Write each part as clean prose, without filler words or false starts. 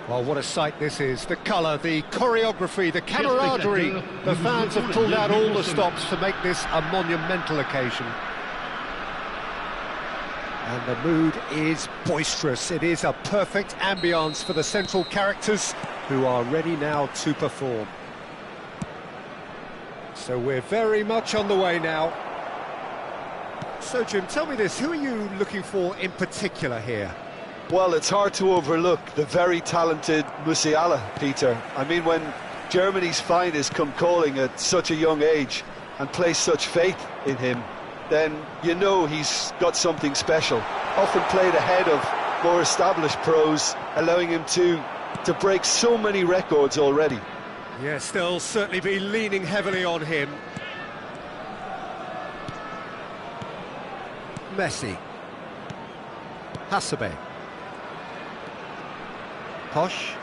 Well, what a sight this is. The colour, the choreography, the camaraderie. The fans have pulled out all the stops to make this a monumental occasion. And the mood is boisterous. It is a perfect ambience for the central characters who are ready now to perform. So we're very much on the way now. So, Jim, tell me this, who are you looking for in particular here? Well, it's hard to overlook the very talented Musiala, Peter. I mean, when Germany's finest come calling at such a young age and place such faith in him, then you know he's got something special. Often played ahead of more established pros, allowing him to break so many records already. Yes, they'll certainly be leaning heavily on him. Messi. Hasebe. Posh.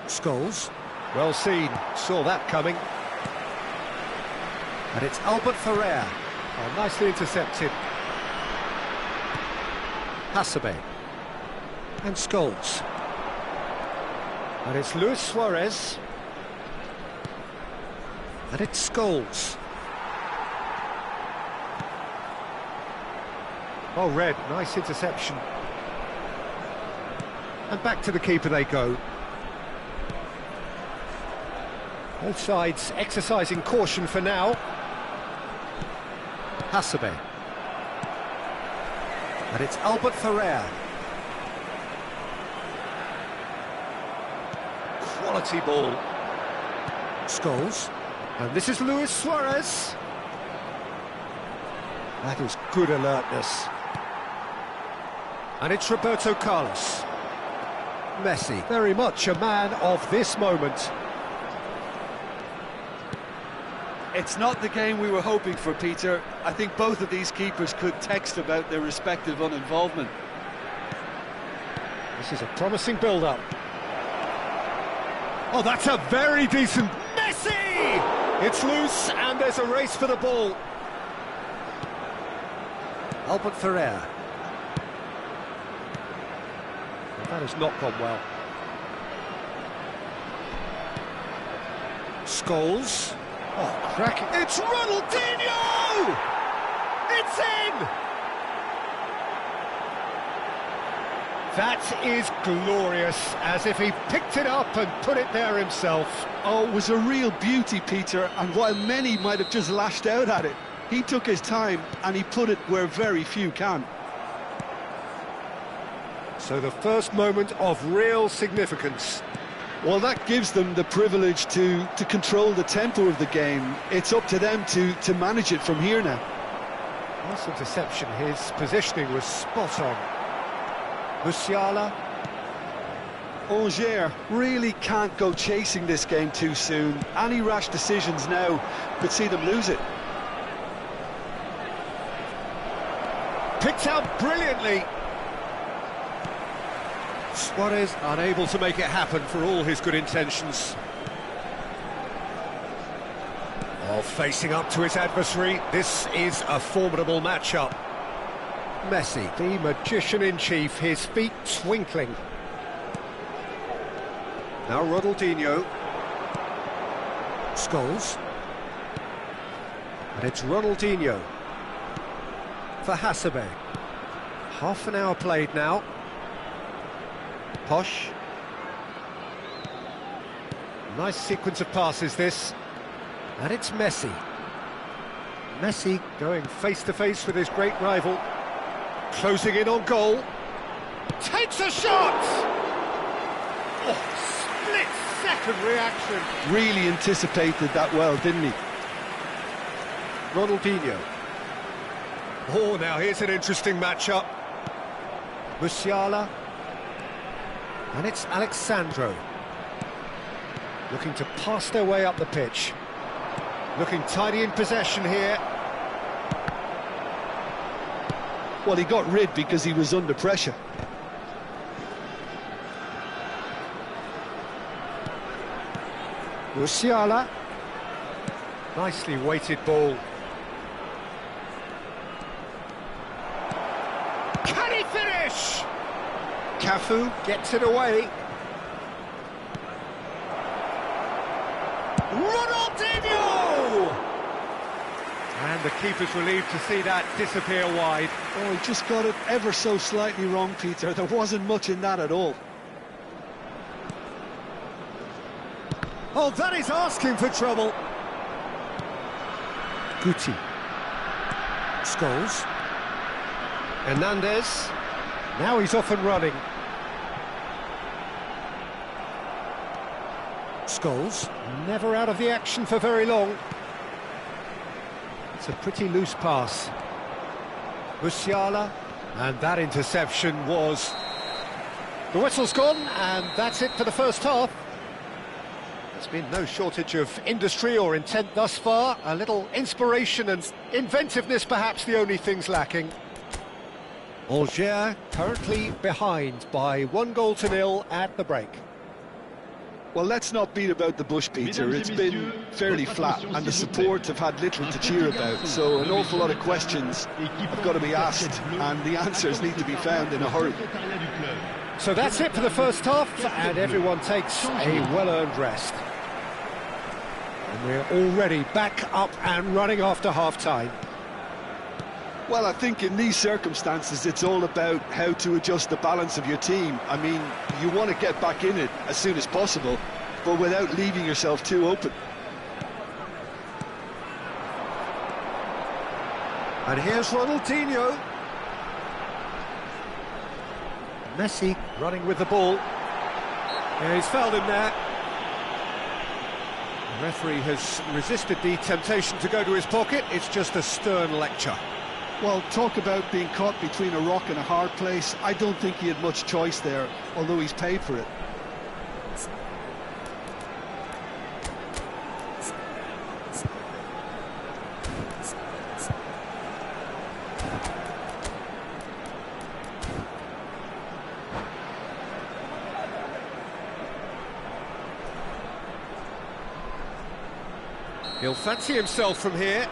Scholes. Well seen, saw that coming. And it's Albert Ferrer. Oh, nicely intercepted. Hasebe. And Scholes. And it's Luis Suarez. And it's Scholes. Oh, Red, nice interception. And back to the keeper they go. Both sides exercising caution for now. Hasebe. And it's Albert Ferrer. Quality ball. Scholes. And this is Luis Suarez. That is good alertness. And it's Roberto Carlos. Messi, very much a man of this moment. It's not the game we were hoping for, Peter. I think both of these keepers could text about their respective uninvolvement. This is a promising build-up. Oh, that's a very decent... Messi! It's loose, and there's a race for the ball. Albert Ferrer. That has not gone well. Scholes. Oh, cracking. It's Ronaldinho! It's in! That is glorious, as if he picked it up and put it there himself. Oh, it was a real beauty, Peter, and while many might have just lashed out at it, he took his time and he put it where very few can. So the first moment of real significance. Well, that gives them the privilege to control the tempo of the game. It's up to them to manage it from here now. Nice interception, his positioning was spot on. Musiala. Angers really can't go chasing this game too soon. Any rash decisions now could see them lose it. Picked out brilliantly. Suarez unable to make it happen for all his good intentions. Oh, facing up to his adversary, this is a formidable matchup. Messi, the magician-in-chief, his feet twinkling. Now Ronaldinho. Scholes. And it's Ronaldinho. For Hasebe. Half an hour played now. Posh. Nice sequence of passes this. And it's Messi. Messi going face-to-face with his great rival. Closing in on goal. Takes a shot! Oh, split-second reaction. Really anticipated that well, didn't he? Ronaldinho. Oh, now here's an interesting matchup. Musiala. And it's Alexandro. Looking to pass their way up the pitch. Looking tidy in possession here. Well, he got rid because he was under pressure. Musiala. Nicely weighted ball. Can he finish? Cafu gets it away. Ronaldinho! And the keeper's relieved to see that disappear wide. Oh, he just got it ever so slightly wrong, Peter. There wasn't much in that at all. Oh, that is asking for trouble. Guti. Scholes. Hernandez. Now he's off and running. Scholes, never out of the action for very long. It's a pretty loose pass. Musiala, and that interception was... The whistle's gone, and that's it for the first half. There's been no shortage of industry or intent thus far. A little inspiration and inventiveness, perhaps the only things lacking. Angers currently behind by 1-0 at the break. Well, let's not beat about the bush, Peter. It's been fairly flat, and the support have had little to cheer about, so an awful lot of questions have got to be asked, and the answers need to be found in a hurry. So that's it for the first half, and everyone takes a well-earned rest. And we're already back up and running after half-time. Well, I think in these circumstances, it's all about how to adjust the balance of your team. I mean, you want to get back in it as soon as possible, but without leaving yourself too open. And here's Ronaldinho. Messi running with the ball. Yeah, he's fouled him there. The referee has resisted the temptation to go to his pocket. It's just a stern lecture. Well, talk about being caught between a rock and a hard place. I don't think he had much choice there, although he's paid for it. He'll fancy himself from here.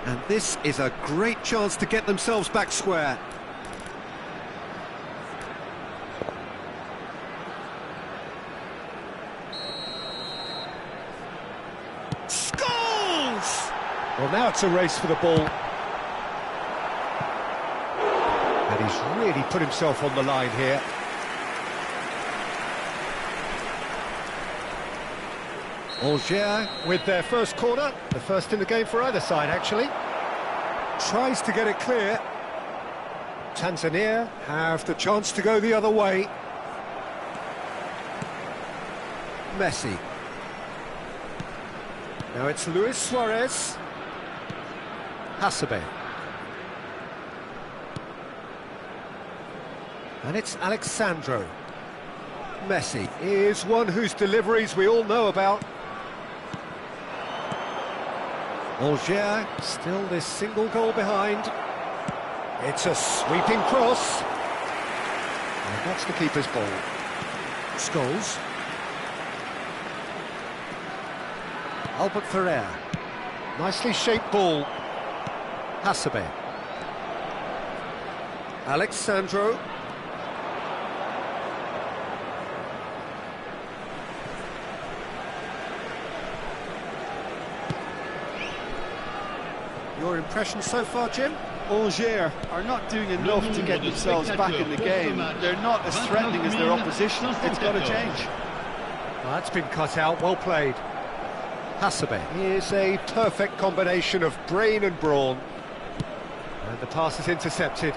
And this is a great chance to get themselves back square. Scholes! Well, now it's a race for the ball. And he's really put himself on the line here. Angers with their first corner, the first in the game for either side, actually. Tries to get it clear. Tanzania have the chance to go the other way. Messi. Now it's Luis Suarez. Hasebe. And it's Alexandro. Messi is one whose deliveries we all know about. Angers still this single goal behind. It's a sweeping cross. And that's the keeper's ball. Scholes. Albert Ferrer. Nicely shaped ball. Hasebe. Alexandro. Your impression so far, Jim? Angers are not doing enough to get themselves back in the game. They're not as threatening as their opposition. It's got to change. Well, that's been cut out. Well played. Hasebe is a perfect combination of brain and brawn. And the pass is intercepted.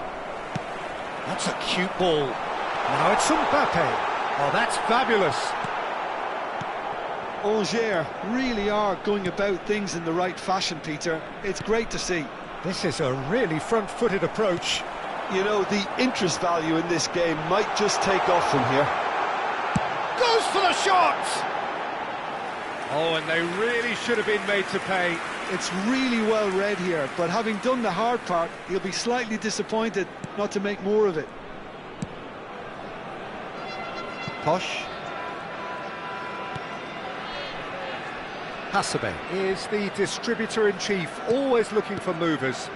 That's a cute ball. Now it's Mbappe. Oh, that's fabulous. Angers really are going about things in the right fashion, Peter. It's great to see. This is a really front-footed approach. You know, the interest value in this game might just take off from here. Goes for the shot! Oh, and they really should have been made to pay. It's really well read here, but having done the hard part, he'll be slightly disappointed not to make more of it. Posh. Hasebe is the distributor-in-chief, always looking for movers.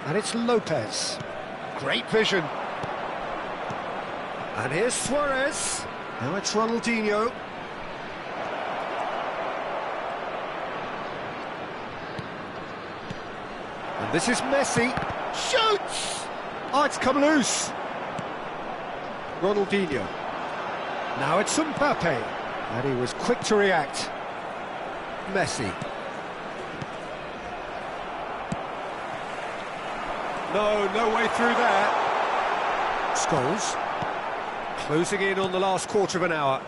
And it's Lopez. Great vision. And here's Suarez. Now it's Ronaldinho. This is Messi. Shoots! Oh, it's come loose. Ronaldinho. Now it's Mbappe. And he was quick to react. Messi. No way through there. Scholes. Closing in on the last quarter of an hour.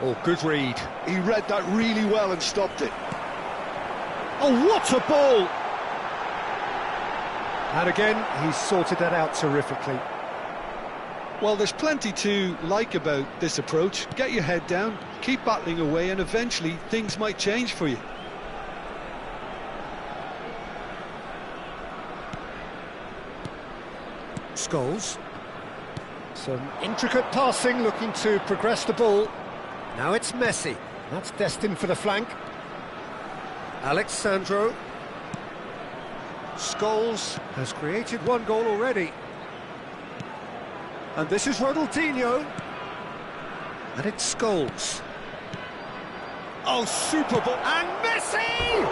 Oh, good read. He read that really well and stopped it. Oh, what a ball! And again, he's sorted that out terrifically. Well, there's plenty to like about this approach. Get your head down, keep battling away, and eventually things might change for you. Scholes. Some intricate passing, looking to progress the ball. Now it's Messi. That's destined for the flank. Alexandro. Scholes has created one goal already. And this is Ronaldinho. And it's Scholes. Oh, super ball. And Messi!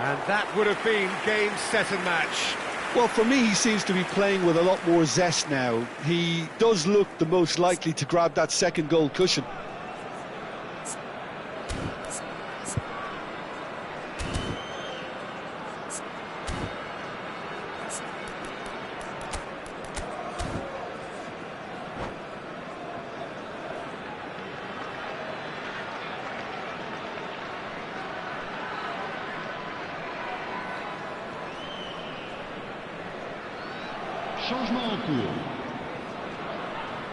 And that would have been game, set and match. Well, for me, he seems to be playing with a lot more zest now. He does look the most likely to grab that second goal cushion. Changement en cours.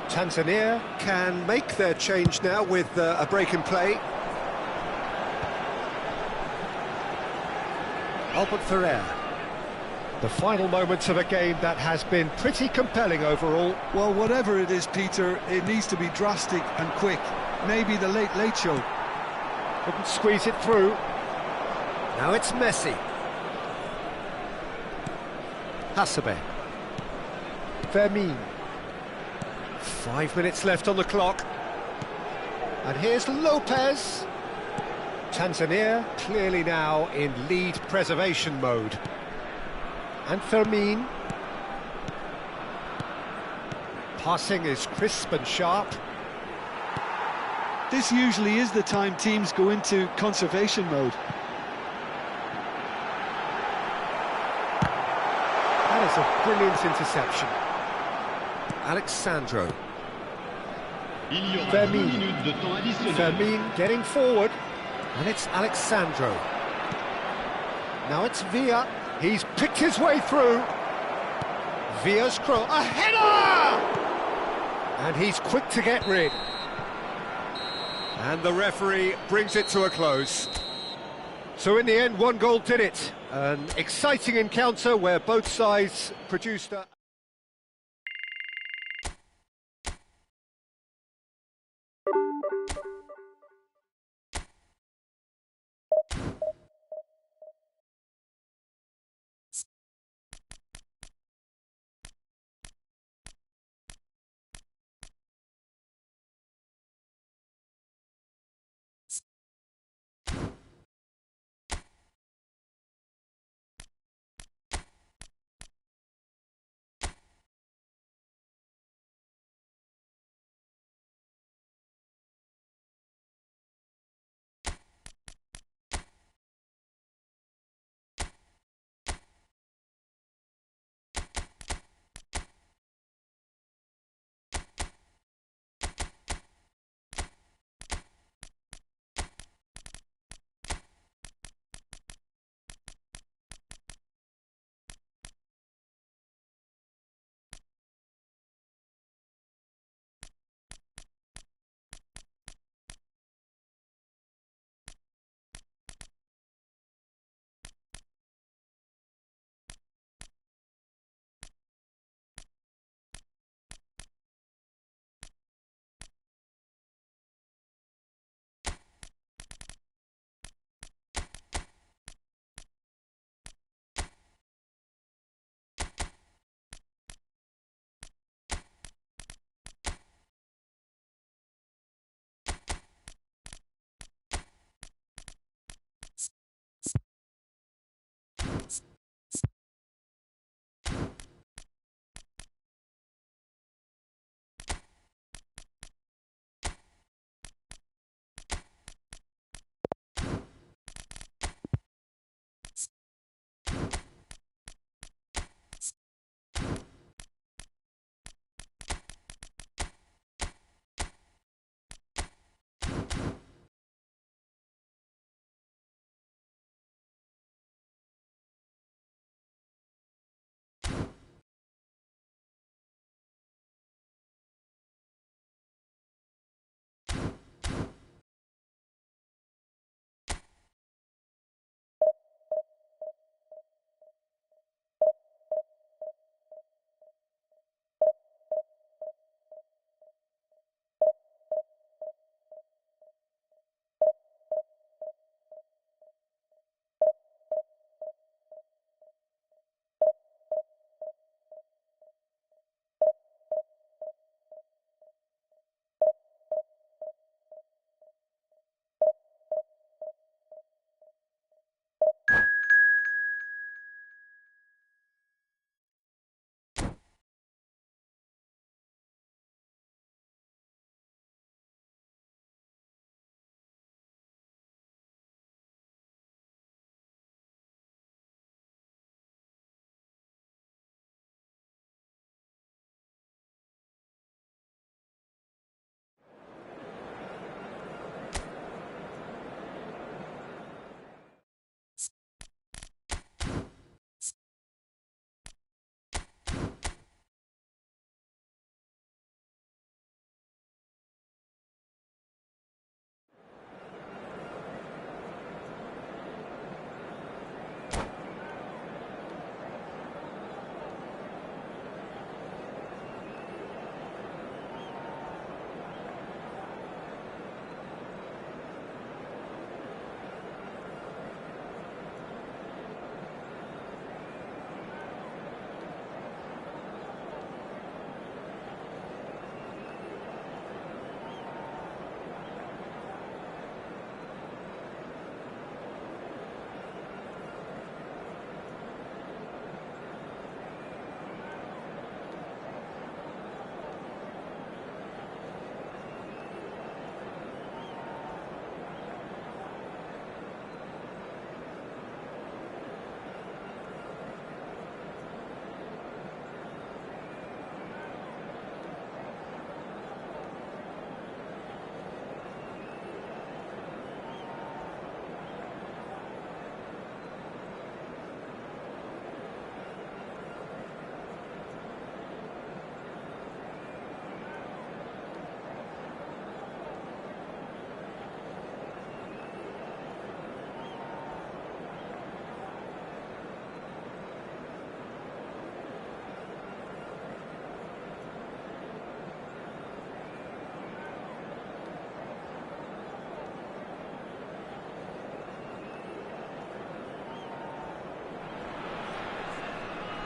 Tanzania can make their change now with a break in play. Albert Ferrer. The final moments of a game that has been pretty compelling overall. Well, whatever it is, Peter, it needs to be drastic and quick. Maybe the late show. Couldn't squeeze it through. Now it's Messi. Hasebe. Fermin. 5 minutes left on the clock. And here's Lopez. Tanzania clearly now in lead preservation mode. And Fermin. Passing is crisp and sharp. This usually is the time teams go into conservation mode. That is a brilliant interception. Alexandro. Fermin getting forward. And it's Alexandro. Now it's Villa. He's picked his way through. Villa's cross. A header! And he's quick to get rid. And the referee brings it to a close. So in the end, one goal did it. An exciting encounter where both sides produced a...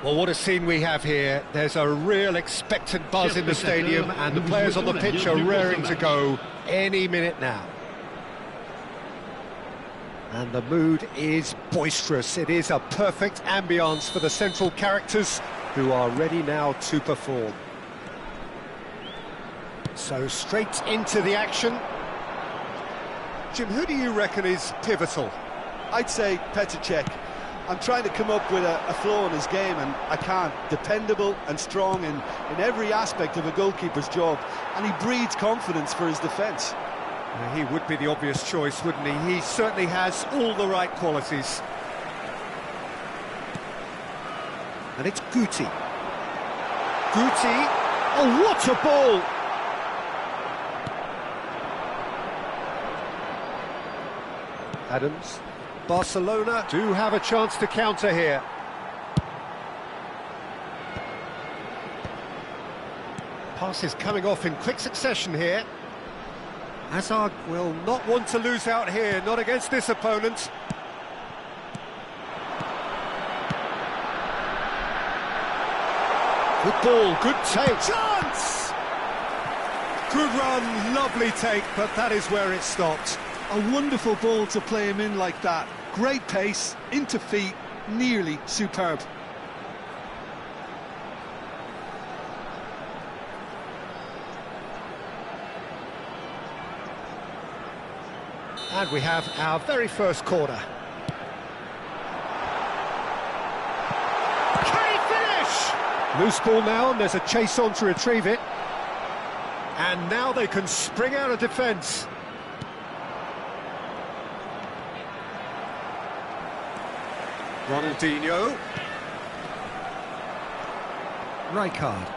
Well, what a scene we have here. There's a real expectant buzz in the stadium, and the players on the pitch are raring to go any minute now. And the mood is boisterous. It is a perfect ambience for the central characters who are ready now to perform. So straight into the action. Jim, who do you reckon is pivotal? I'd say Petr Cech. I'm trying to come up with a flaw in his game, and I can't. Dependable and strong in every aspect of a goalkeeper's job, and he breeds confidence for his defence. He would be the obvious choice, wouldn't he? He certainly has all the right qualities. And it's Guti. Guti, oh, what a ball! Adams. Barcelona do have a chance to counter here. Passes coming off in quick succession here. Hazard will not want to lose out here, not against this opponent. Good ball, good take. Chance! Good run, lovely take, but that is where it stopped. A wonderful ball to play him in like that. Great pace, into feet, nearly superb. And we have our very first corner. Can he finish? Loose ball now, and there's a chase on to retrieve it. And now they can spring out of defence. Ronaldinho. Rijkaard.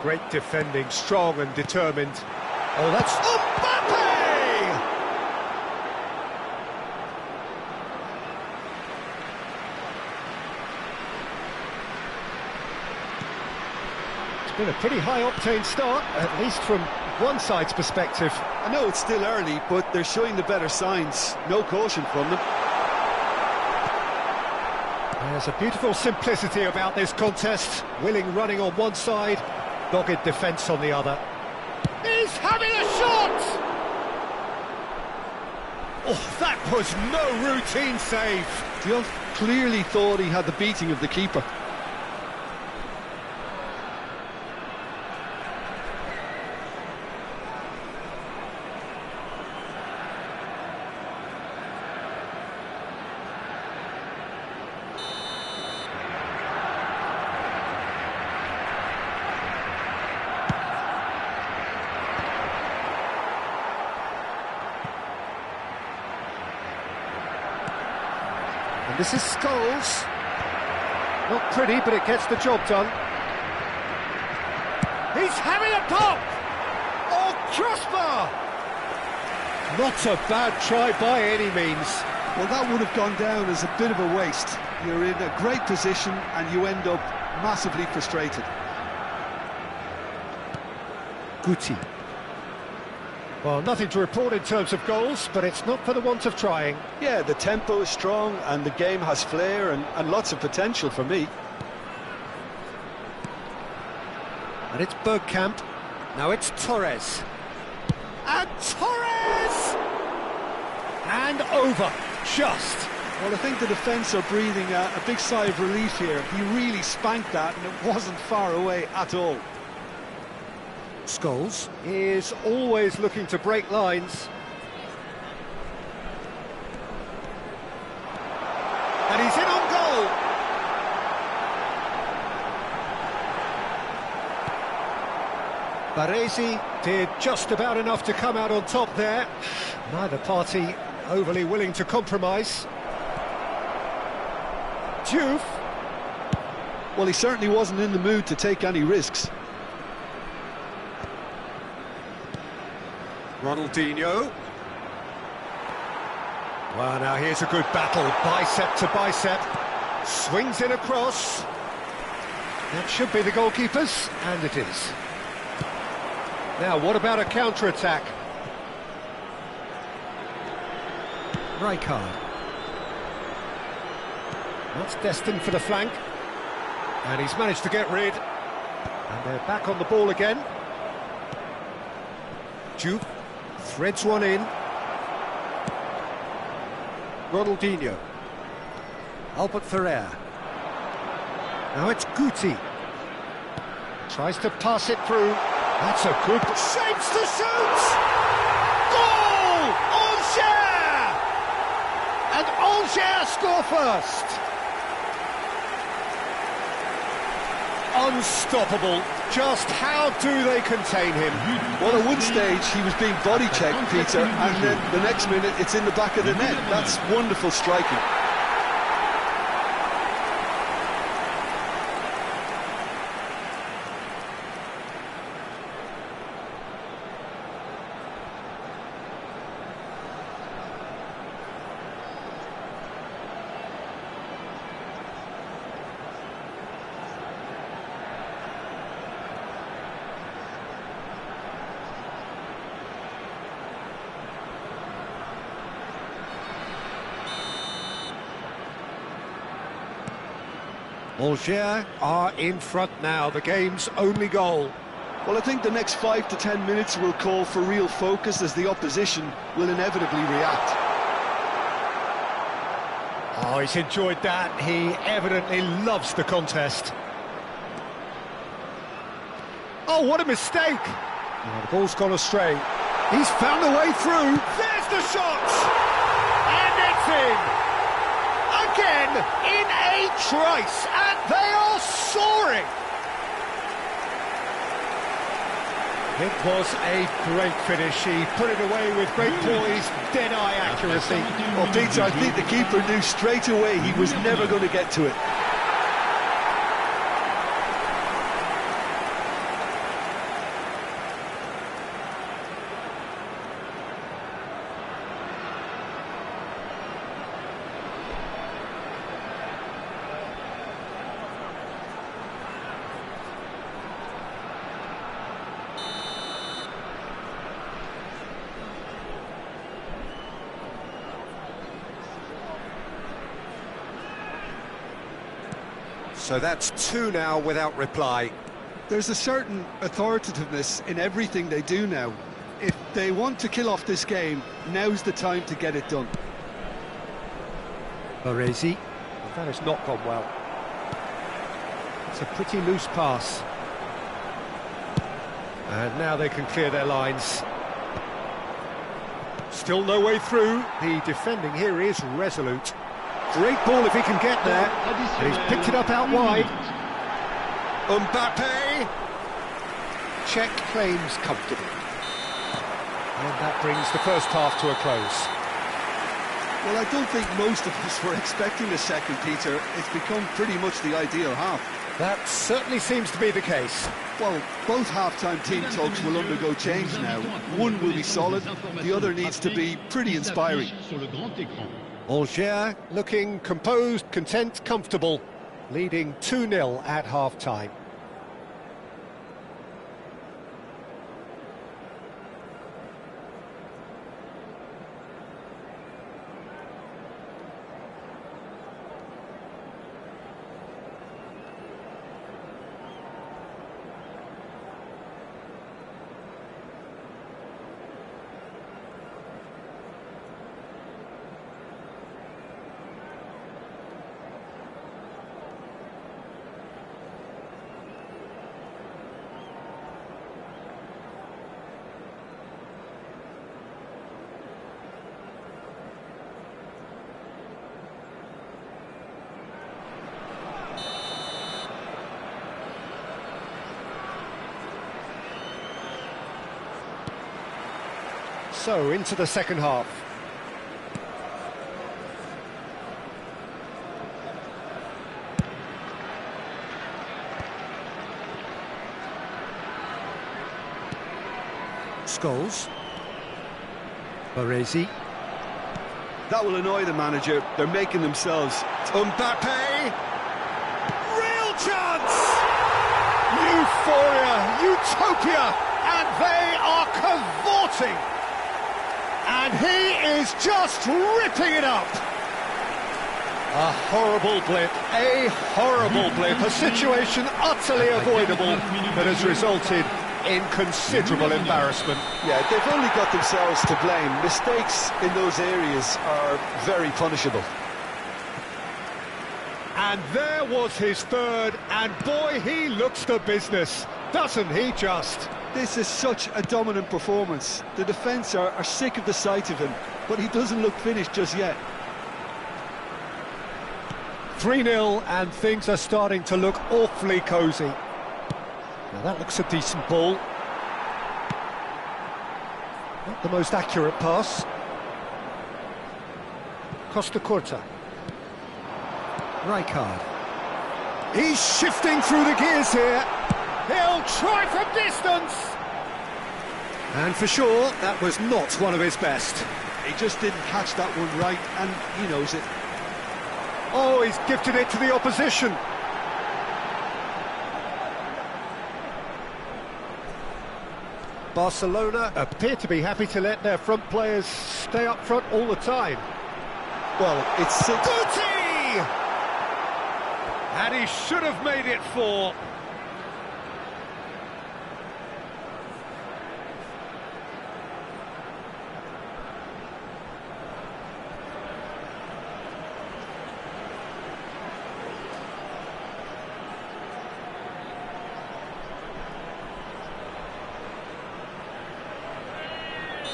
Great defending, strong and determined. Oh, that's Mbappe! It's been a pretty high-octane start, at least from one side's perspective. I know it's still early, but they're showing the better signs. No caution from them. There's a beautiful simplicity about this contest. Willing running on one side, dogged defence on the other. He's having a shot! Oh, that was no routine save. Diop clearly thought he had the beating of the keeper. And this is Scholes. Not pretty, but it gets the job done. He's having a pop! Oh, crossbar! Not a bad try by any means. Well, that would have gone down as a bit of a waste. You're in a great position and you end up massively frustrated. Guti. Well, nothing to report in terms of goals, but it's not for the want of trying. Yeah, the tempo is strong and the game has flair and lots of potential for me. And it's Bergkamp. Now it's Torres. And Torres! And over. Just. Well, I think the defence are breathing a big sigh of relief here. He really spanked that and it wasn't far away at all. Scholes is always looking to break lines. And he's in on goal! Baresi did just about enough to come out on top there. Neither party overly willing to compromise. Diouf. Well, he certainly wasn't in the mood to take any risks. Ronaldinho. Well, now here's a good battle, bicep to bicep. Swings in across. That should be the goalkeeper's, and it is. Now, what about a counter-attack? Rijkaard. That's destined for the flank. And he's managed to get rid. And they're back on the ball again. Juve threads one in. Ronaldinho. Albert Ferrer. Now it's Guti. Tries to pass it through. That's a good... Shapes to shoot! Goal! Angers! And Angers score first. Unstoppable. Just how do they contain him? Well, at one stage he was being body checked, Peter, and then the next minute it's in the back of the net. That's wonderful striking. Angers are in front now, the game's only goal. Well, I think the next 5 to 10 minutes will call for real focus as the opposition will inevitably react. Oh, he's enjoyed that. He evidently loves the contest. Oh, what a mistake! Oh, the ball's gone astray. He's found a way through. There's the shot! And it's in! Again, in a trice, and they are soaring! It was a great finish. He put it away with great poise, dead-eye accuracy. Well, Peter, I think the keeper knew straight away he was never going to get to it. So that's 2 now without reply. There's a certain authoritativeness in everything they do now. If they want to kill off this game, now's the time to get it done. Baresi. Well, that has not gone well. It's a pretty loose pass. And now they can clear their lines. Still no way through. The defending here is resolute. Great ball if he can get there. And he's picked it up out wide. Mbappe. Check claims comfortable. And that brings the first half to a close. Well, I don't think most of us were expecting a second, Peter. It's become pretty much the ideal half. That certainly seems to be the case. Well, both half-time team talks will undergo change now. One will be solid, the other needs to be pretty inspiring. Angers looking composed, content, comfortable, leading 2-0 at half-time. So, into the second half. Scholes. Baresi. That will annoy the manager. They're making themselves. Mbappe! Real chance! Euphoria, utopia, and they are cavorting! And he is just ripping it up! A horrible blip, a situation utterly avoidable that has resulted in considerable embarrassment. Yeah, they've only got themselves to blame. Mistakes in those areas are very punishable. And there was his third, and boy, he looks the business, doesn't he just? This is such a dominant performance. The defence are sick of the sight of him, but he doesn't look finished just yet. 3-0, and things are starting to look awfully cosy. Now that looks a decent ball. Not the most accurate pass. Costa Curta. Rijkaard. He's shifting through the gears here. He'll try from distance. And for sure, that was not one of his best. He just didn't catch that one right, and he knows it. Oh, he's gifted it to the opposition. Barcelona appear to be happy to let their front players stay up front all the time. Well, it's... Guti! And he should have made it 4.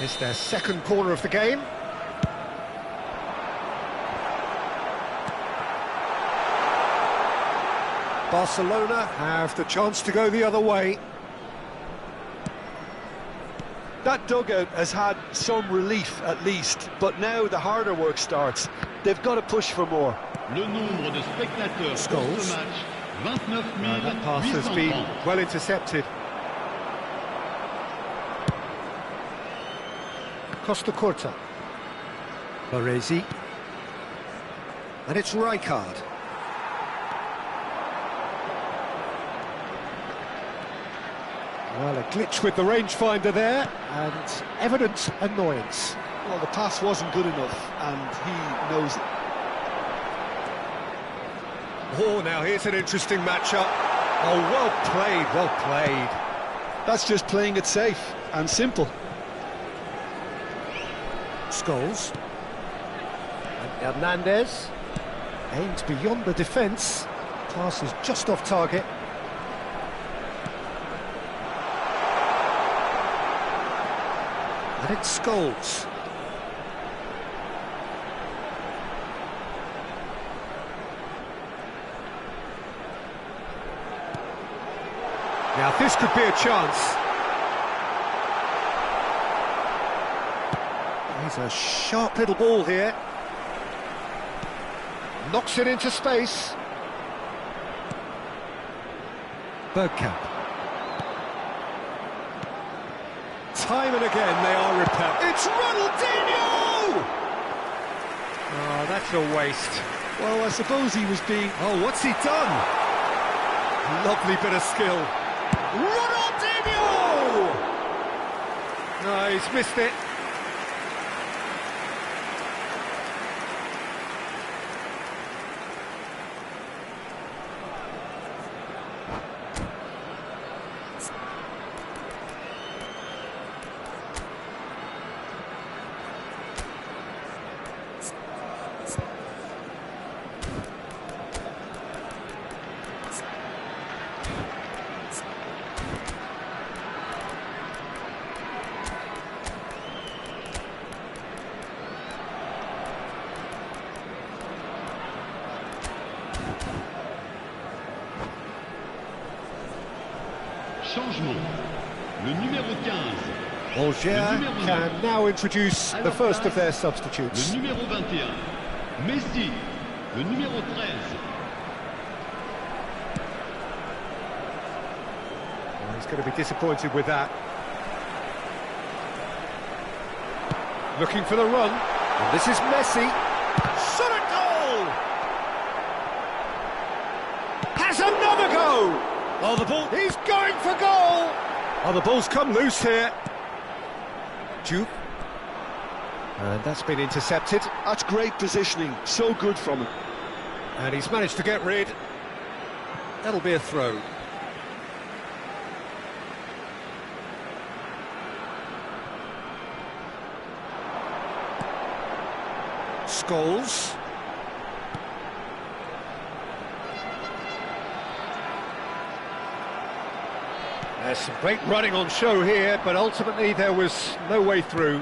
It's their second corner of the game. Barcelona have the chance to go the other way. That dugout has had some relief at least, but now the harder work starts. They've got to push for more. Le nombre de spectateurs pour ce match, 29 That pass has been well intercepted. Costa Curta. Baresi. And it's Rijkaard. Well, a glitch with the rangefinder there, and evident annoyance. Well, the pass wasn't good enough, and he knows it. Oh, now here's an interesting matchup. Oh, well played, well played. That's just playing it safe and simple. Scholes. And Hernandez aims beyond the defence. Pass is just off target. And it's Scholes. Now this could be a chance. He's a sharp little ball here. Knocks it into space. Bergkamp. Time and again they are repelled. It's Ronaldinho! Oh, that's a waste. Well, I suppose he was being... Oh, what's he done? Lovely bit of skill. Ronaldinho! No, he's missed it. Changement. Le numéro 15. Angers can now introduce the first of their substitutes. Le numéro 21. Messi. Le numéro 13. Well, he's going to be disappointed with that. Looking for the run. And this is Messi. Shot at goal! Has another go! Oh, the ball, he's going for goal! Oh, the ball's come loose here. Juve. And that's been intercepted. That's great positioning, so good from him. And he's managed to get rid. That'll be a throw. Scholes. There's some great running on show here, but ultimately there was no way through.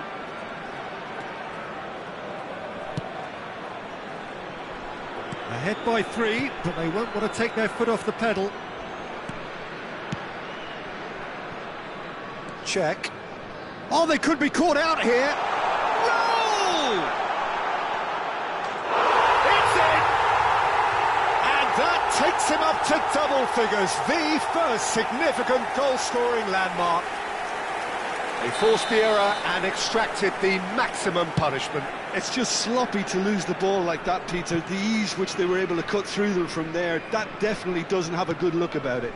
Ahead by 3, but they won't want to take their foot off the pedal. Check. Oh, they could be caught out here. Goal! It's in! And that takes him up to double figures, the first significant goal-scoring landmark. They forced the error and extracted the maximum punishment. It's just sloppy to lose the ball like that, Peter. The ease which they were able to cut through them from there, that definitely doesn't have a good look about it.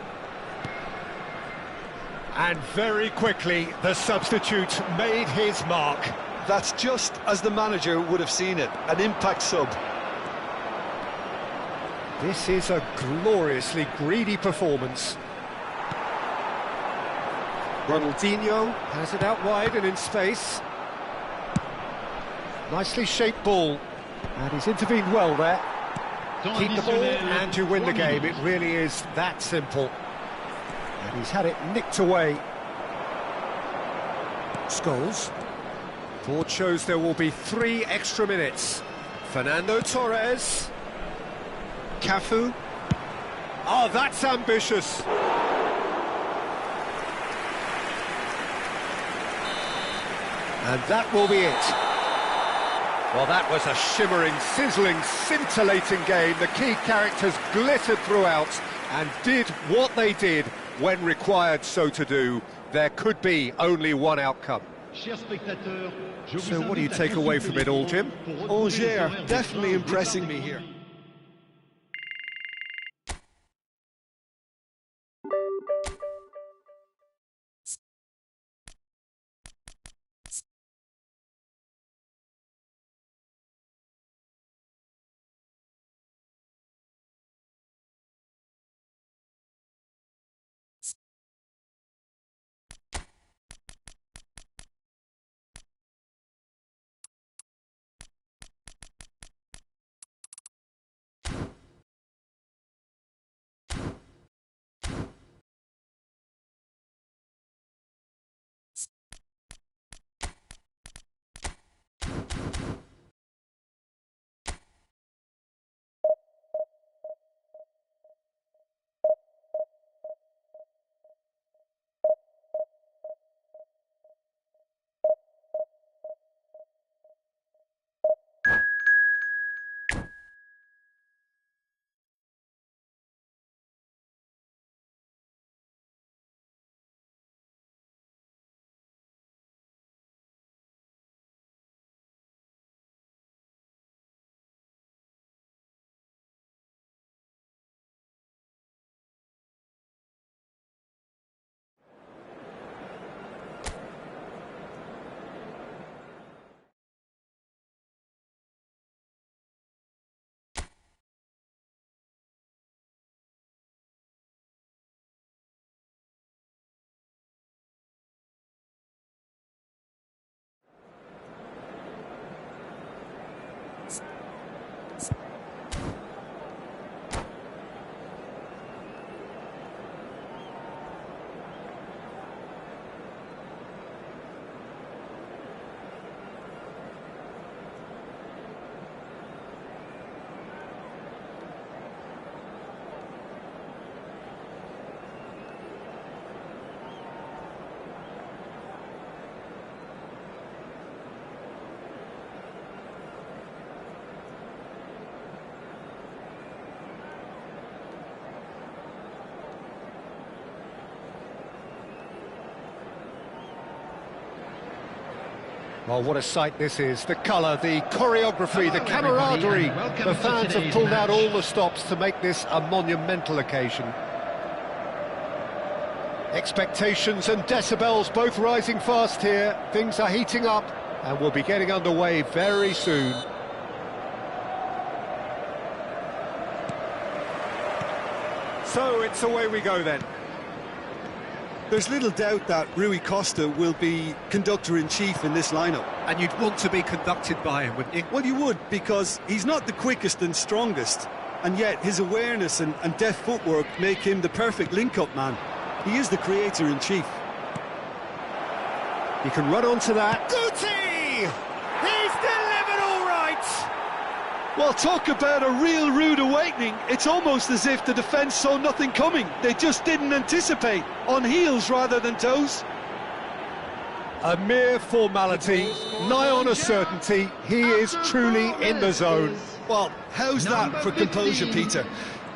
And very quickly, the substitute made his mark. That's just as the manager would have seen it, an impact sub. This is a gloriously greedy performance. Ronaldinho has it out wide and in space. Nicely shaped ball, and he's intervened well there. Keep the ball and you win the game. It really is that simple. And he's had it nicked away. Scholes. Board shows there will be 3 extra minutes. Fernando Torres. Cafu. Oh, that's ambitious. And that will be it. Well, that was a shimmering, sizzling, scintillating game. The key characters glittered throughout and did what they did when required so to do. There could be only one outcome. So what do you take away from it all, Jim? Angers are definitely impressing me here. Well, what a sight this is. The colour, the choreography, the camaraderie. The fans have pulled out all the stops to make this a monumental occasion. Expectations and decibels both rising fast here. Things are heating up and we'll be getting underway very soon. So it's away we go then. There's little doubt that Rui Costa will be conductor-in-chief in this lineup. And you'd want to be conducted by him, wouldn't you? Well, you would, because he's not the quickest and strongest, and yet his awareness and deft footwork make him the perfect link-up man. He is the creator-in-chief. He can run onto that. Guti! He's delivered all right! Well, talk about a real rude awakening. It's almost as if the defence saw nothing coming. They just didn't anticipate, on heels rather than toes. A mere formality, nigh on a certainty. He is truly in the zone. Well, how's that for composure, Peter?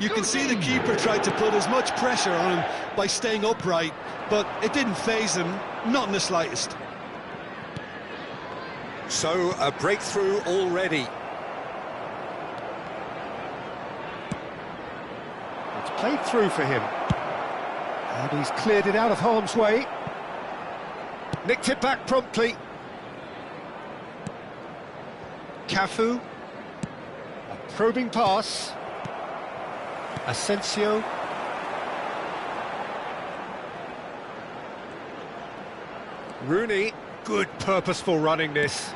You can see the keeper tried to put as much pressure on him by staying upright, but it didn't faze him, not in the slightest. So, a breakthrough already. It's played through for him. And he's cleared it out of harm's way. Nicked it back promptly. Cafu. A probing pass. Asensio. Rooney. Good purposeful running this.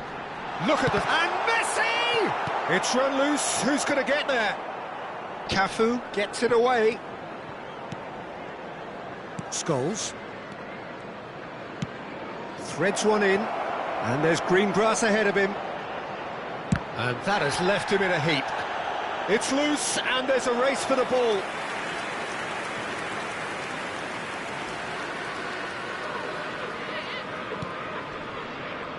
Look at the... And Messi! It's run loose. Who's going to get there? Cafu gets it away. Scholes. Threads one in. And there's green grass ahead of him. And that has left him in a heap. It's loose, and there's a race for the ball.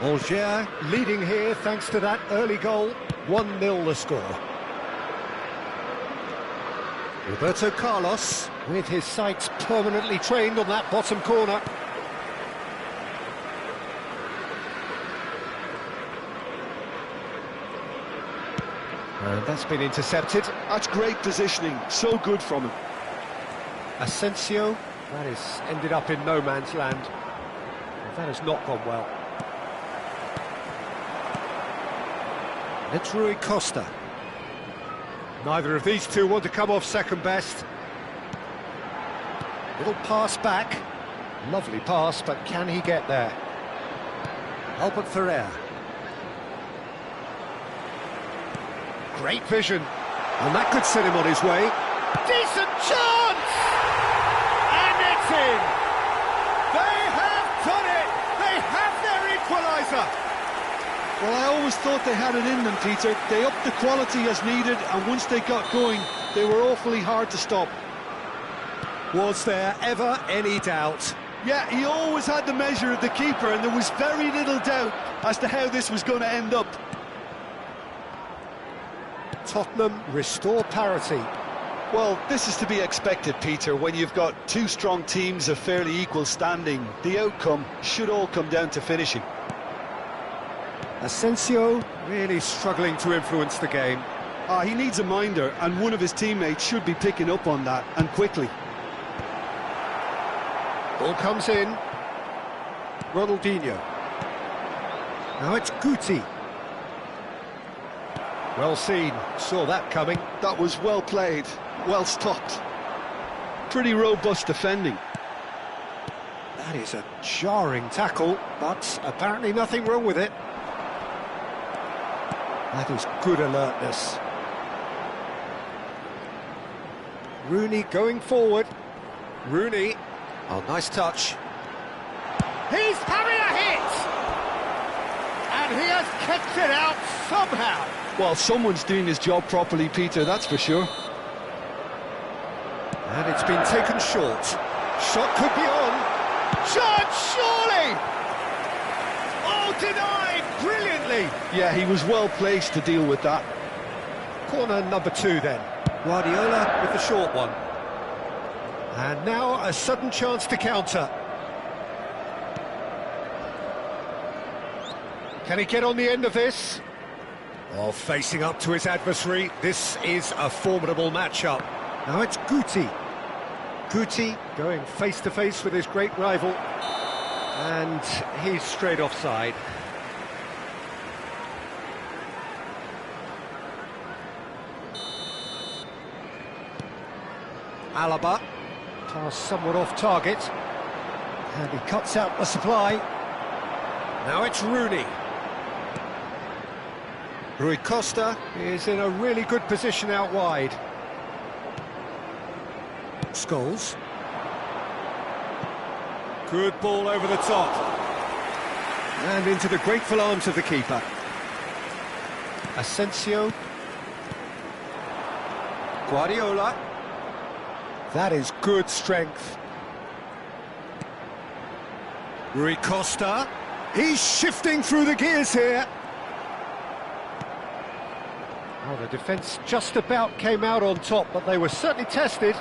Alger leading here thanks to that early goal. 1-0 the score. Roberto Carlos with his sights permanently trained on that bottom corner. And that's been intercepted. That's great positioning, so good from him. Asensio, that has ended up in no man's land. And that has not gone well. It's Rui Costa. Neither of these two want to come off second best. Little pass back. Lovely pass, but can he get there? Albert Ferrer. Great vision. And that could set him on his way. Decent chance! And it's in! They have done it! They have their equaliser! Well, I always thought they had it in them, Peter. They upped the quality as needed, and once they got going, they were awfully hard to stop. Was there ever any doubt? Yeah, he always had the measure of the keeper, and there was very little doubt as to how this was going to end up. Tottenham restore parity. Well, this is to be expected, Peter. When you've got two strong teams of fairly equal standing, the outcome should all come down to finishing. Asensio really struggling to influence the game. He needs a minder, and one of his teammates should be picking up on that, and quickly. Ball comes in. Ronaldinho. Now it's Guti. Well seen, saw that coming. That was well played, well stopped. Pretty robust defending. That is a jarring tackle, but apparently nothing wrong with it. That is good alertness. Rooney going forward. Rooney. Oh, nice touch. He's having a hit! And he has kicked it out somehow. Well, someone's doing his job properly, Peter, that's for sure. And it's been taken short. Shot could be on. Chance, surely! Oh, denied brilliantly. Yeah, he was well placed to deal with that. Corner number 2 then. Guardiola with the short one. And now a sudden chance to counter. Can he get on the end of this? Oh, facing up to his adversary, this is a formidable matchup. Now it's Guti. Guti going face-to-face with his great rival. And he's straight offside. Alaba. Pass somewhat off target. And he cuts out the supply. Now it's Rooney. Rui Costa is in a really good position out wide. Scholes. Good ball over the top. And into the grateful arms of the keeper. Asensio. Guardiola. That is good strength. Rui Costa. He's shifting through the gears here. Oh, the defence just about came out on top, but they were certainly tested.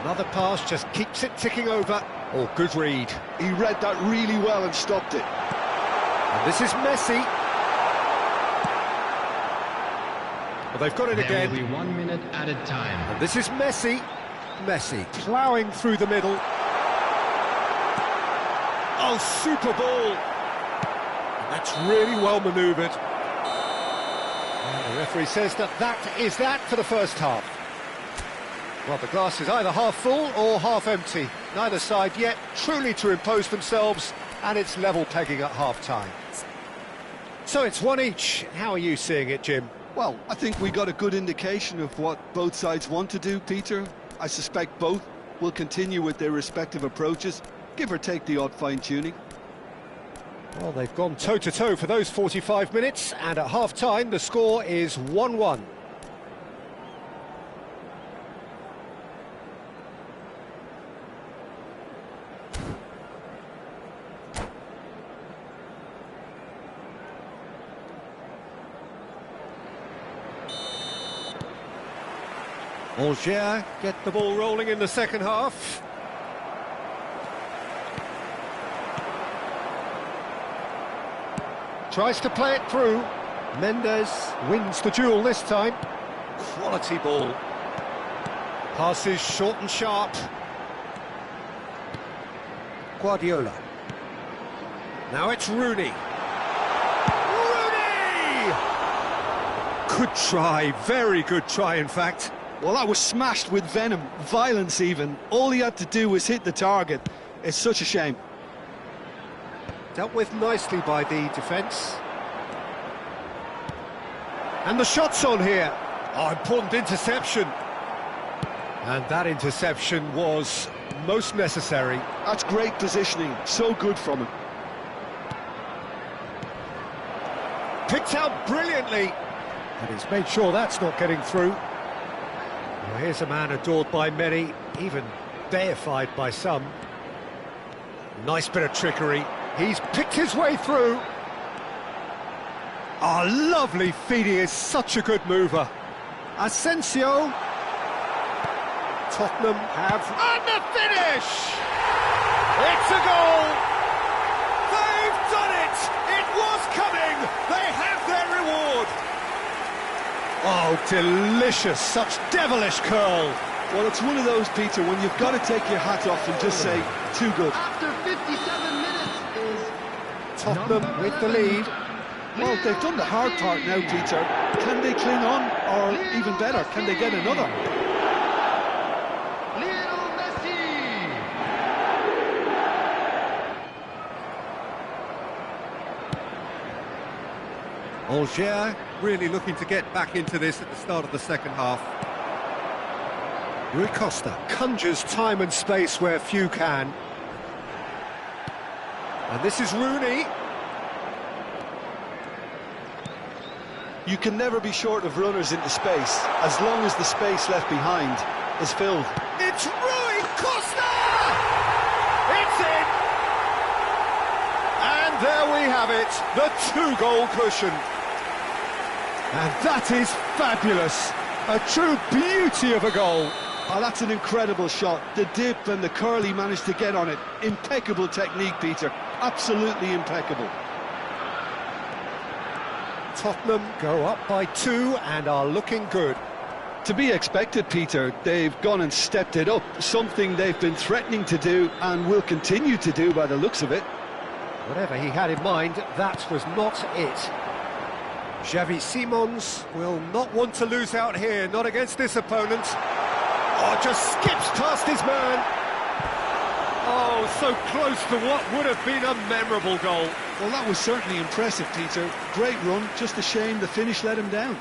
Another pass just keeps it ticking over. Oh, good read. He read that really well and stopped it. And this is Messi. Well, they've got it again. There will be 1 minute added time. And this is Messi. Messi ploughing through the middle. Oh, super ball. And that's really well manoeuvred. And the referee says that is that for the first half. Well, the glass is either half full or half empty. Neither side yet truly to impose themselves, and it's level pegging at half-time. So it's one each. How are you seeing it, Jim? Well, I think we got a good indication of what both sides want to do, Peter. I suspect both will continue with their respective approaches, give or take the odd fine-tuning. Well, they've gone toe-to-toe for those 45 minutes, and at half-time the score is 1-1. Angers get the ball rolling in the second half. Tries to play it through. Mendes wins the duel this time. Quality ball. Passes short and sharp. Guardiola. Now it's Rooney. Rooney! Good try, very good try in fact. Well, that was smashed with venom, violence even. All he had to do was hit the target. It's such a shame. Dealt with nicely by the defence. And the shot's on here. Oh, important interception. And that interception was most necessary. That's great positioning, so good from him. Picked out brilliantly. And he's made sure that's not getting through. Well, here's a man adored by many, even deified by some. Nice bit of trickery. He's picked his way through. Oh, lovely feet. He is such a good mover. Asensio. Tottenham have... And the finish! It's a goal! They've done it! It was coming! They have their reward! Oh, delicious, such devilish curl. Well, it's one of those, Peter, when you've got to take your hat off and just say, too good. After 57 minutes is Tottenham with the lead. Well, they've done the hard part now, Peter. Can they cling on, or even better, can they get another? Lionel Messi. Angers really looking to get back into this at the start of the second half. Rui Costa conjures time and space where few can. And this is Rooney. You can never be short of runners into space, as long as the space left behind is filled. It's Rui Costa! It's in! And there we have it, the two-goal cushion. And that is fabulous. A true beauty of a goal. Oh, that's an incredible shot. The dip and the curl he managed to get on it. Impeccable technique, Peter. Absolutely impeccable. Tottenham go up by 2 and are looking good. To be expected, Peter. They've gone and stepped it up. Something they've been threatening to do and will continue to do by the looks of it. Whatever he had in mind, that was not it. Xavi Simons will not want to lose out here, not against this opponent. Oh, just skips past his man. Oh, so close to what would have been a memorable goal. Well, that was certainly impressive, Peter. Great run, just a shame the finish let him down.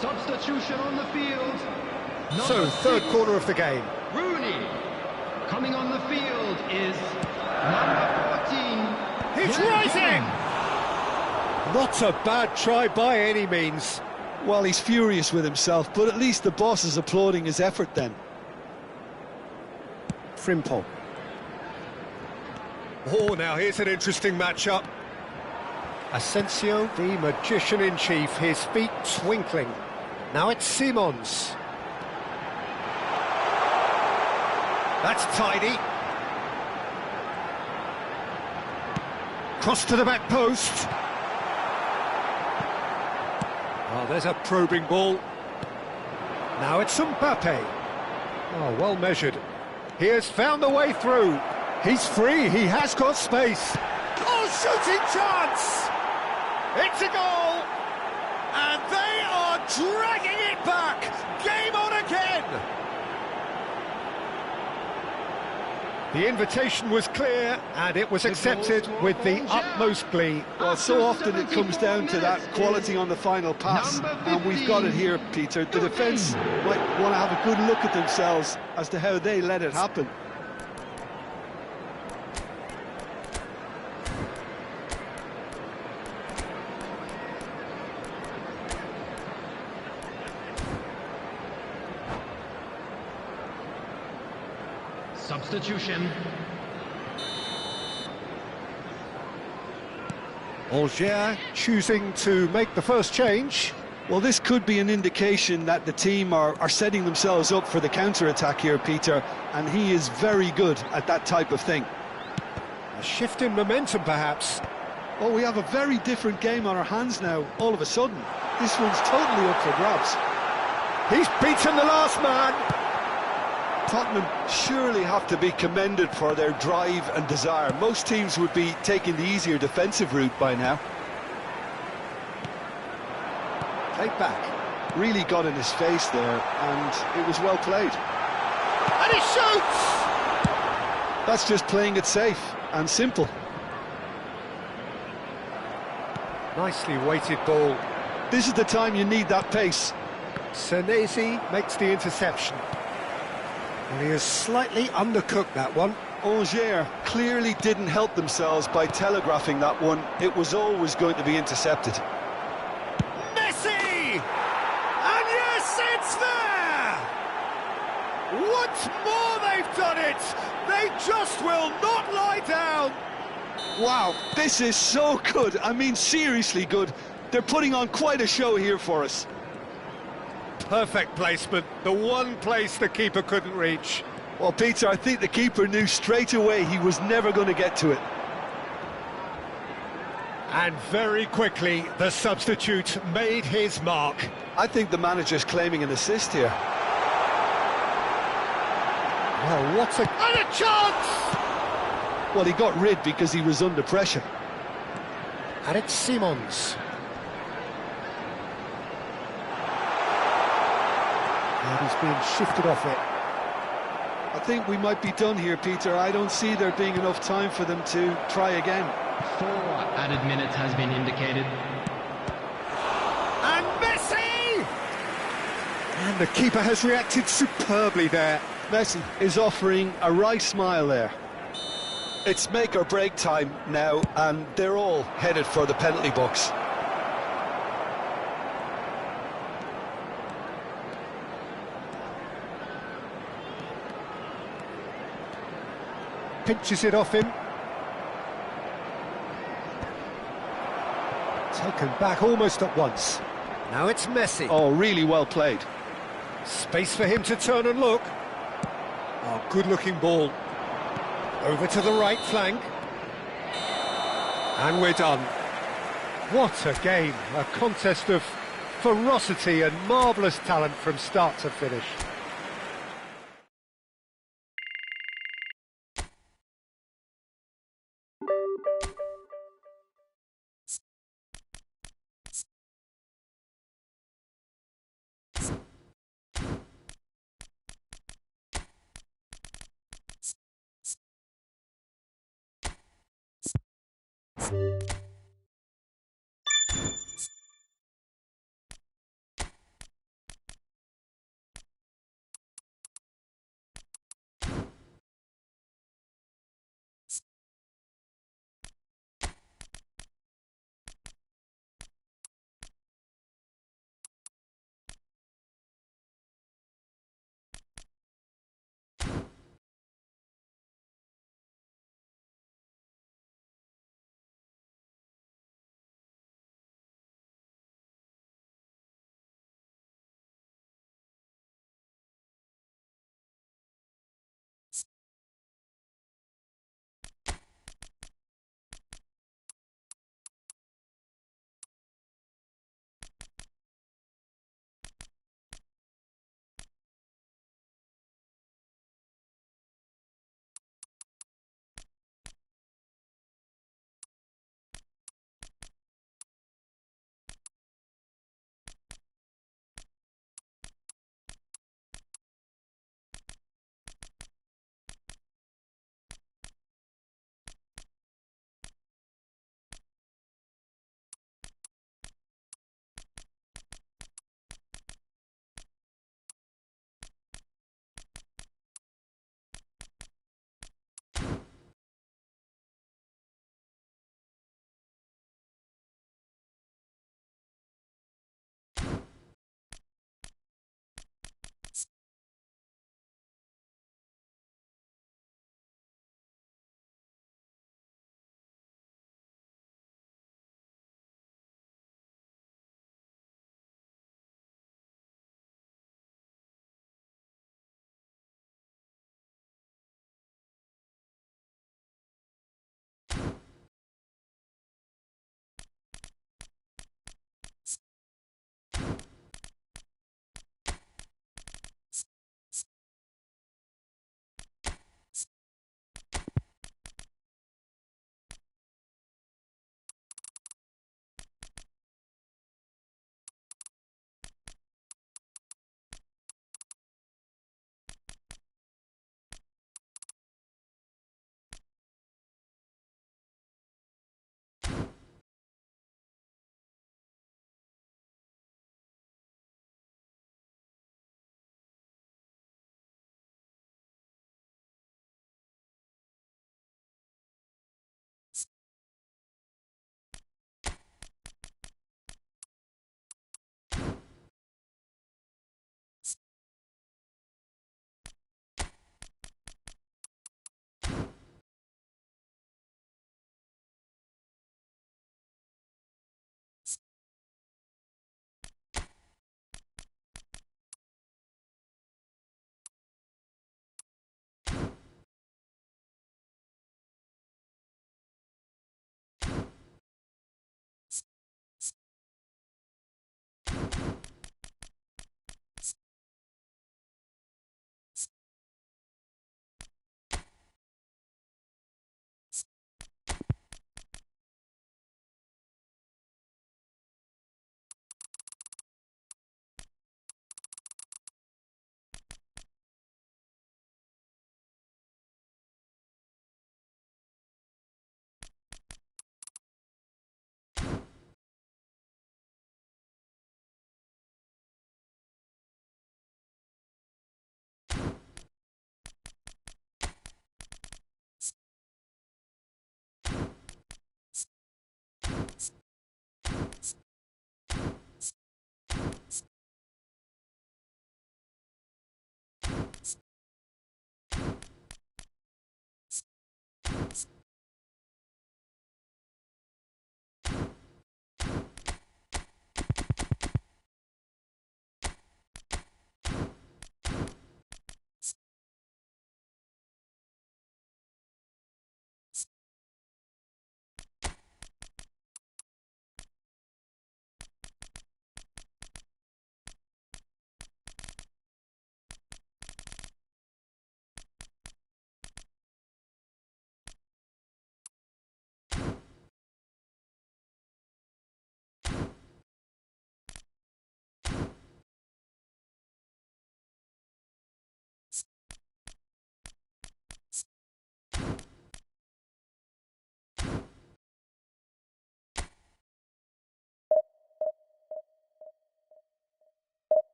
Substitution on the field. So, third corner of the game. Rooney. Coming on the field is number 14. He's rising! Not a bad try by any means. Well, he's furious with himself, but at least the boss is applauding his effort then. Frimpong. Oh, now here's an interesting matchup. Asensio, the magician-in-chief, his feet twinkling. Now it's Simons. That's tidy. Cross to the back post. Oh, there's a probing ball. Now it's Mbappe. Oh, well measured. He has found the way through. He's free, he has got space. Oh, shooting chance! It's a goal! And they are dragging it back! Game on again! The invitation was clear, and it was accepted with the utmost glee. Well, so often it comes down to that quality on the final pass, and we've got it here, Peter. The defence might want to have a good look at themselves as to how they let it happen. Substitution. Algier choosing to make the first change. Well, this could be an indication that the team are setting themselves up for the counter-attack here, Peter, and he is very good at that type of thing. A shift in momentum, perhaps. Oh, we have a very different game on our hands now, all of a sudden. This one's totally up for grabs. He's beaten the last man. Tottenham surely have to be commended for their drive and desire. Most teams would be taking the easier defensive route by now. Played back. Really got in his face there, and it was well played. And he shoots! That's just playing it safe and simple. Nicely weighted ball. This is the time you need that pace. Senesi makes the interception. And he has slightly undercooked that one. Algier clearly didn't help themselves by telegraphing that one. It was always going to be intercepted. Messi! And yes, it's there! Once more they've done it! They just will not lie down! Wow, this is so good. I mean, seriously good. They're putting on quite a show here for us. Perfect placement, the one place the keeper couldn't reach. Well, Peter, I think the keeper knew straight away he was never going to get to it. And very quickly, the substitute made his mark. I think the manager's claiming an assist here. Well, what a... And a chance! Well, he got rid because he was under pressure. And it's Simons. And he's being shifted off it. I think we might be done here, Peter. I don't see there being enough time for them to try again. 4 added minutes has been indicated. And Messi! And the keeper has reacted superbly there. Messi is offering a right smile there. It's make or break time now, and they're all headed for the penalty box. pinches it off him. Taken back almost at once. Now it's Messi. Oh, really well played. Space for him to turn and look. Oh, good-looking ball. Over to the right flank. And we're done. What a game. A contest of ferocity and marvellous talent from start to finish.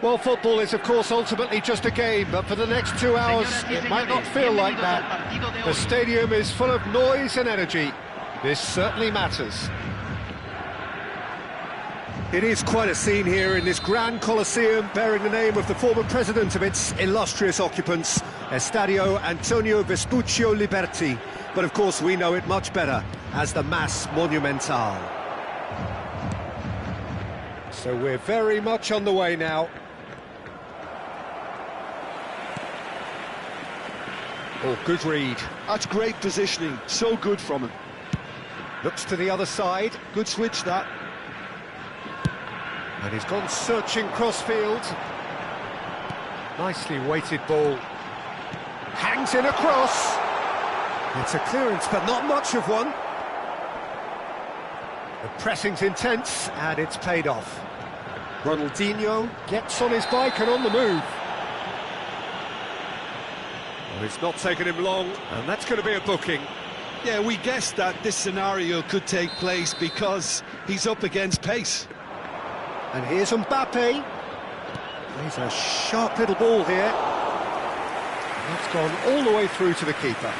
Well, football is, of course, ultimately just a game, but for the next 2 hours, it might not feel like that. The stadium is full of noise and energy. This certainly matters. It is quite a scene here in this grand Colosseum, bearing the name of the former president of its illustrious occupants, Estadio Antonio Vespuccio Liberti. But of course, we know it much better as the Mas Monumental. So we're very much on the way now. Oh, good read. That's great positioning, so good from him. Looks to the other side. Good switch, that. And he's gone searching crossfield. Nicely weighted ball. Hangs in a cross. It's a clearance, but not much of one. The pressing's intense, and it's paid off. Ronaldinho gets on his bike and on the move. Well, it's not taken him long, and that's going to be a booking. Yeah, we guessed that this scenario could take place because he's up against pace. And here's Mbappe. Plays a sharp little ball here. And it's gone all the way through to the keeper.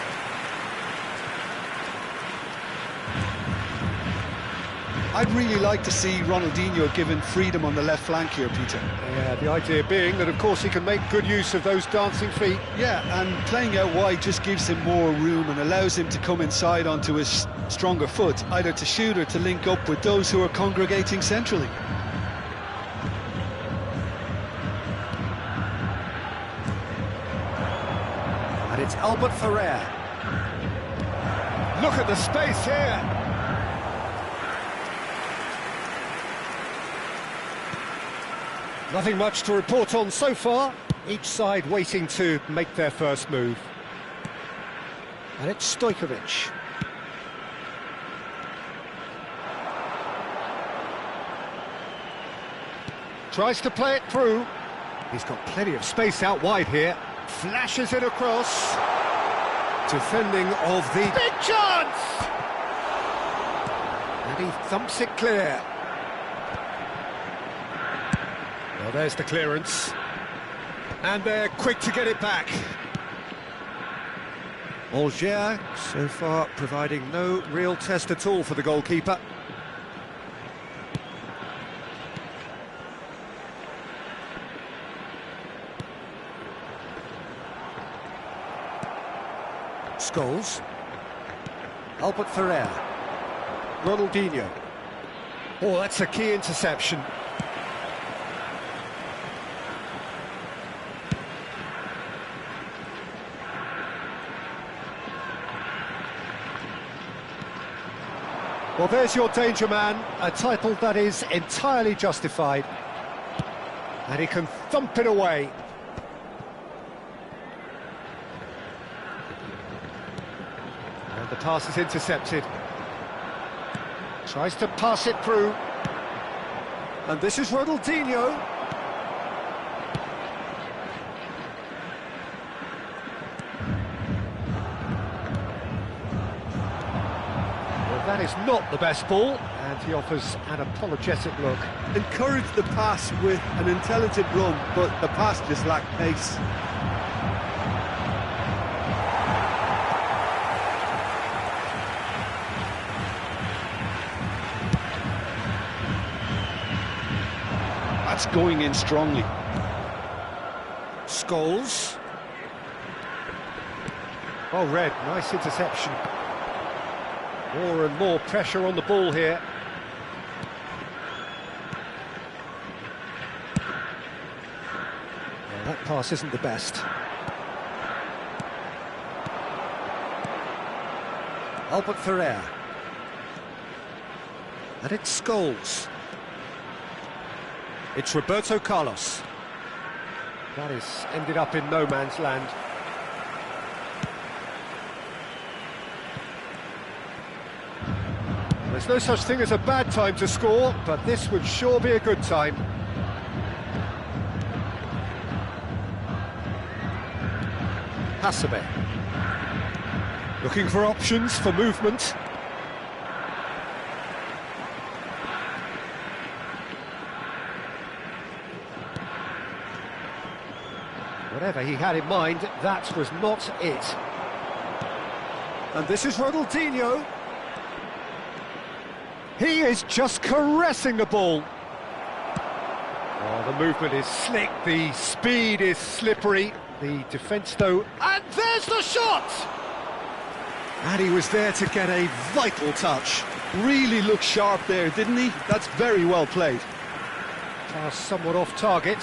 I'd really like to see Ronaldinho given freedom on the left flank here, Peter. Yeah, the idea being that, of course, he can make good use of those dancing feet. Yeah, and playing out wide just gives him more room and allows him to come inside onto his stronger foot, either to shoot or to link up with those who are congregating centrally. And it's Albert Ferrer. Look at the space here. Nothing much to report on so far. Each side waiting to make their first move. And it's Stojkovic. Tries to play it through. He's got plenty of space out wide here. Flashes it across. Defending of the big chance! And he thumps it clear. Well, there's the clearance. And they're quick to get it back. Alger, so far, providing no real test at all for the goalkeeper. Scholes. Albert Ferrer. Ronaldinho. Oh, that's a key interception. Well, there's your danger man, a title that is entirely justified. And he can thump it away. And the pass is intercepted. Tries to pass it through. And this is Ronaldinho. That is not the best ball, and he offers an apologetic look. Encouraged the pass with an intelligent run, but the pass just lacked pace. That's going in strongly. Scholes. Oh, Red, nice interception. More and more pressure on the ball here. Well, that pass isn't the best. Albert Ferrer. And it's Scholes. It's Roberto Carlos. That has ended up in no man's land. There's no such thing as a bad time to score, but this would sure be a good time. Hasebe. Looking for options for movement. Whatever he had in mind, that was not it. And this is Ronaldinho. He is just caressing the ball. Oh, the movement is slick, the speed is slippery, the defence though, and there's the shot! And he was there to get a vital touch. Really looked sharp there, didn't he? That's very well played. Pass somewhat off target.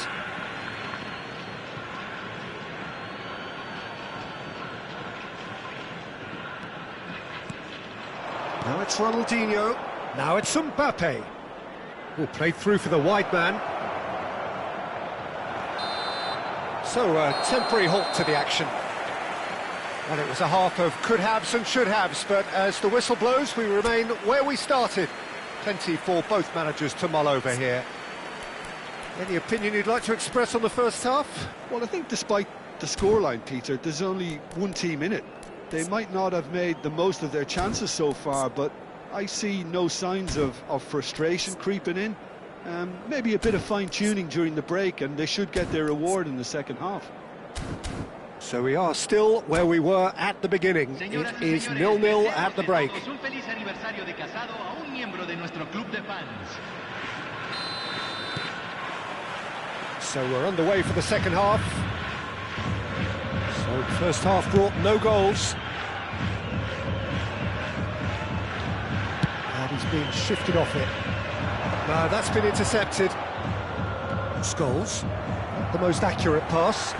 Now it's Ronaldinho. Now it's Mbappe. Oh, played through for the wide man. So, a temporary halt to the action. Well, it was a half of could-haves and should-haves, but as the whistle blows, we remain where we started. Plenty for both managers to mull over here. Any opinion you'd like to express on the first half? Well, I think despite the scoreline, Peter, there's only one team in it. They might not have made the most of their chances so far, but I see no signs of frustration creeping in. Maybe a bit of fine-tuning during the break, and they should get their reward in the second half. So we are still where we were at the beginning. It is 0-0 at the break. So we're underway for the second half. So the first half brought no goals. And he's being shifted off it. That's been intercepted. Scholes, not the most accurate pass.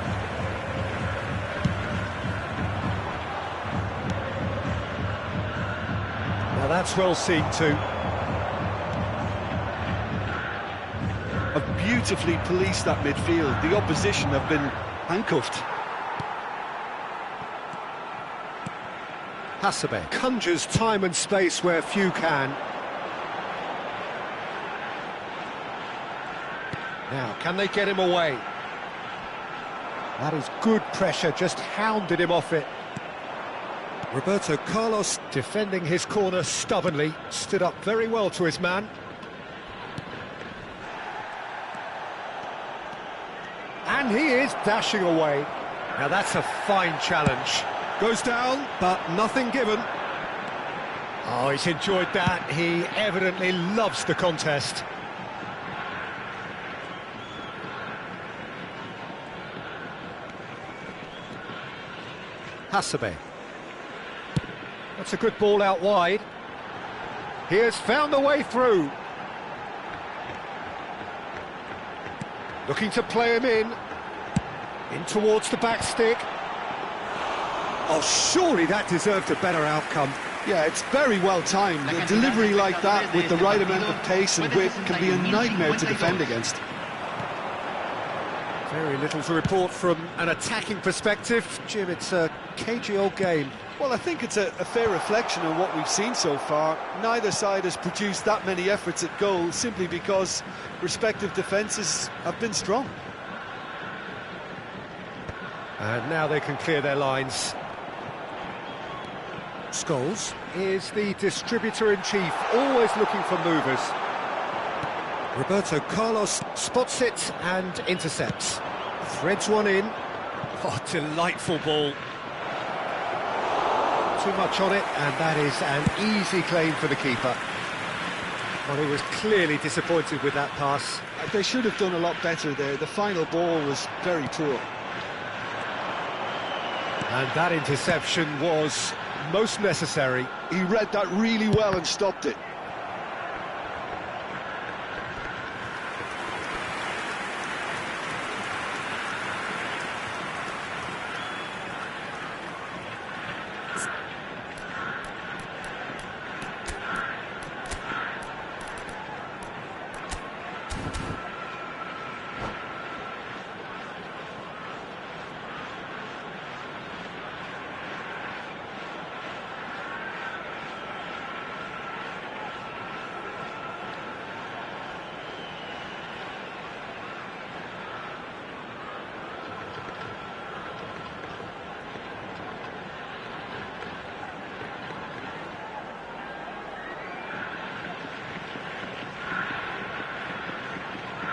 Now that's well seen too. Have beautifully policed that midfield. The opposition have been handcuffed. Hasebe conjures time and space where few can. Now, can they get him away? That is good pressure, just hounded him off it. Roberto Carlos defending his corner stubbornly, stood up very well to his man. And he is dashing away. Now that's a fine challenge. Goes down, but nothing given. Oh, he's enjoyed that. He evidently loves the contest. Hasebe. That's a good ball out wide. He has found the way through. Looking to play him in towards the back stick. Oh, surely that deserved a better outcome. Yeah, it's very well timed. A delivery like that with the right amount of pace and width can be a nightmare to defend against. Very little to report from an attacking perspective. Jim, it's a cagey old game. Well, I think it's a fair reflection on what we've seen so far. Neither side has produced that many efforts at goal simply because respective defences have been strong. And now they can clear their lines. Scholes is the distributor-in-chief, always looking for movers. Roberto Carlos spots it and intercepts. Threads one in. Oh, delightful ball. Too much on it, and that is an easy claim for the keeper. Well, he was clearly disappointed with that pass. They should have done a lot better there. The final ball was very poor. And that interception was most necessary. He read that really well and stopped it.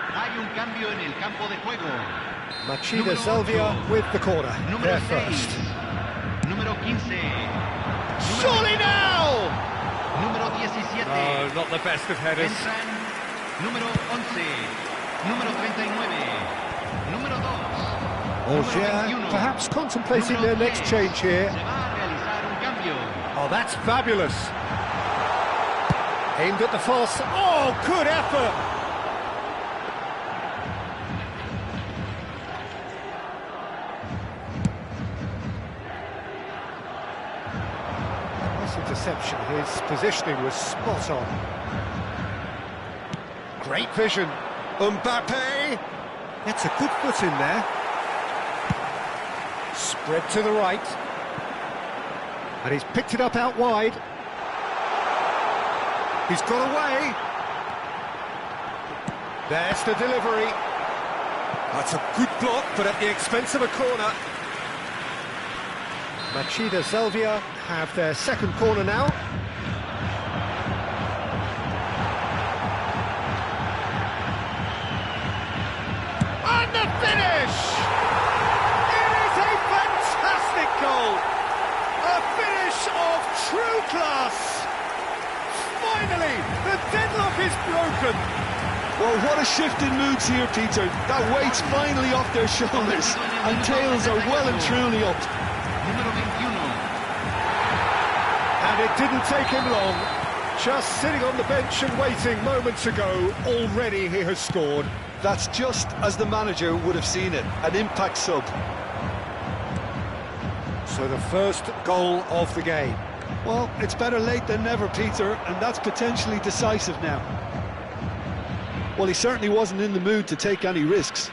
Hay un cambio en el campo de juego. Machida Selvia with the corner. There first. Número 15. Surely now! Número 17. Oh, not the best of headers. Entran número 11. Número 39. Número 2. Alger perhaps contemplating their next change here. Se va a realizar un cambio. Oh, that's fabulous. Aimed at the false. Oh, good effort. This interception, his positioning was spot on. Great vision. Mbappe. That's a good foot in there. Spread to the right. And he's picked it up out wide. He's got away. There's the delivery. That's a good block, but at the expense of a corner. Machida Selvia have their second corner now. And the finish! It is a fantastic goal! A finish of true class! Finally, the deadlock is broken. Well, what a shift in moods here, Peter. That weight's finally off their shoulders, and tails are well and truly up. Número 21. And it didn't take him long. Just sitting on the bench and waiting moments ago, already he has scored. That's just as the manager would have seen it, an impact sub. So the first goal of the game. Well, it's better late than never, Peter, and that's potentially decisive now. Well, he certainly wasn't in the mood to take any risks.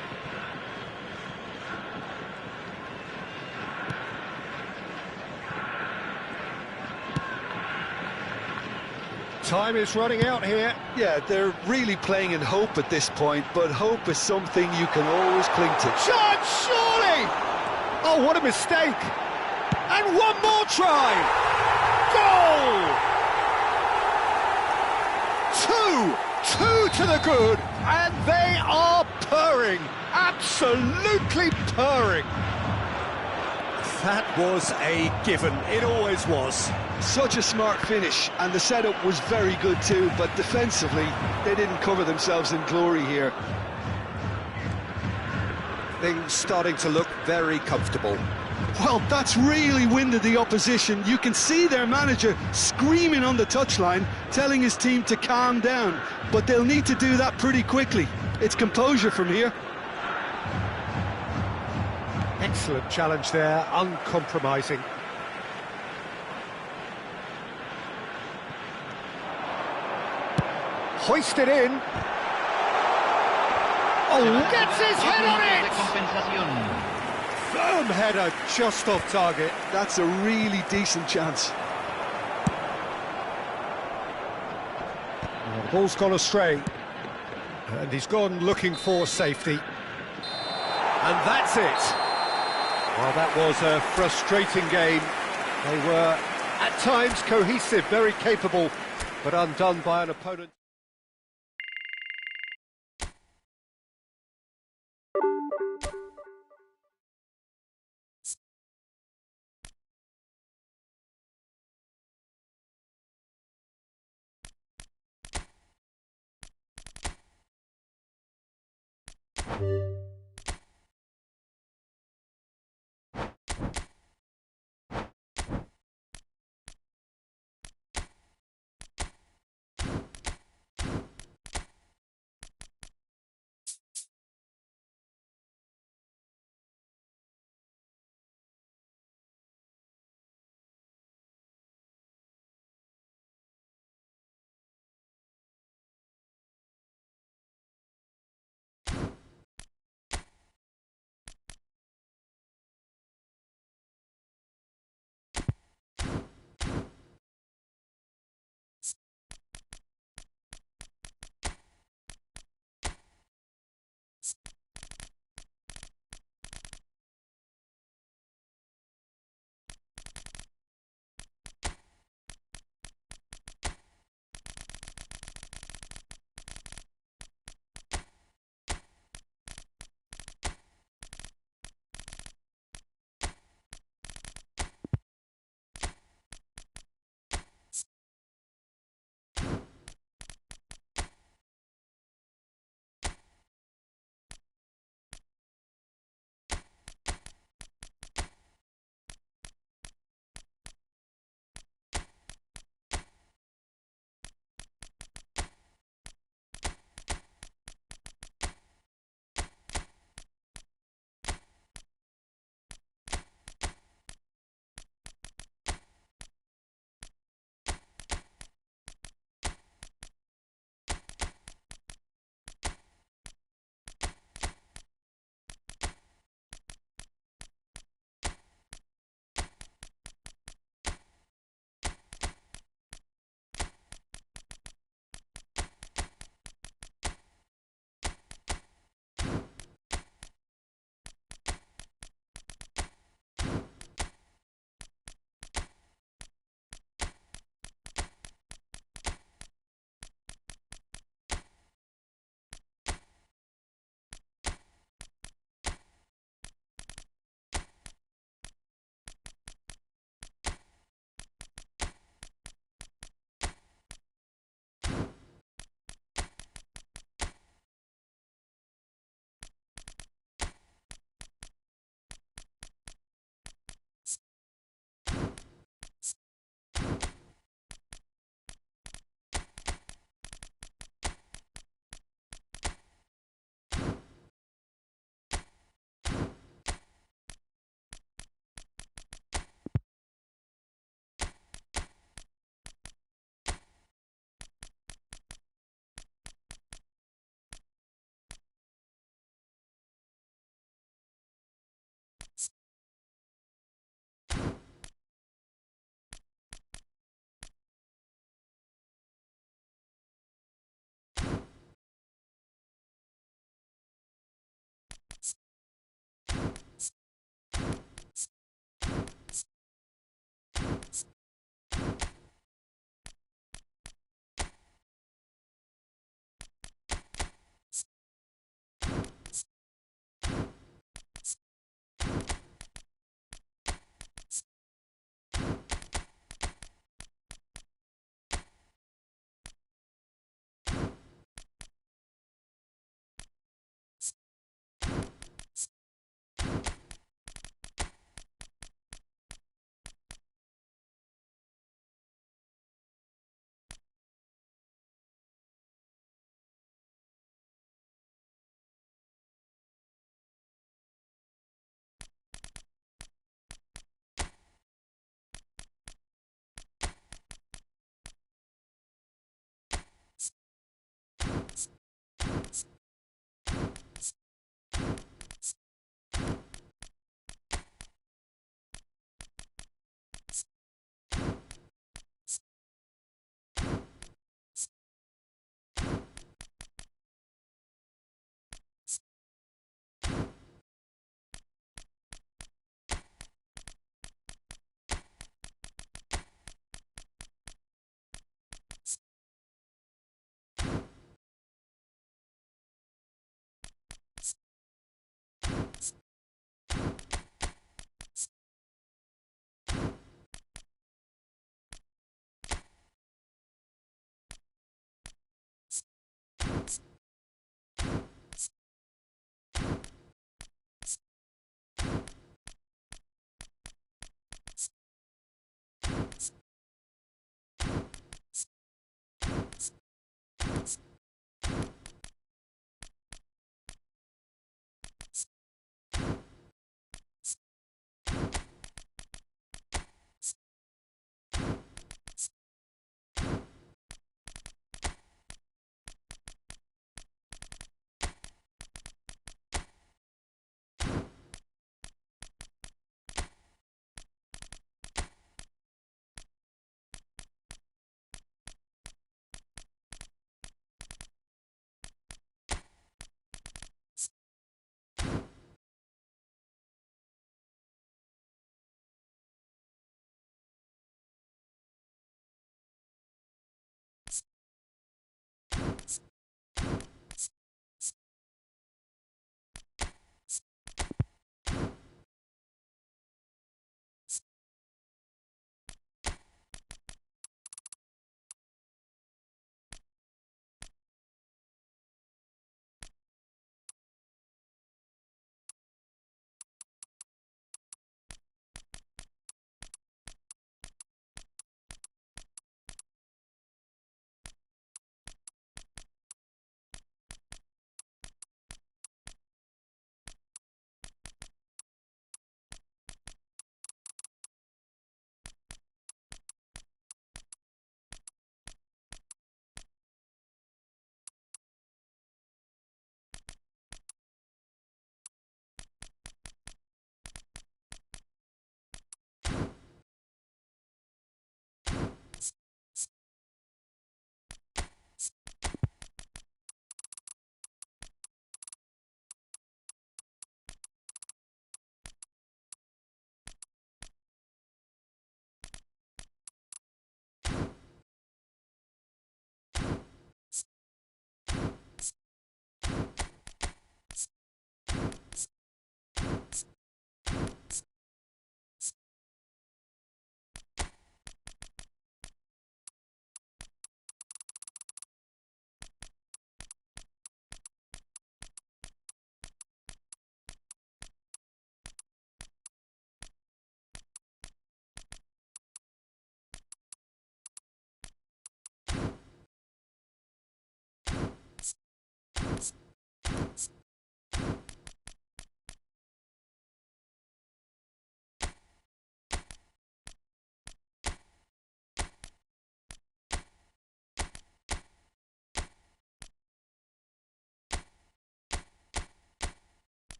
Time is running out here. Yeah, they're really playing in hope at this point, but hope is something you can always cling to. Shot, surely! Oh, what a mistake! And one more try! Goal! Two to the good, and they are purring, absolutely purring. That was a given, it always was. Such a smart finish, and the setup was very good too, but defensively, they didn't cover themselves in glory here. Things starting to look very comfortable. Well, that's really winded the opposition. You can see their manager screaming on the touchline, telling his team to calm down. But they'll need to do that pretty quickly. It's composure from here. Excellent challenge there, uncompromising. Hoisted in. Oh, gets his head on De it! compensación. Firm header, just off target. That's a really decent chance. Well, the ball's gone astray. And he's gone looking for safety. And that's it. Well, that was a frustrating game. They were, at times, cohesive, very capable, but undone by an opponent.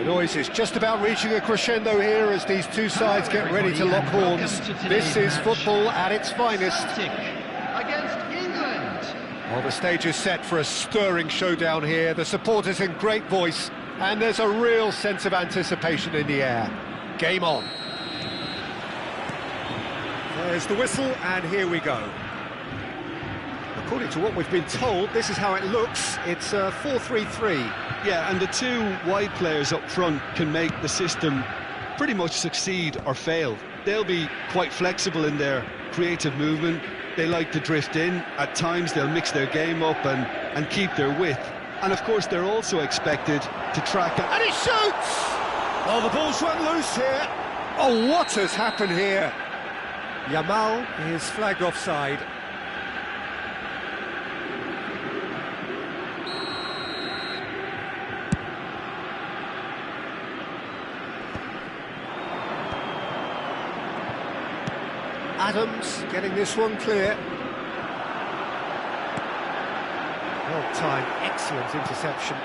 Noise is just about reaching a crescendo here as these two sides get ready to lock horns. This is football at its finest. Against England. Well, the stage is set for a stirring showdown here. The supporters in great voice, and there's a real sense of anticipation in the air. Game on. There's the whistle, and here we go. According to what we've been told, this is how it looks. It's 4-3-3. Yeah, and the two wide players up front can make the system pretty much succeed or fail. They'll be quite flexible in their creative movement. They like to drift in. At times they'll mix their game up and keep their width. And of course they're also expected to track... And he shoots! Oh, the ball's run loose here. Oh, what has happened here? Yamal is flagged offside. Adams getting this one clear. Well timed, excellent interception.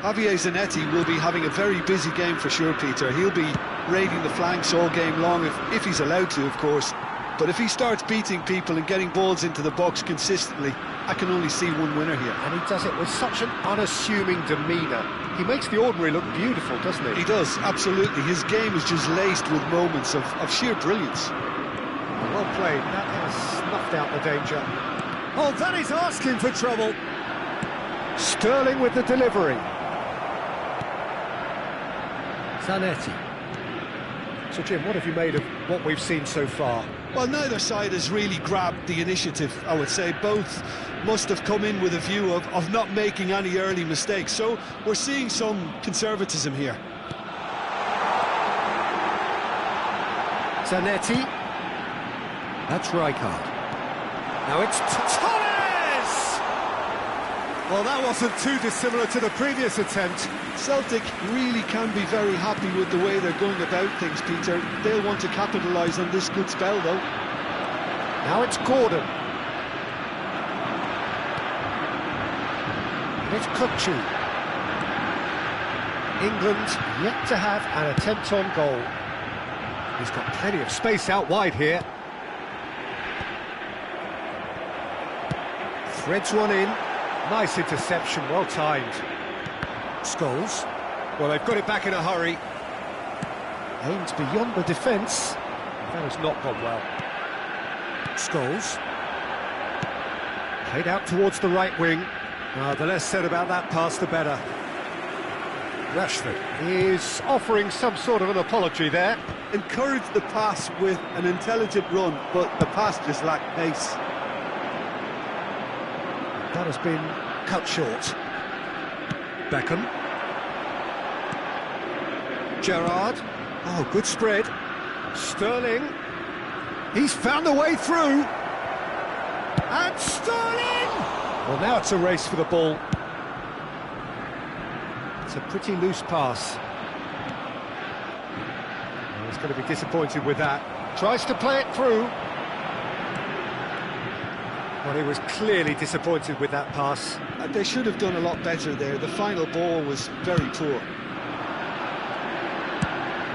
Javier Zanetti will be having a very busy game for sure, Peter. He'll be raiding the flanks all game long, if he's allowed to, of course. But if he starts beating people and getting balls into the box consistently, I can only see one winner here. And he does it with such an unassuming demeanour. He makes the ordinary look beautiful, doesn't he? He does, absolutely. His game is just laced with moments of sheer brilliance. Well played, that has snuffed out the danger. Oh, that is asking for trouble. Sterling with the delivery. Zanetti. So Jim, what have you made of what we've seen so far? Well, neither side has really grabbed the initiative, I would say. Both must have come in with a view of not making any early mistakes. So we're seeing some conservatism here. Zanetti. That's Rijkaard. Now it's Torres! Well, that wasn't too dissimilar to the previous attempt. Celtic really can be very happy with the way they're going about things, Peter. They'll want to capitalise on this good spell, though. Now it's Gordon. And it's Kukcu. England yet to have an attempt on goal. He's got plenty of space out wide here. Threads one in. Nice interception, well timed. Scholes. Well, they've got it back in a hurry. Aimed beyond the defence. That has not gone well. Scholes. Played out towards the right wing. The less said about that pass, the better. Rashford is offering some sort of an apology there. Encouraged the pass with an intelligent run, but the pass just lacked pace. That has been cut short. Beckham. Gerrard. Oh, good spread. Sterling. He's found a way through. And Sterling! Well, now it's a race for the ball. It's a pretty loose pass. Well, he's going to be disappointed with that. Tries to play it through. Well, he was clearly disappointed with that pass. They should have done a lot better there. The final ball was very poor.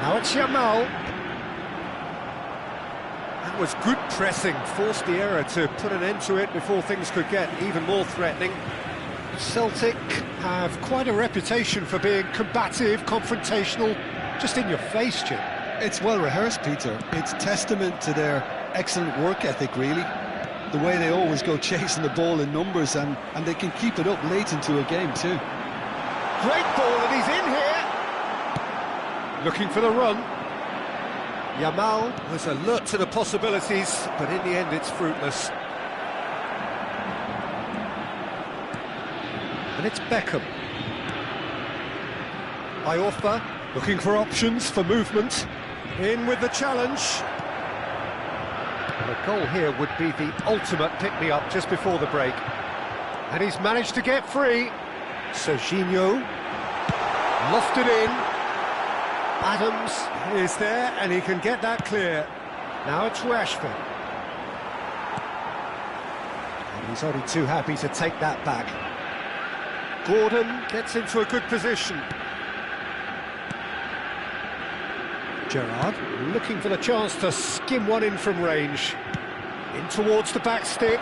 Now it's Yamal. That was good pressing, forced the error to put an end to it before things could get even more threatening. Celtic have quite a reputation for being combative, confrontational, just in your face, Jim. It's well rehearsed, Peter. It's testament to their excellent work ethic, really. The way they always go chasing the ball in numbers, and they can keep it up late into a game too. Great ball, and he's in here! Looking for the run. Yamal was alert to the possibilities, but in the end it's fruitless. And it's Beckham. Iorfa looking for options for movement. In with the challenge. And a goal here would be the ultimate pick-me-up just before the break. And he's managed to get free. Serginho lofted in. Adams is there, and he can get that clear. Now it's Rashford. And he's only too happy to take that back. Gordon gets into a good position. Gerrard looking for the chance to skim one in from range. In towards the back stick.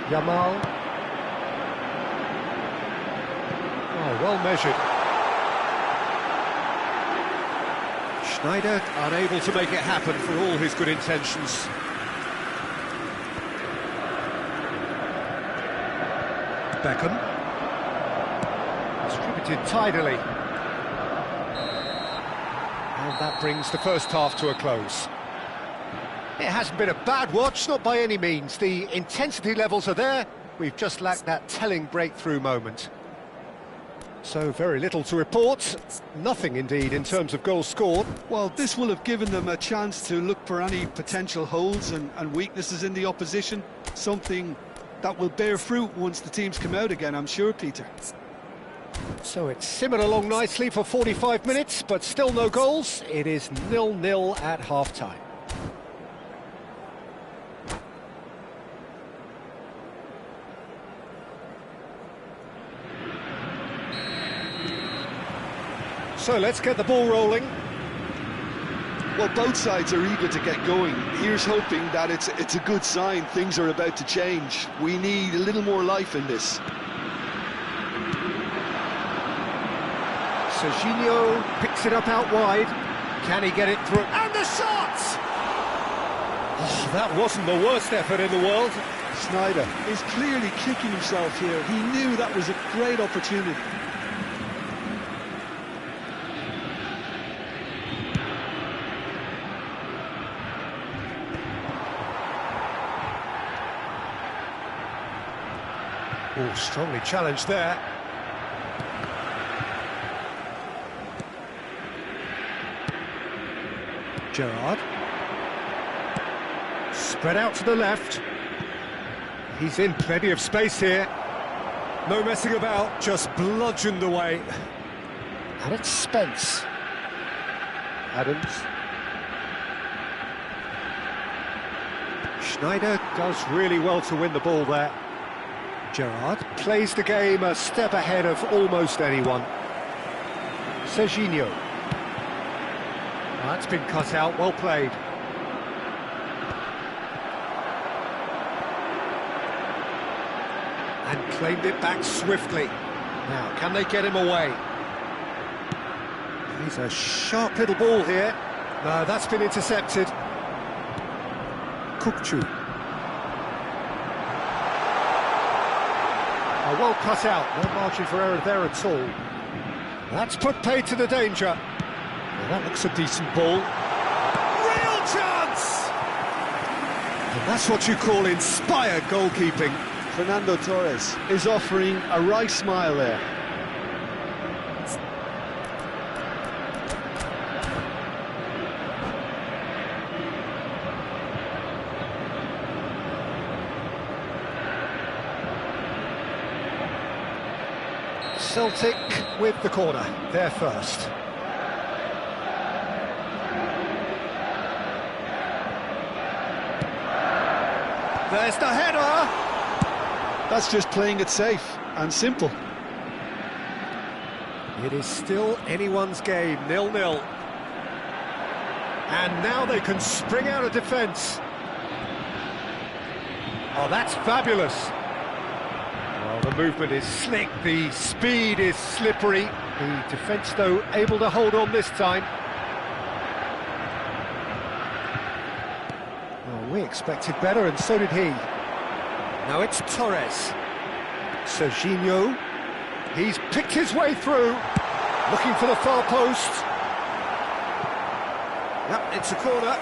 Yamal. Oh, well measured. Schneider unable to make it happen for all his good intentions. Beckham. Distributed tidily. And that brings the first half to a close. It hasn't been a bad watch, not by any means. The intensity levels are there. We've just lacked that telling breakthrough moment. So very little to report. Nothing, indeed, in terms of goals scored. Well, this will have given them a chance to look for any potential holes and weaknesses in the opposition. Something that will bear fruit once the teams come out again, I'm sure, Peter. So it's simmered along nicely for 45 minutes, but still no goals. It is 0-0 at half-time. So let's get the ball rolling. Well, both sides are eager to get going. Here's hoping that it's a good sign. Things are about to change. We need a little more life in this. Serginho picks it up out wide. Can he get it through? And the shot! Oh, that wasn't the worst effort in the world. Schneider is clearly kicking himself here. He knew that was a great opportunity. Oh, strongly challenged there. Gerrard. Spread out to the left. He's in plenty of space here. No messing about, just bludgeoned away. And it's Spence. Adams. Schneider does really well to win the ball there. Gerrard plays the game a step ahead of almost anyone. Serginho. That's been cut out, well played. And claimed it back swiftly. Now, can they get him away? He's a sharp little ball here. No, that's been intercepted. Kukçu. Well cut out, no margin for error there at all. That's put paid to the danger. Well, that looks a decent ball. Real chance! And that's what you call inspired goalkeeping. Fernando Torres is offering a right smile there. Celtic with the corner, there first. There's the header! That's just playing it safe and simple. It is still anyone's game, 0-0. And now they can spring out of defence. Oh, that's fabulous. Well, the movement is slick, the speed is slippery. The defence, though, able to hold on this time. Well, we expected better, and so did he. Now it's Torres. Serginho. He's picked his way through. Looking for the far post. Yep, it's a corner.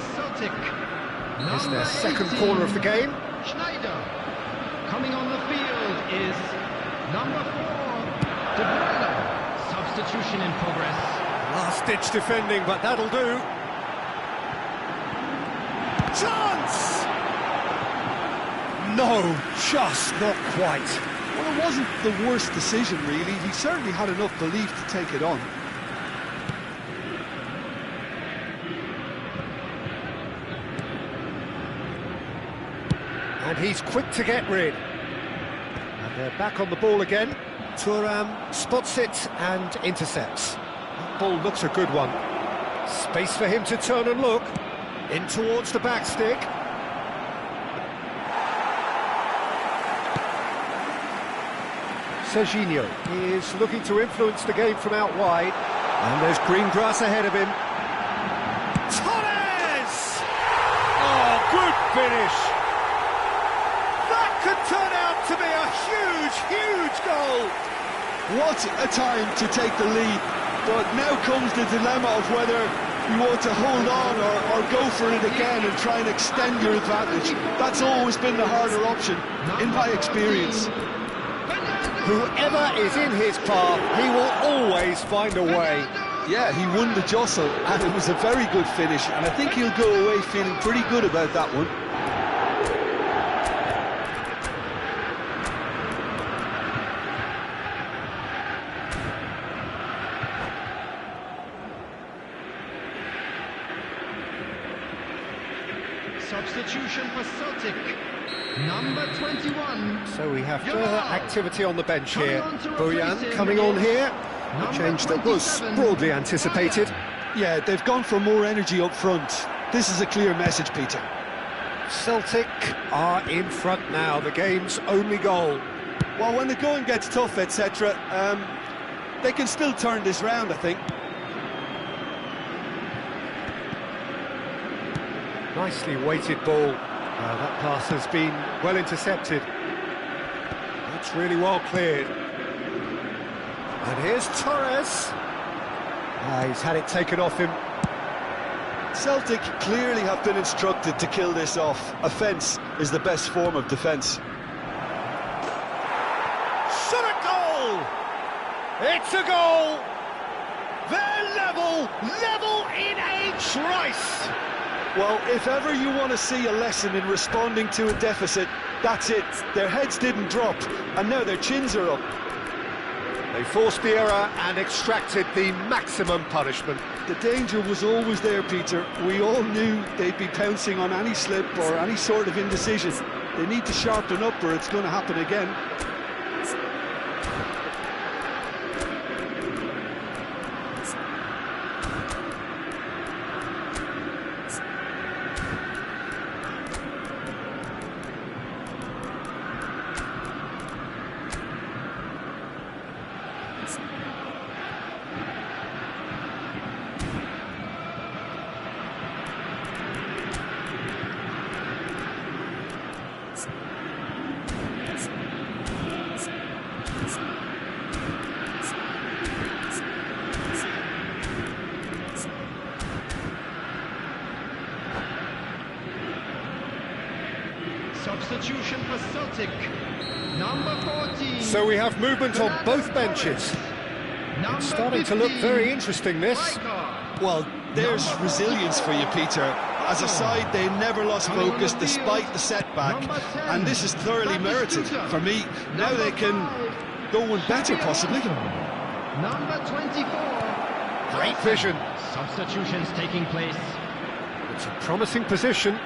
for Celtic. It's their second corner of the game. Schneider. Coming on the field is number 4, De Bruyne. Substitution in progress. Last-ditch defending, but that'll do. Chance! No, just not quite. Well, it wasn't the worst decision, really. He certainly had enough belief to take it on. And he's quick to get rid. And they're back on the ball again. Thuram spots it and intercepts. That ball looks a good one. Space for him to turn and look. In towards the back stick. Serginho is looking to influence the game from out wide. And there's green grass ahead of him. Torres! Oh, good finish! That could turn out to be a huge, huge goal! What a time to take the lead. But now comes the dilemma of whether you want to hold on or go for it again and try and extend your advantage. That's always been the harder option, in my experience. Whoever is in his path, he will always find a way. Yeah, he won the jostle, and it was a very good finish, and I think he'll go away feeling pretty good about that one. Substitution for Celtic. Number 21. So we have further activity on the bench here. Coming on to Bojan coming on here. A change that was broadly anticipated. Yeah, they've gone for more energy up front. This is a clear message, Peter. Celtic are in front now, the game's only goal. Well, when the going gets tough, etc., they can still turn this round, I think. Nicely weighted ball. That pass has been well intercepted. That's really well cleared. And here's Torres. He's had it taken off him. Celtic clearly have been instructed to kill this off. Offence is the best form of defence. Shot a goal! It's a goal! They're level in H. Rice! Well, if ever you want to see a lesson in responding to a deficit, that's it. Their heads didn't drop, and now their chins are up. They forced the error and extracted the maximum punishment. The danger was always there, Peter. We all knew they'd be pouncing on any slip or any sort of indecision. They need to sharpen up or it's going to happen again. Substitution for Celtic. Number 14. So we have movement on both benches. It's starting to look very interesting, this. Well, there's resilience for you, Peter. As a side, they never lost focus despite the setback, and this is thoroughly merited. For me, now they can go one better, possibly. Number 24. Great vision. Substitutions taking place. It's a promising position.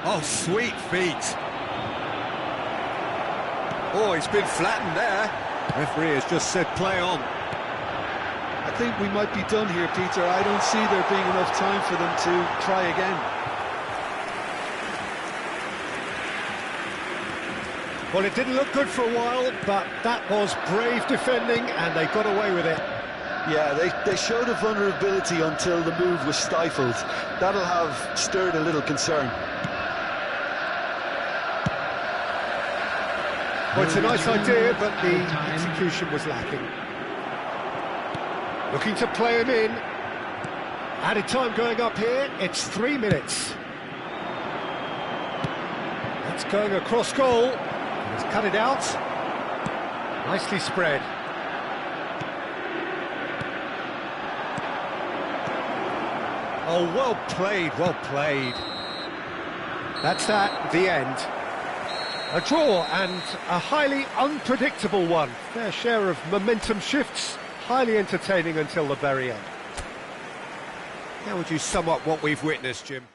Oh, sweet feet. Oh, he's been flattened there. Referee has just said play on. I think we might be done here, Peter. I don't see there being enough time for them to try again. Well, it didn't look good for a while, but that was brave defending, and they got away with it. Yeah, they showed a vulnerability until the move was stifled. That'll have stirred a little concern. Well, it's a nice idea, but the execution was lacking. Looking to play him in. Added time going up here, it's 3 minutes. That's going across goal. He's cut it out. Nicely spread. Oh, well played, well played. That's that, the end. A draw, and a highly unpredictable one. Fair share of momentum shifts, highly entertaining until the very end. How would you sum up what we've witnessed, Jim?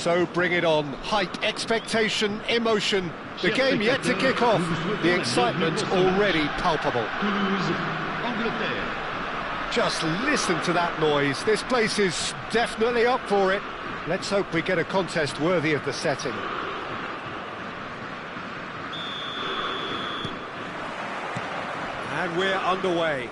So bring it on. Hype, expectation, emotion. The game yet to kick off. The excitement already palpable. Toulouse, Angleterre. Just listen to that noise. This place is definitely up for it. Let's hope we get a contest worthy of the setting. And we're underway.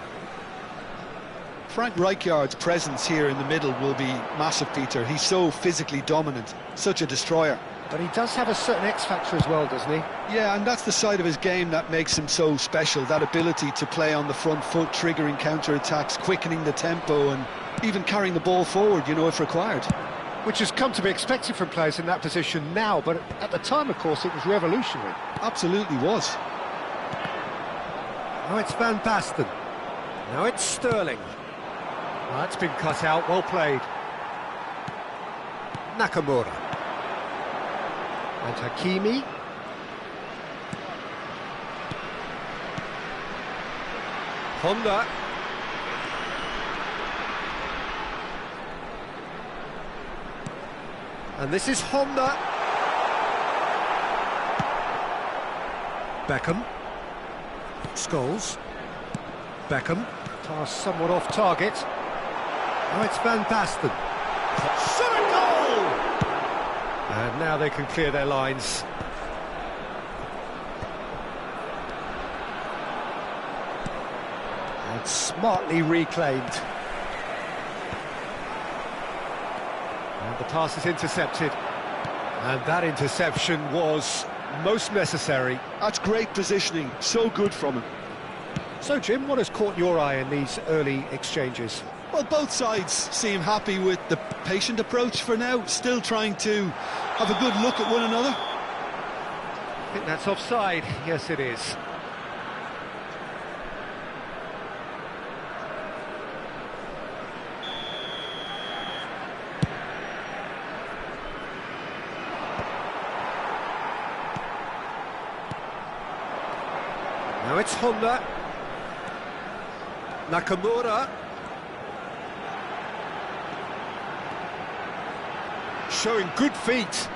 Frank Rijkaard's presence here in the middle will be massive, Peter. He's so physically dominant, such a destroyer. But he does have a certain X-factor as well, doesn't he? Yeah, and that's the side of his game that makes him so special, that ability to play on the front foot, triggering counter-attacks, quickening the tempo, and even carrying the ball forward, you know, if required. Which has come to be expected from players in that position now, but at the time, of course, it was revolutionary. Absolutely was. Now it's Van Basten. Now it's Sterling. Well, that's been cut out, well played. Nakamura. And Hakimi. Honda. And this is Honda. Beckham. Scholes. Beckham. Pass somewhat off target. Now it's Van Basten. Shot a goal! And now they can clear their lines. And smartly reclaimed. And the pass is intercepted. And that interception was most necessary. That's great positioning, so good from him. So, Jim, what has caught your eye in these early exchanges? Well, both sides seem happy with the patient approach for now, still trying to have a good look at one another. I think that's offside. Yes, it is. Now it's Honda. Nakamura. Showing good feet.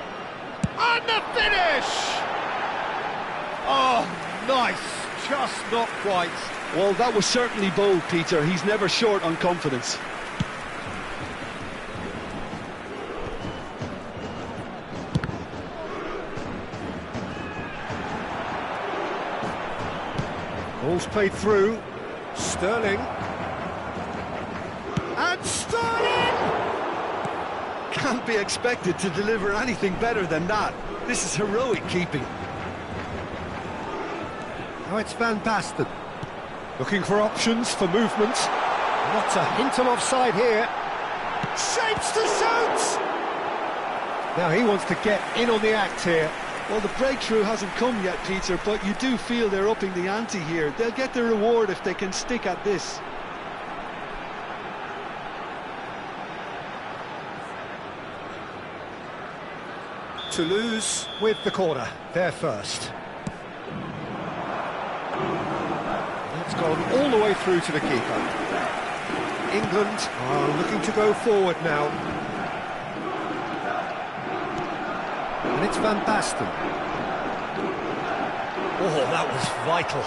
And the finish! Oh, nice. Just not quite. Well, that was certainly bold, Peter. He's never short on confidence. Ball's played through. Sterling. And Sterling! Can't be expected to deliver anything better than that. This is heroic keeping. Now it's Van Basten. Looking for options for movement. Not a hint of offside here. Shapes to shoot! Now he wants to get in on the act here. Well, the breakthrough hasn't come yet, Peter, but you do feel they're upping the ante here. They'll get the reward if they can stick at this. Toulouse with the corner, they're first. That's gone all the way through to the keeper. England are looking to go forward now. And it's Van Basten. Oh, that was vital.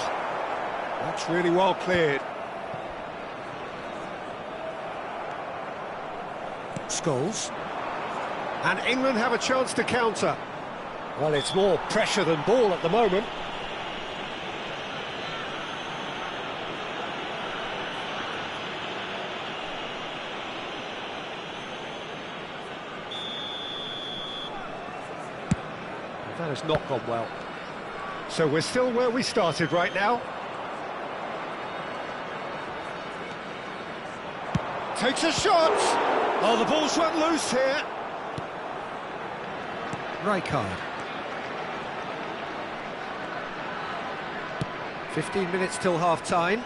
That's really well cleared. Scholes. And England have a chance to counter. Well, it's more pressure than ball at the moment. That has not gone well. So we're still where we started right now. Takes a shot! Oh, the ball's went loose here. Rijkaard. 15 minutes till half-time.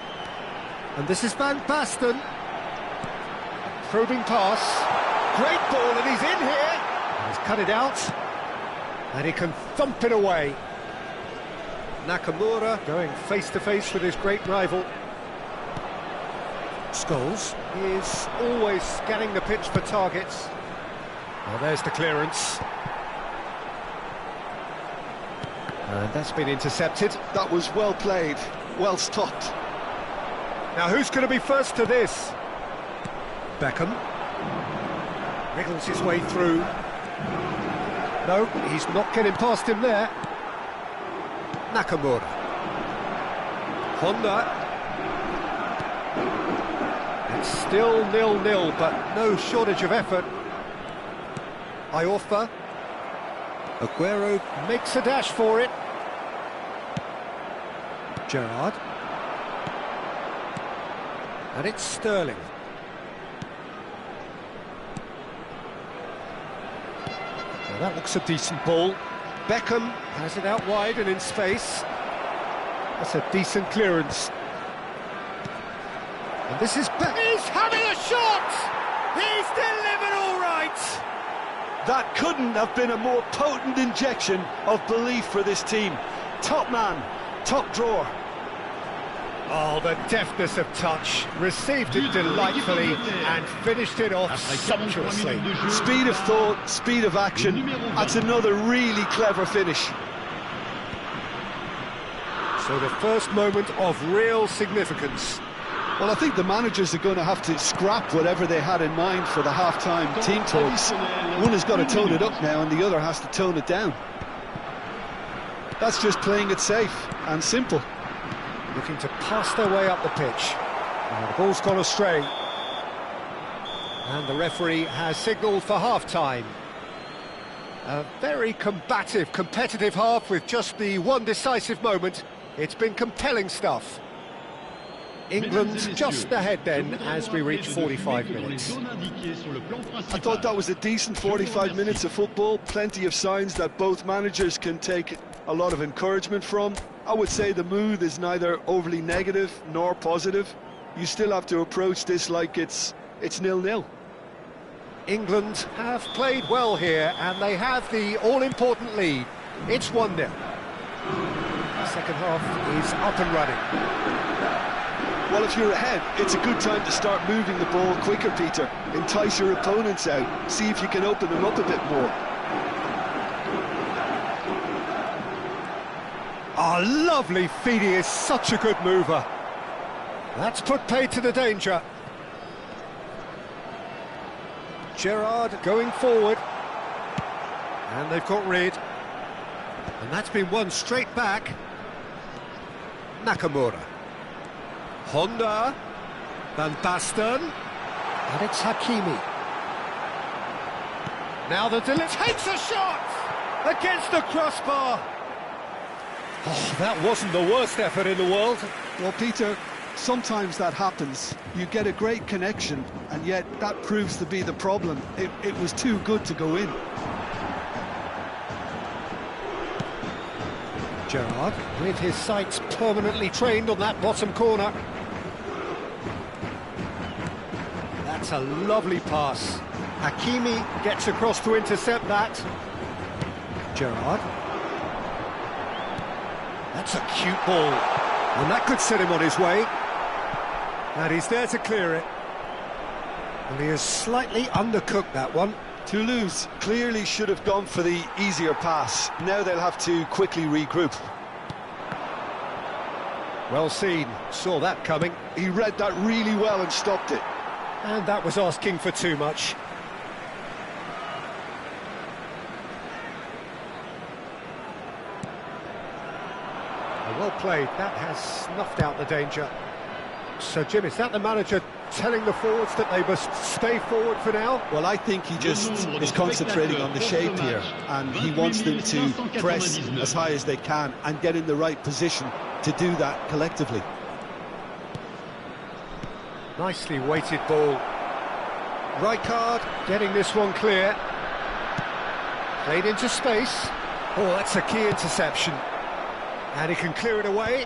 And this is Van Basten. Probing pass. Great ball, and he's in here. And he's cut it out. And he can thump it away. Nakamura going face-to-face with his great rival. Scholes is always scanning the pitch for targets. Well, there's the clearance. And that's been intercepted. That was well played, well stopped. Now who's going to be first to this? Beckham. Wriggles his way through. No, he's not getting past him there. Nakamura. Honda. It's still 0-0, but no shortage of effort. Iorfa. Aguero makes a dash for it. Gerrard. And it's Sterling. Well, that looks a decent ball. Beckham has it out wide and in space. That's a decent clearance. And this is he's having a shot! He's delivered all right! That couldn't have been a more potent injection of belief for this team. Top man, top drawer. Oh, the deftness of touch. Received it delightfully and finished it off sumptuously. Speed of thought, speed of action. That's another really clever finish. So the first moment of real significance. Well, I think the managers are going to have to scrap whatever they had in mind for the half-time team talks. One has got to tone it up now and the other has to tone it down. That's just playing it safe and simple. Looking to pass their way up the pitch. And the ball's gone astray. And the referee has signalled for half-time. A very combative, competitive half with just the one decisive moment. It's been compelling stuff. England just ahead then as we reach 45 minutes. I thought that was a decent 45 minutes of football. Plenty of signs that both managers can take a lot of encouragement from. I would say the mood is neither overly negative nor positive. You still have to approach this like it's 0-0. England have played well here and they have the all-important lead. It's 1-0. The second half is up and running. Well, if you're ahead, it's a good time to start moving the ball quicker, Peter. Entice your opponents out. See if you can open them up a bit more. Oh, lovely feed. He is such a good mover. That's put paid to the danger. Gerrard going forward. And they've got rid. And that's been won straight back. Nakamura. Honda. Van Basten. And it's Hakimi. Now the takes a shot against the crossbar. Oh, that wasn't the worst effort in the world. Well, Peter, sometimes that happens. You get a great connection, and yet that proves to be the problem. It was too good to go in. Gerrard, with his sights permanently trained on that bottom corner. That's a lovely pass. Hakimi gets across to intercept that. Gerrard. That's a cute ball. And that could set him on his way. And he's there to clear it. And he has slightly undercooked that one. Toulouse clearly should have gone for the easier pass. Now they'll have to quickly regroup. Well seen, saw that coming. He read that really well and stopped it. And that was asking for too much. Well played, that has snuffed out the danger. So Jim, is that the manager telling the forwards that they must stay forward for now? Well, I think he just is concentrating on the shape here, and he wants them to press as high as they can and get in the right position to do that collectively. Nicely weighted ball. Rijkaard getting this one clear. Played into space. Oh, that's a key interception. And he can clear it away.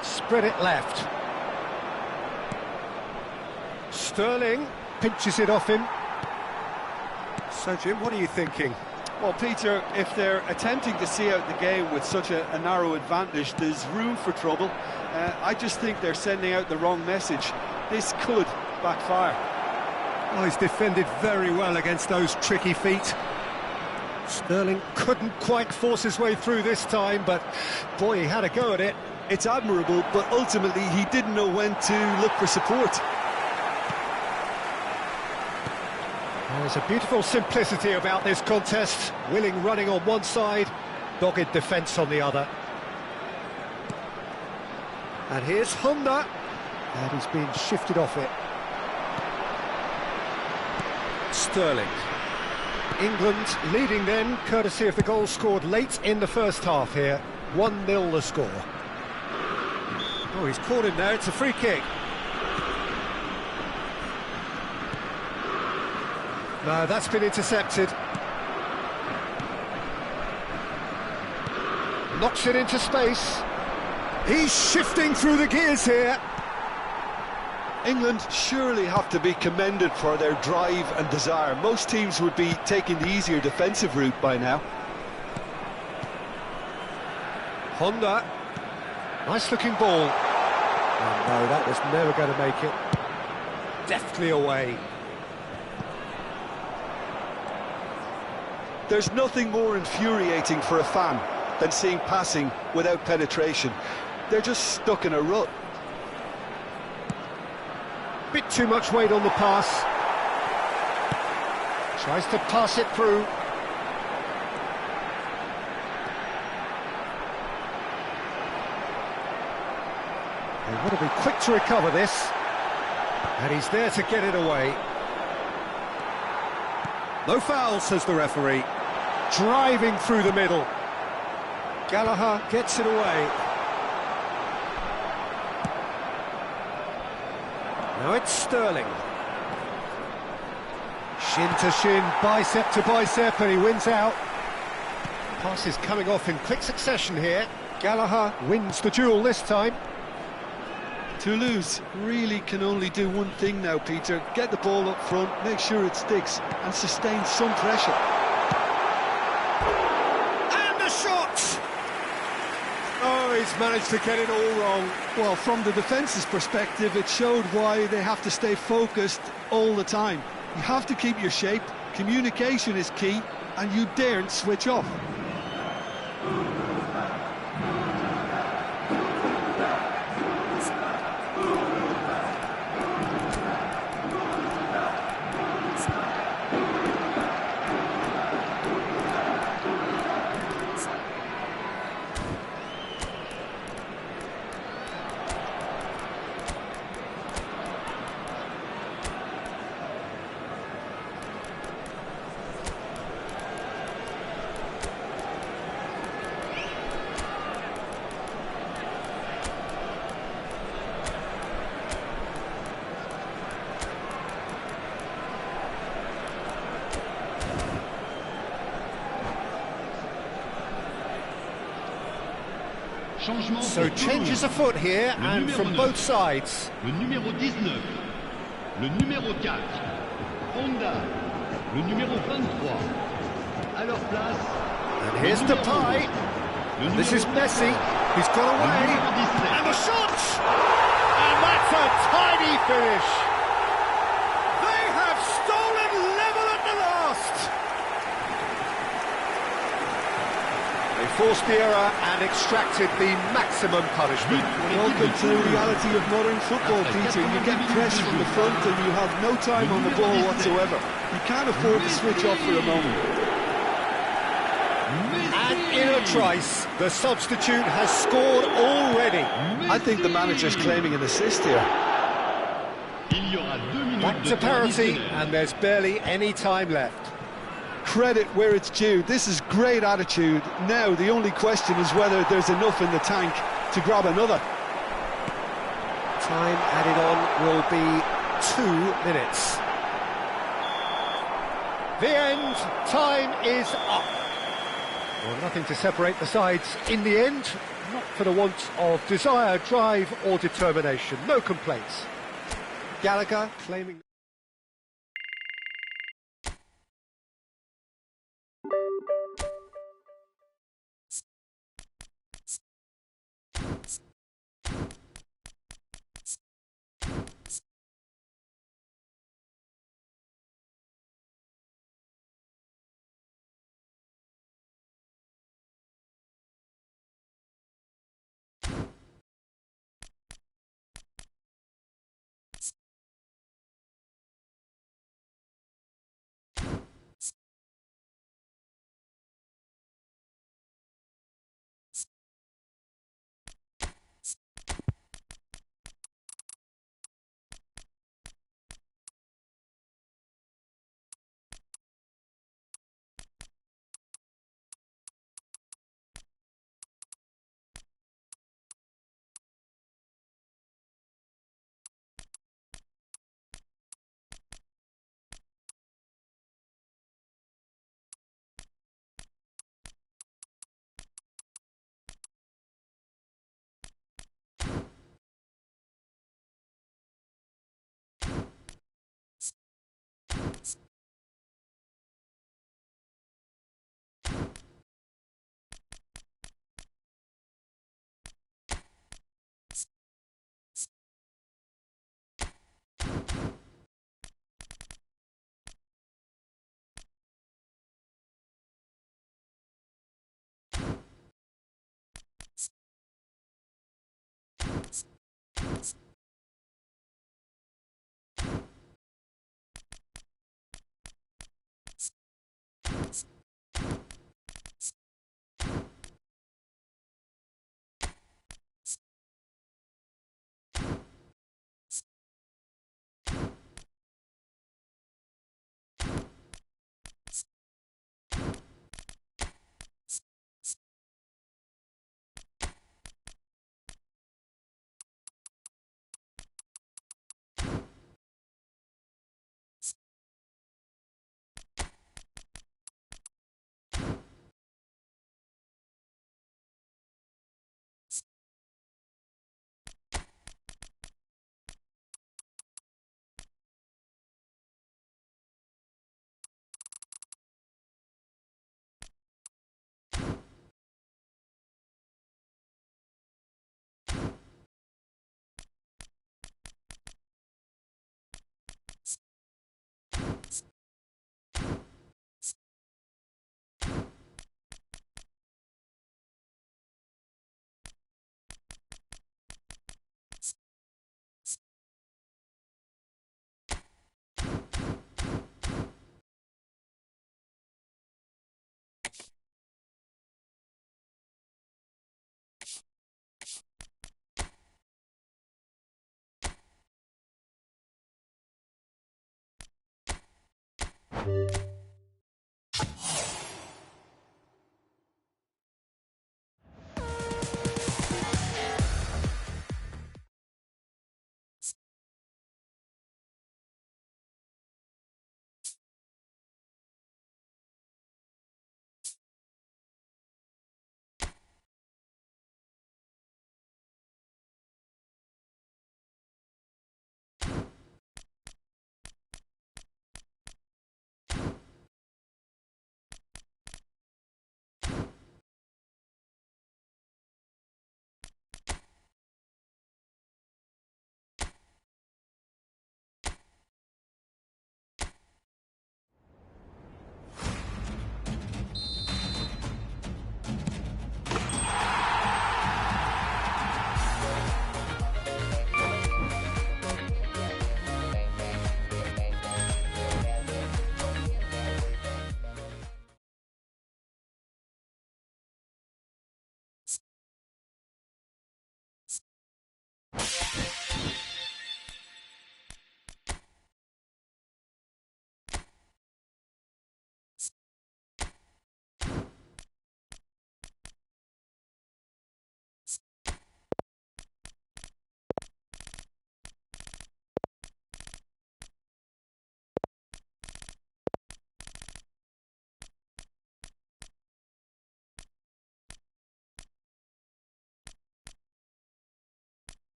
Spread it left. Sterling pinches it off him. So, Jim, what are you thinking? Well, Peter, if they're attempting to see out the game with such a narrow advantage, there's room for trouble. I just think they're sending out the wrong message. This could backfire. Oh, he's defended very well against those tricky feet. Sterling couldn't quite force his way through this time, but boy, he had a go at it. It's admirable, but ultimately he didn't know when to look for support. There's a beautiful simplicity about this contest. Willing running on one side, dogged defence on the other. And here's Honda, and he's been shifted off it. Sterling. England leading then, courtesy of the goal scored late in the first half here. 1-0 the score. Oh, he's caught him there, it's a free kick. No, that's been intercepted. Knocks it into space. He's shifting through the gears here. England surely have to be commended for their drive and desire. Most teams would be taking the easier defensive route by now. Honda. Nice looking ball. Oh, no, that was never going to make it. Deftly away. There's nothing more infuriating for a fan than seeing passing without penetration. They're just stuck in a rut. Bit too much weight on the pass. Tries to pass it through. They want to be quick to recover this. And he's there to get it away. No foul, says the referee. Driving through the middle. Gallagher gets it away. Now it's Sterling. Shin to shin, bicep to bicep, and he wins out. Pass is coming off in quick succession here. Gallagher wins the duel this time. Toulouse really can only do one thing now, Peter. Get the ball up front, make sure it sticks, and sustain some pressure. And the shot! Oh, he's managed to get it all wrong. Well, from the defence's perspective, it showed why they have to stay focused all the time. You have to keep your shape, communication is key, and you daren't switch off. So changes afoot here, and from both sides. Le numéro 19, le numéro 4, Honda, le numéro 23. À leur place. And here's Depay. This is Messi. He's got away. And the shot! And that's a tidy finish. They have stolen level at the last. They forced the error and extracted the maximum punishment. Welcome to the reality of modern football, Peter. You get pressed from the front and you have no time on the ball whatsoever. You can't afford to switch off for a moment. And in a trice, the substitute has scored already. I think the manager's claiming an assist here. Back to parity, and there's barely any time left. Credit where it's due. This is great attitude. Now the only question is whether there's enough in the tank to grab another. Time added on will be 2 minutes. The end. Time is up. Well, nothing to separate the sides in the end. Not for the want of desire, drive or determination. No complaints. Gallagher claiming...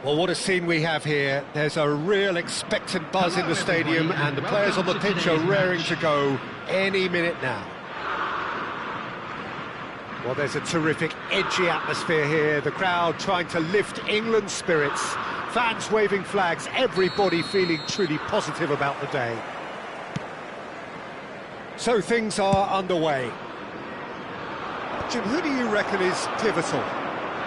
Well, what a scene we have here. There's a real expectant buzz in the stadium, and the players on the pitch are raring to go any minute now. Well, there's a terrific, edgy atmosphere here. The crowd trying to lift England's spirits. Fans waving flags, everybody feeling truly positive about the day. So things are underway. Jim, who do you reckon is pivotal?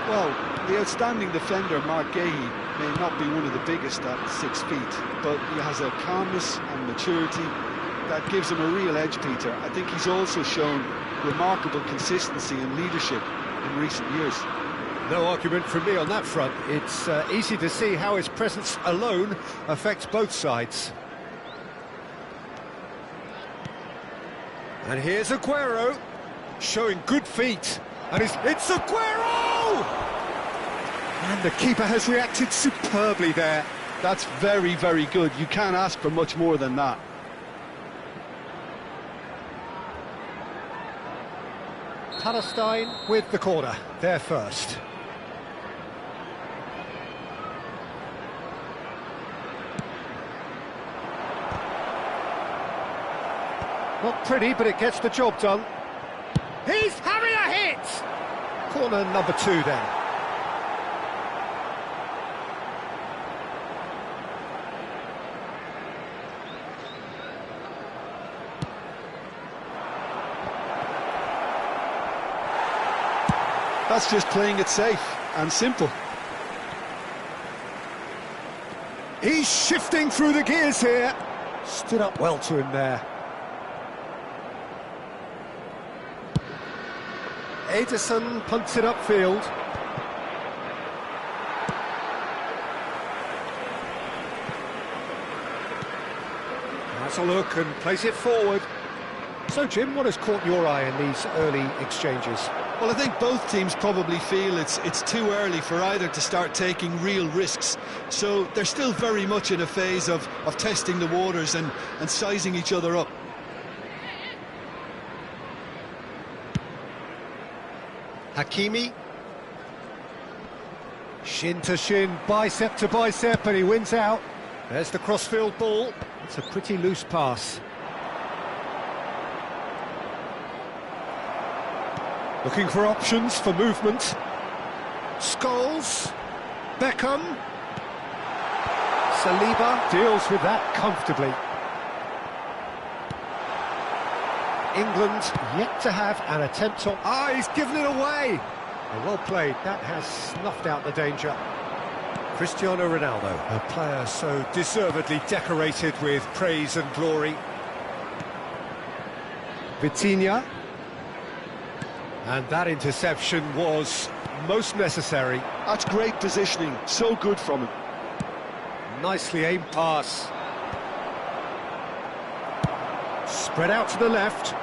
Well, the outstanding defender, Mark Gahey, may not be one of the biggest at 6 feet, but he has a calmness and maturity that gives him a real edge, Peter. I think he's also shown remarkable consistency and leadership in recent years. No argument from me on that front. It's easy to see how his presence alone affects both sides. And here's Aguero, showing good feet. And it's Aguero! And the keeper has reacted superbly there. That's very, very good. You can't ask for much more than that. Palestine with the corner, there first. Not pretty, but it gets the job done. He's having a hit! Corner number 2 then. That's just playing it safe and simple. He's shifting through the gears here. Stood up well to him there. Ederson punts it upfield. Has a look and plays it forward. So, Jim, what has caught your eye in these early exchanges? Well, I think both teams probably feel it's too early for either to start taking real risks. So they're still very much in a phase of testing the waters and sizing each other up. Hakimi. Shin to shin, bicep to bicep, and he wins out. There's the crossfield ball. It's a pretty loose pass. Looking for options for movement. Scholes. Beckham. Saliba deals with that comfortably. England yet to have an attempt on... he's given it away! Well played, that has snuffed out the danger. Cristiano Ronaldo, a player so deservedly decorated with praise and glory. Vitinha. And that interception was most necessary. That's great positioning, so good from him. Nicely aimed pass. Spread out to the left.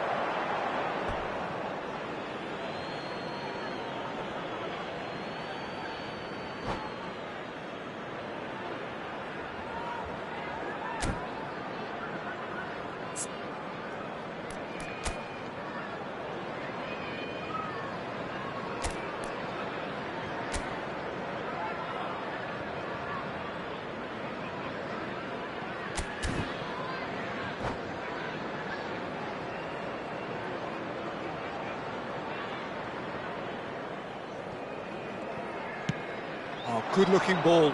Good-looking ball.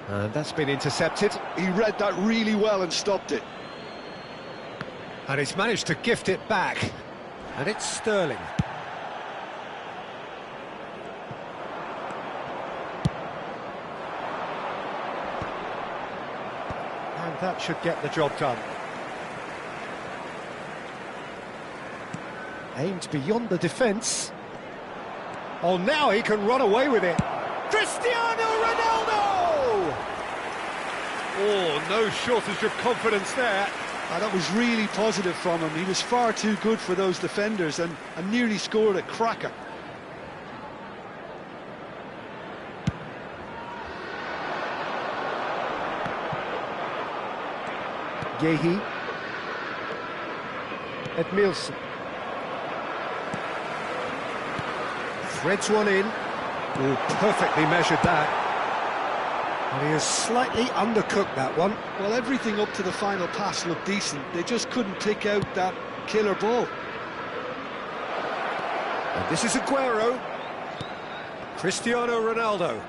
And that's been intercepted. He read that really well and stopped it. And he's managed to gift it back. And it's Sterling. And that should get the job done. Aimed beyond the defence. Oh, now he can run away with it. Cristiano Ronaldo! Oh, no shortage of confidence there. That was really positive from him. He was far too good for those defenders and nearly scored a cracker. Gahey. Edmilson. Threads one in. Oh, perfectly measured that. And he has slightly undercooked that one. Well, everything up to the final pass looked decent. They just couldn't pick out that killer ball. And this is Aguero. Cristiano Ronaldo.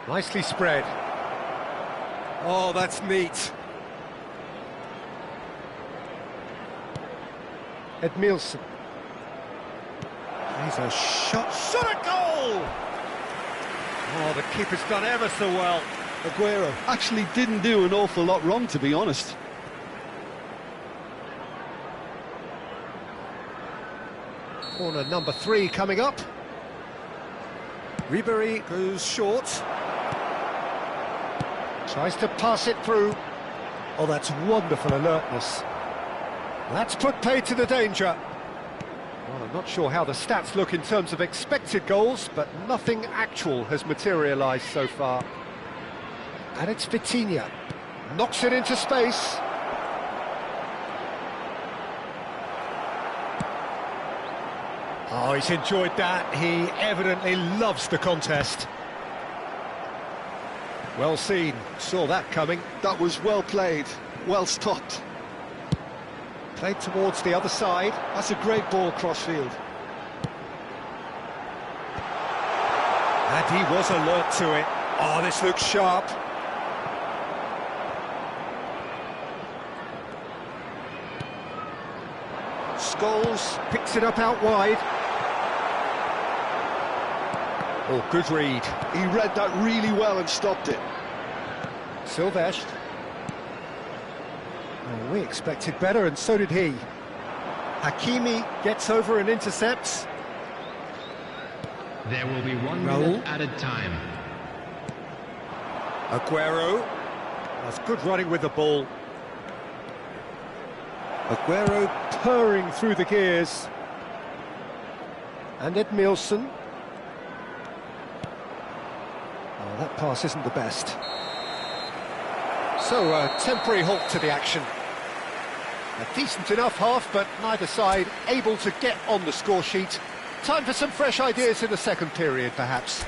Nicely spread. Oh, that's neat. Edmilson. He's a shot at goal! Oh, the keeper's done ever so well. Aguero actually didn't do an awful lot wrong, to be honest. Corner number 3 coming up. Ribéry goes short. Tries to pass it through. Oh, that's wonderful alertness. That's put paid to the danger. Well, I'm not sure how the stats look in terms of expected goals, but nothing actual has materialised so far. And it's Vitinha. Knocks it into space. Oh, he's enjoyed that. He evidently loves the contest. Well seen. Saw that coming. That was well played, well stopped. Played towards the other side. That's a great ball cross-field. And he was alert to it. Oh, this looks sharp. Scholes picks it up out wide. Oh, good read. He read that really well and stopped it. Silvestre. Oh, we expected better, and so did he. Hakimi gets over and intercepts. There will be 1 Raul. minute added time. Aguero. That's good running with the ball. Aguero purring through the gears. And Edmilson. Oh, that pass isn't the best. So, a temporary halt to the action. A decent enough half, but neither side able to get on the score sheet. Time for some fresh ideas in the second period, perhaps.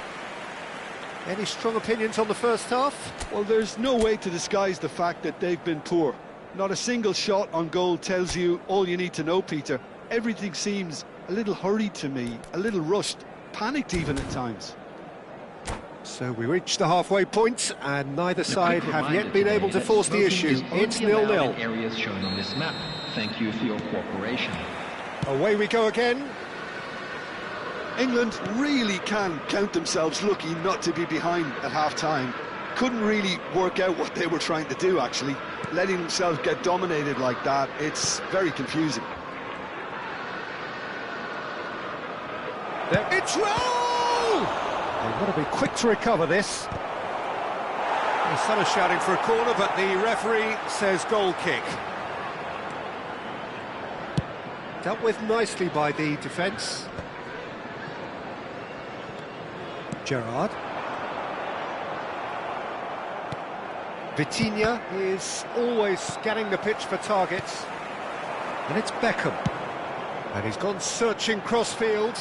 Any strong opinions on the first half? Well, there's no way to disguise the fact that they've been poor. Not a single shot on goal tells you all you need to know, Peter. Everything seems a little hurried to me, a little rushed, panicked even at times. So we reach the halfway point, and neither A side quick have reminder yet been able to today that force the smoking issue. is only It's allowed 0-0. in areas shown on this map. Thank you for your cooperation. Away we go again. England really can count themselves lucky not to be behind at half-time. Couldn't really work out what they were trying to do, actually. Letting themselves get dominated like that, it's very confusing. There, it's Raul! They've got to be quick to recover this. The sun is shouting for a corner, but the referee says goal kick. Dealt with nicely by the defence. Gerrard. Vitinha is always scanning the pitch for targets. And it's Beckham. And he's gone searching cross-field.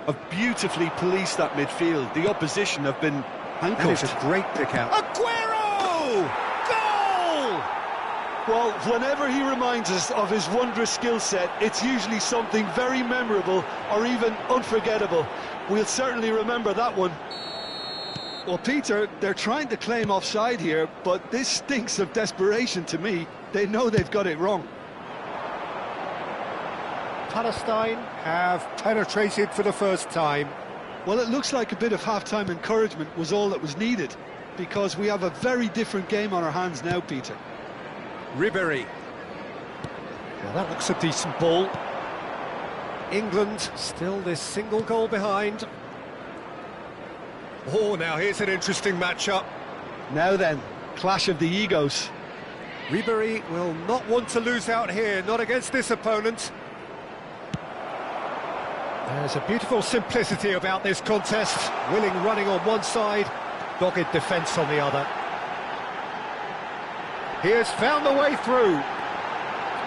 Have beautifully policed that midfield. The opposition have been handcuffed. That is a great pick out. Aguero! Goal! Well, whenever he reminds us of his wondrous skill set, it's usually something very memorable or even unforgettable. We'll certainly remember that one. Well, Peter, they're trying to claim offside here, but this stinks of desperation to me. They know they've got it wrong. Palestine have penetrated for the first time. Well, it looks like a bit of half-time encouragement was all that was needed, because we have a very different game on our hands now, Peter. Ribéry. Well, that looks a decent ball. England still this single goal behind. Oh, now here's an interesting matchup. Now then, clash of the egos. Ribéry will not want to lose out here, not against this opponent. There's a beautiful simplicity about this contest. Willing running on one side, dogged defence on the other. He has found the way through.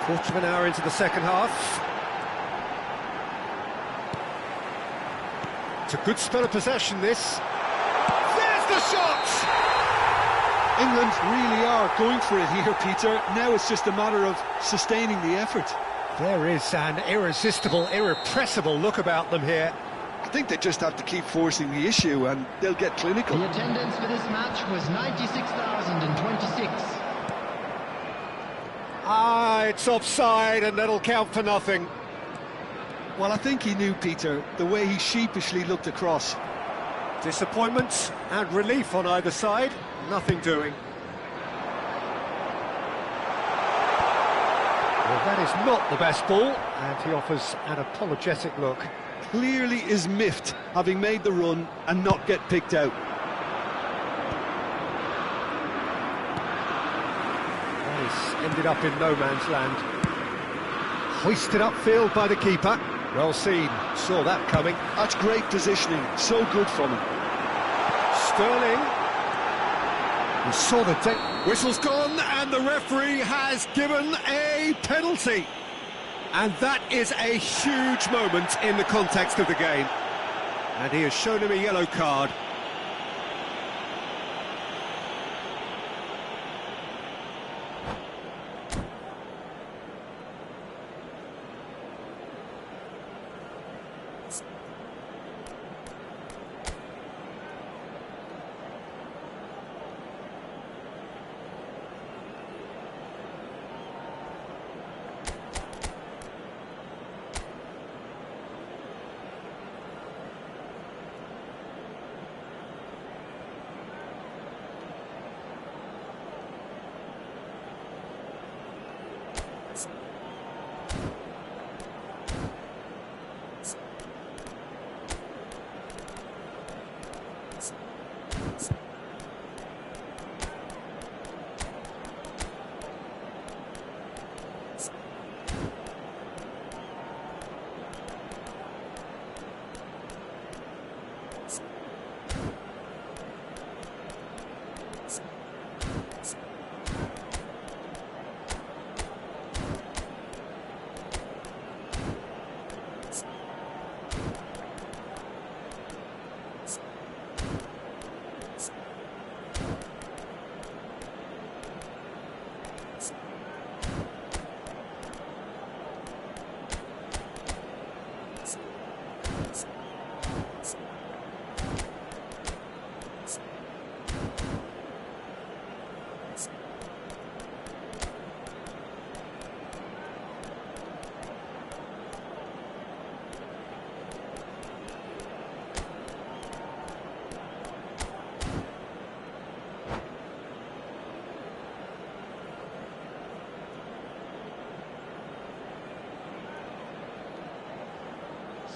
Quarter of an hour into the second half. It's a good spell of possession, this. There's the shot! England really are going for it here, Peter. Now it's just a matter of sustaining the effort. There is an irresistible, irrepressible look about them here. I think they just have to keep forcing the issue and they'll get clinical. The attendance for this match was 96,026. Ah, it's offside and that'll count for nothing. Well, I think he knew, Peter, the way he sheepishly looked across. Disappointment and relief on either side, nothing doing. Well, that is not the best ball, and he offers an apologetic look. Clearly is miffed, having made the run and not get picked out. That ended up in no man's land. Hoisted upfield by the keeper. Well seen, saw that coming. That's great positioning, so good from him. Sterling. He saw the whistle's gone and the referee has given a penalty. And that is a huge moment in the context of the game. And he has shown him a yellow card.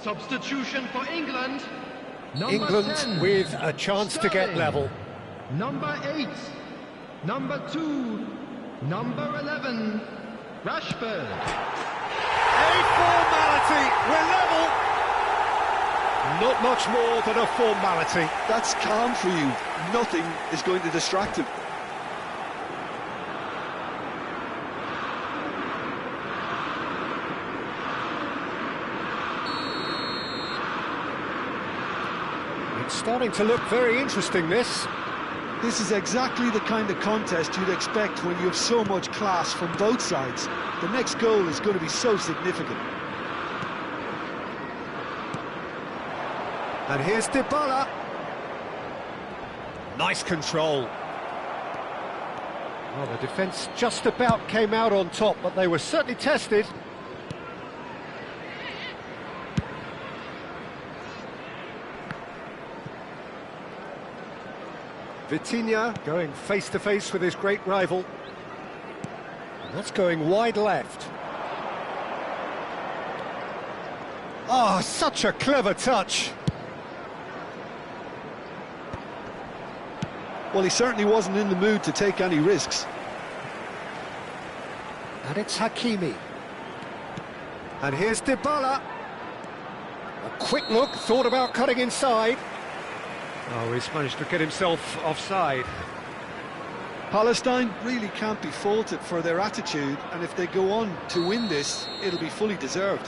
Substitution for England. Number England 10, with a chance to get Sterling. level. Number 8, number 2, number 11, Rashford. A formality, we're level. Not much more than a formality. That's calm for you. Nothing is going to distract him. It's starting to look very interesting, this. This is exactly the kind of contest you'd expect when you have so much class from both sides. The next goal is going to be so significant. And here's Dybala. Nice control. Well, the defence just about came out on top, but they were certainly tested. Vitinha going face-to-face with his great rival. And that's going wide left. Oh, such a clever touch. Well, he certainly wasn't in the mood to take any risks. And it's Hakimi. And here's Dybala. A quick look, thought about cutting inside. Oh, he's managed to get himself offside. Palestine really can't be faulted for their attitude, and if they go on to win this, it'll be fully deserved.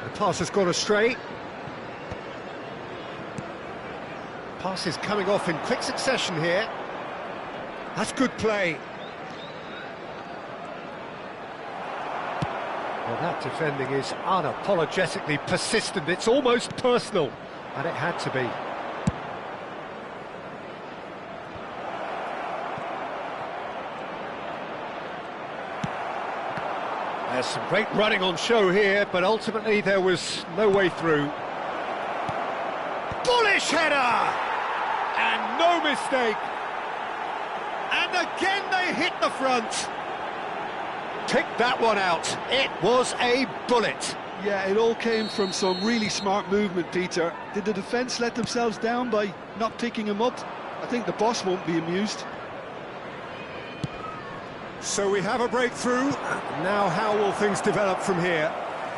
The pass has gone astray. Passes coming off in quick succession here. That's good play. Well, that defending is unapologetically persistent. It's almost personal, and it had to be. There's some great running on show here, but ultimately there was no way through. Bullish header! And no mistake. And again they hit the front. Pick that one out. It was a bullet. Yeah, it all came from some really smart movement, Peter. Did the defence let themselves down by not picking him up? I think the boss won't be amused. So we have a breakthrough. Now how will things develop from here?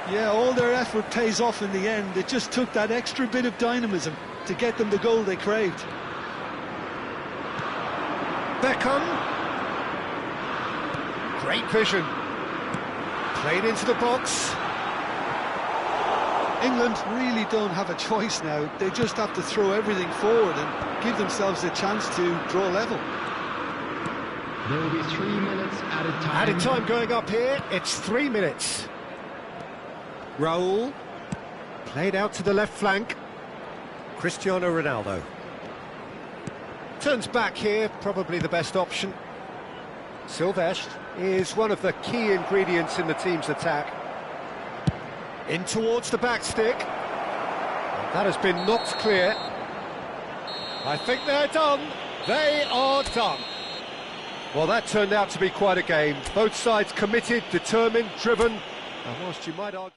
Yeah, all their effort pays off in the end. It just took that extra bit of dynamism to get them the goal they craved. Beckham. Great vision. Played into the box. England really don't have a choice now. They just have to throw everything forward and give themselves a chance to draw level. There will be 3 minutes added time. Added time going up here. It's 3 minutes. Raul. Played out to the left flank. Cristiano Ronaldo. Turns back here, probably the best option. Silvestre is one of the key ingredients in the team's attack. In towards the back stick. That has been knocked clear. I think they're done. They are done. Well, that turned out to be quite a game. Both sides committed, determined, driven. And whilst you might argue...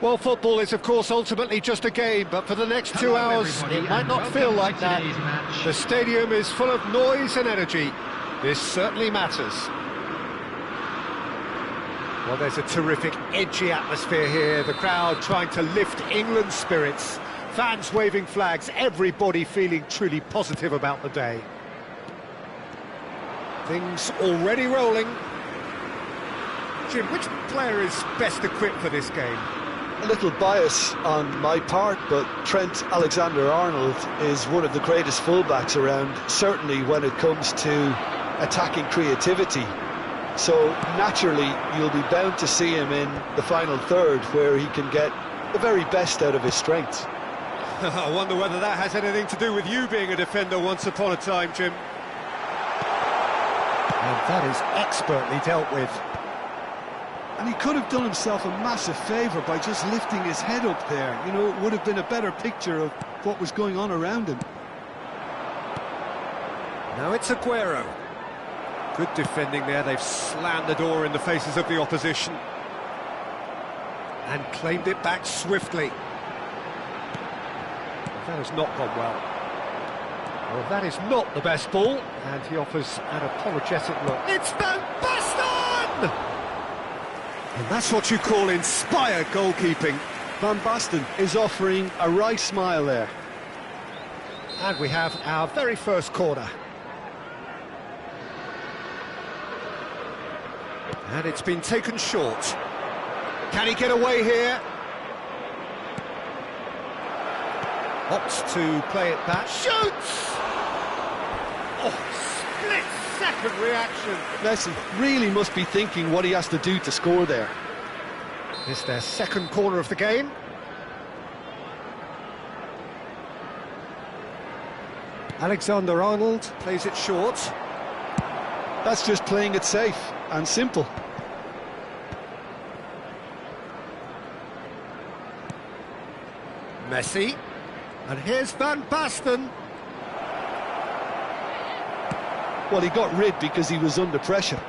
Well, football is, of course, ultimately just a game, but for the next 2 hours, it might not feel like that. The stadium is full of noise and energy. This certainly matters. Well, there's a terrific, edgy atmosphere here. The crowd trying to lift England's spirits. Fans waving flags, everybody feeling truly positive about the day. Things already rolling. Jim, which player is best equipped for this game? A little bias on my part, but Trent Alexander-Arnold is one of the greatest fullbacks around, certainly when it comes to attacking creativity. So naturally, you'll be bound to see him in the final third, where he can get the very best out of his strengths. I wonder whether that has anything to do with you being a defender once upon a time, Jim. And that is expertly dealt with. And he could have done himself a massive favour by just lifting his head up there. You know, it would have been a better picture of what was going on around him. Now it's Aguero. Good defending there. They've slammed the door in the faces of the opposition. And claimed it back swiftly. That has not gone well. Well, that is not the best ball. And he offers an apologetic look. It's Van Basten! And that's what you call inspired goalkeeping. Van Basten is offering a right smile there. And we have our very first corner. And it's been taken short. Can he get away here? Opts to play it back. Shoots! Oh, split-second reaction. Messi really must be thinking what he has to do to score there. It's their second corner of the game. Alexander-Arnold plays it short. That's just playing it safe and simple. Messi. And here's Van Basten. Well, he got rid because he was under pressure.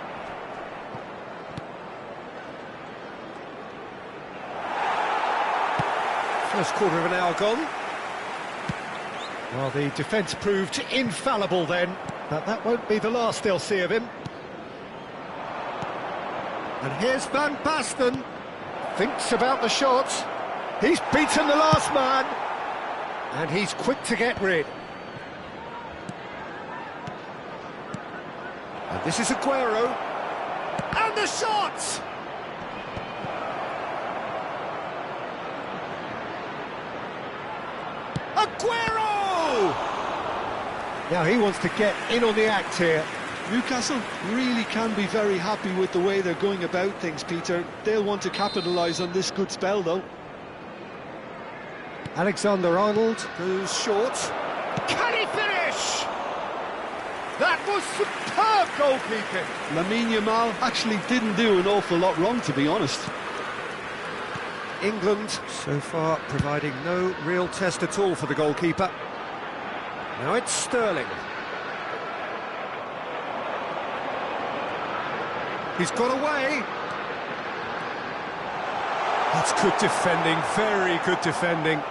First quarter of an hour gone. Well, the defence proved infallible then, but that won't be the last they'll see of him. And here's Van Basten. Thinks about the shot. He's beaten the last man. And he's quick to get rid. And this is Aguero. And the shot! Aguero! Now he wants to get in on the act here. Newcastle really can be very happy with the way they're going about things, Peter. They'll want to capitalise on this good spell, though. Alexander-Arnold goes short. Can he finish? That was superb goalkeeping. Lamine Yamal actually didn't do an awful lot wrong, to be honest. England so far providing no real test at all for the goalkeeper. Now it's Sterling. He's got away. That's good defending, very good defending.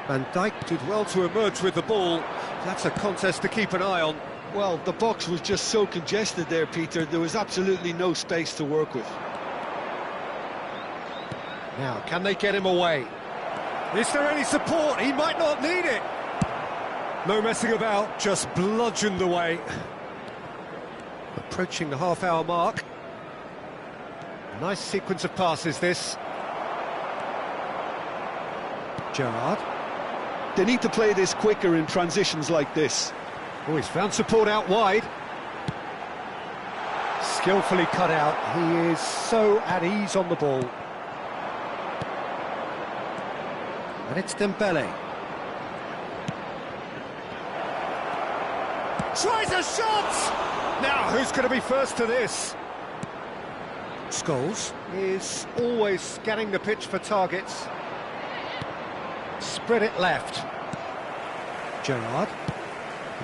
Van Dijk did well to emerge with the ball. That's a contest to keep an eye on. Well, the box was just so congested there, Peter. There was absolutely no space to work with. Now, can they get him away? Is there any support? He might not need it. No messing about, just bludgeoned away. Approaching the half-hour mark. Nice sequence of passes, this. Gerrard. They need to play this quicker in transitions like this. Oh, he's found support out wide. Skillfully cut out. He is so at ease on the ball. And it's Dembele. Tries a shot! Now, who's going to be first to this? Scholes is always scanning the pitch for targets. Spread it left. Gerrard.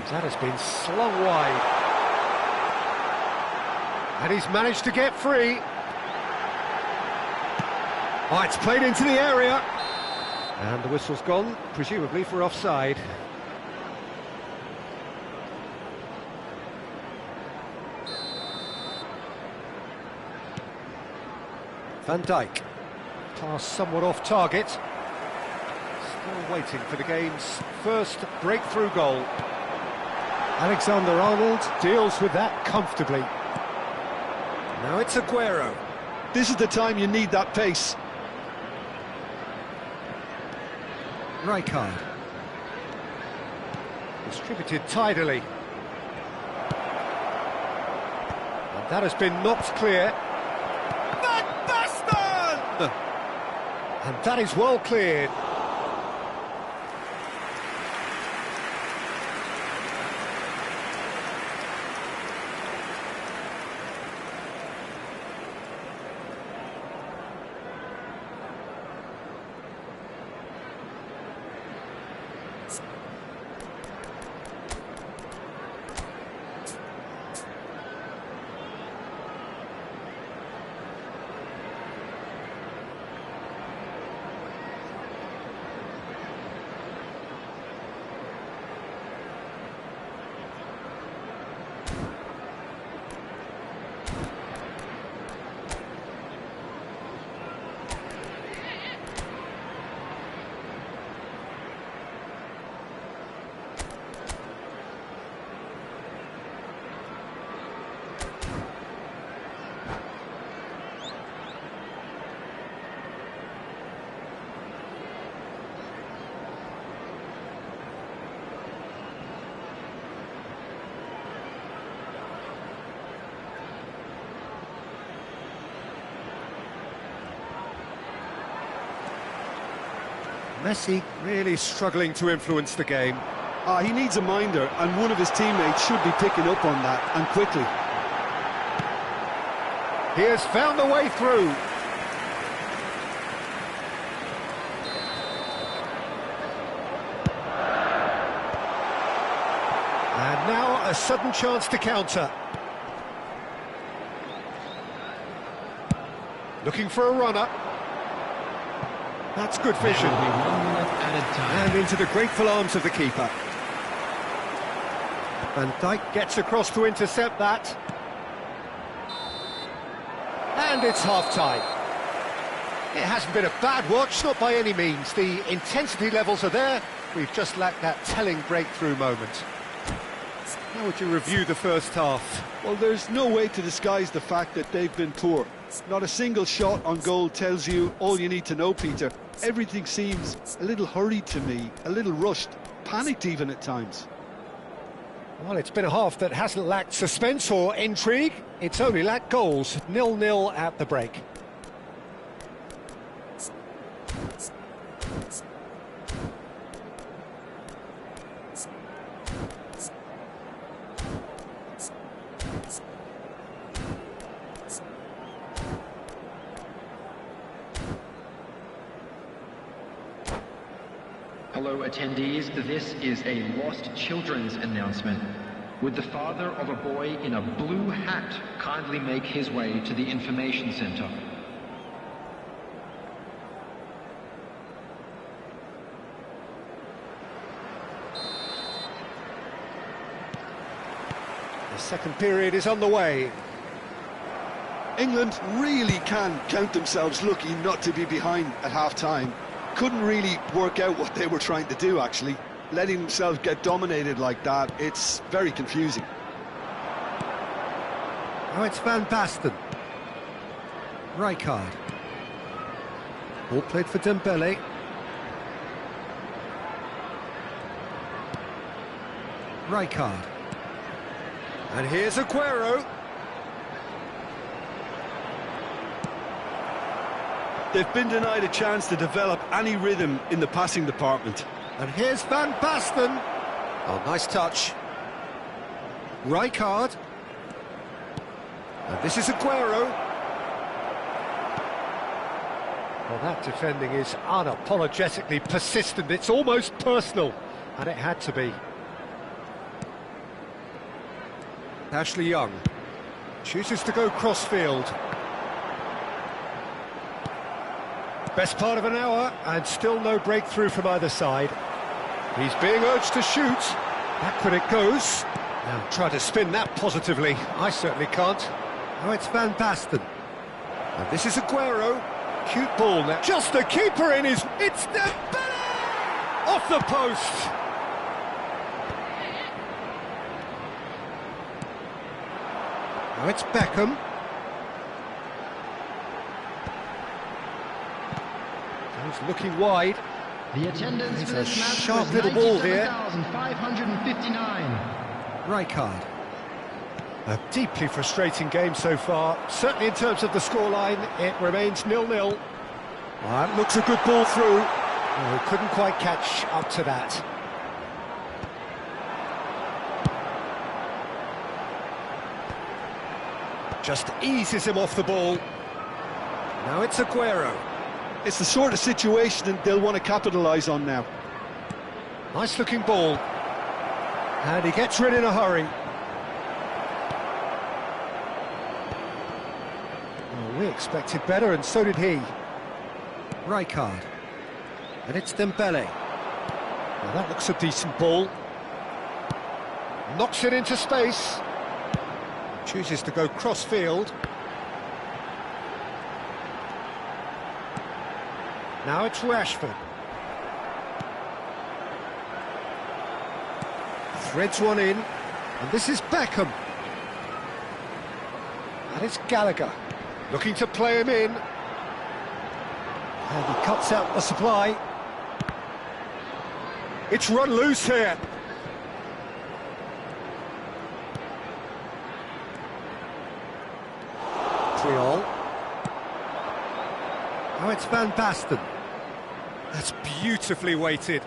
That has been slung wide. And he's managed to get free. Oh, it's played into the area. And the whistle's gone, presumably for offside. Van Dijk. Pass somewhat off target. Still waiting for the game's first breakthrough goal. Alexander-Arnold deals with that comfortably. Now it's Aguero. This is the time you need that pace. Rijkaard. Distributed tidily. And that has been knocked clear. Van Basten! And that is well cleared. Messi really struggling to influence the game. He needs a minder, and one of his teammates should be picking up on that, and quickly. He has found a way through. And now a sudden chance to counter. Looking for a runner. That's good vision. And into the grateful arms of the keeper. Van Dijk gets across to intercept that. And it's half-time. It hasn't been a bad watch, not by any means. The intensity levels are there. We've just lacked that telling breakthrough moment. How would you review the first half? Well, there's no way to disguise the fact that they've been poor. Not a single shot on goal tells you all you need to know, Peter. Everything seems a little hurried to me, a little rushed, panicked even at times. Well, it's been a half that hasn't lacked suspense or intrigue. It's only lacked goals. 0-0 at the break. Hello attendees, this is a lost children's announcement. Would the father of a boy in a blue hat kindly make his way to the information center? The second period is on the way. England really can count themselves lucky not to be behind at half-time. Couldn't really work out what they were trying to do, actually. Letting themselves get dominated like that, it's very confusing. Oh, it's Van Basten. Rijkaard. Ball played for Dembele. Rijkaard. And here's Aguero. They've been denied a chance to develop any rhythm in the passing department. And here's Van Basten. Oh, nice touch. Rijkaard. And this is Aguero. Well, that defending is unapologetically persistent. It's almost personal. And it had to be. Ashley Young chooses to go cross-field. Best part of an hour, and still no breakthrough from either side. He's being urged to shoot. Back when it goes. Now try to spin that positively. I certainly can't. Oh, it's Van Basten. And this is Aguero. Cute ball now. Just the keeper in his... It's Dembele! Off the post. Now it's Beckham. He's looking wide. The attendance It's for a this match sharp was little ball here. 97,559. Rijkaard. A deeply frustrating game so far. Certainly in terms of the scoreline, it remains 0-0. That looks a good ball through. Oh, couldn't quite catch up to that. Just eases him off the ball. Now it's Aguero. It's the sort of situation that they'll want to capitalise on now. Nice looking ball. And he gets rid in a hurry. Well, we expected better, and so did he. Rijkaard. And it's Dembele. Now that looks a decent ball. Knocks it into space. Chooses to go cross-field. Now it's Rashford. Threads one in, and this is Beckham. And it's Gallagher, looking to play him in. And he cuts out the supply. It's run loose here. Triol. Now it's Van Basten. That's beautifully weighted.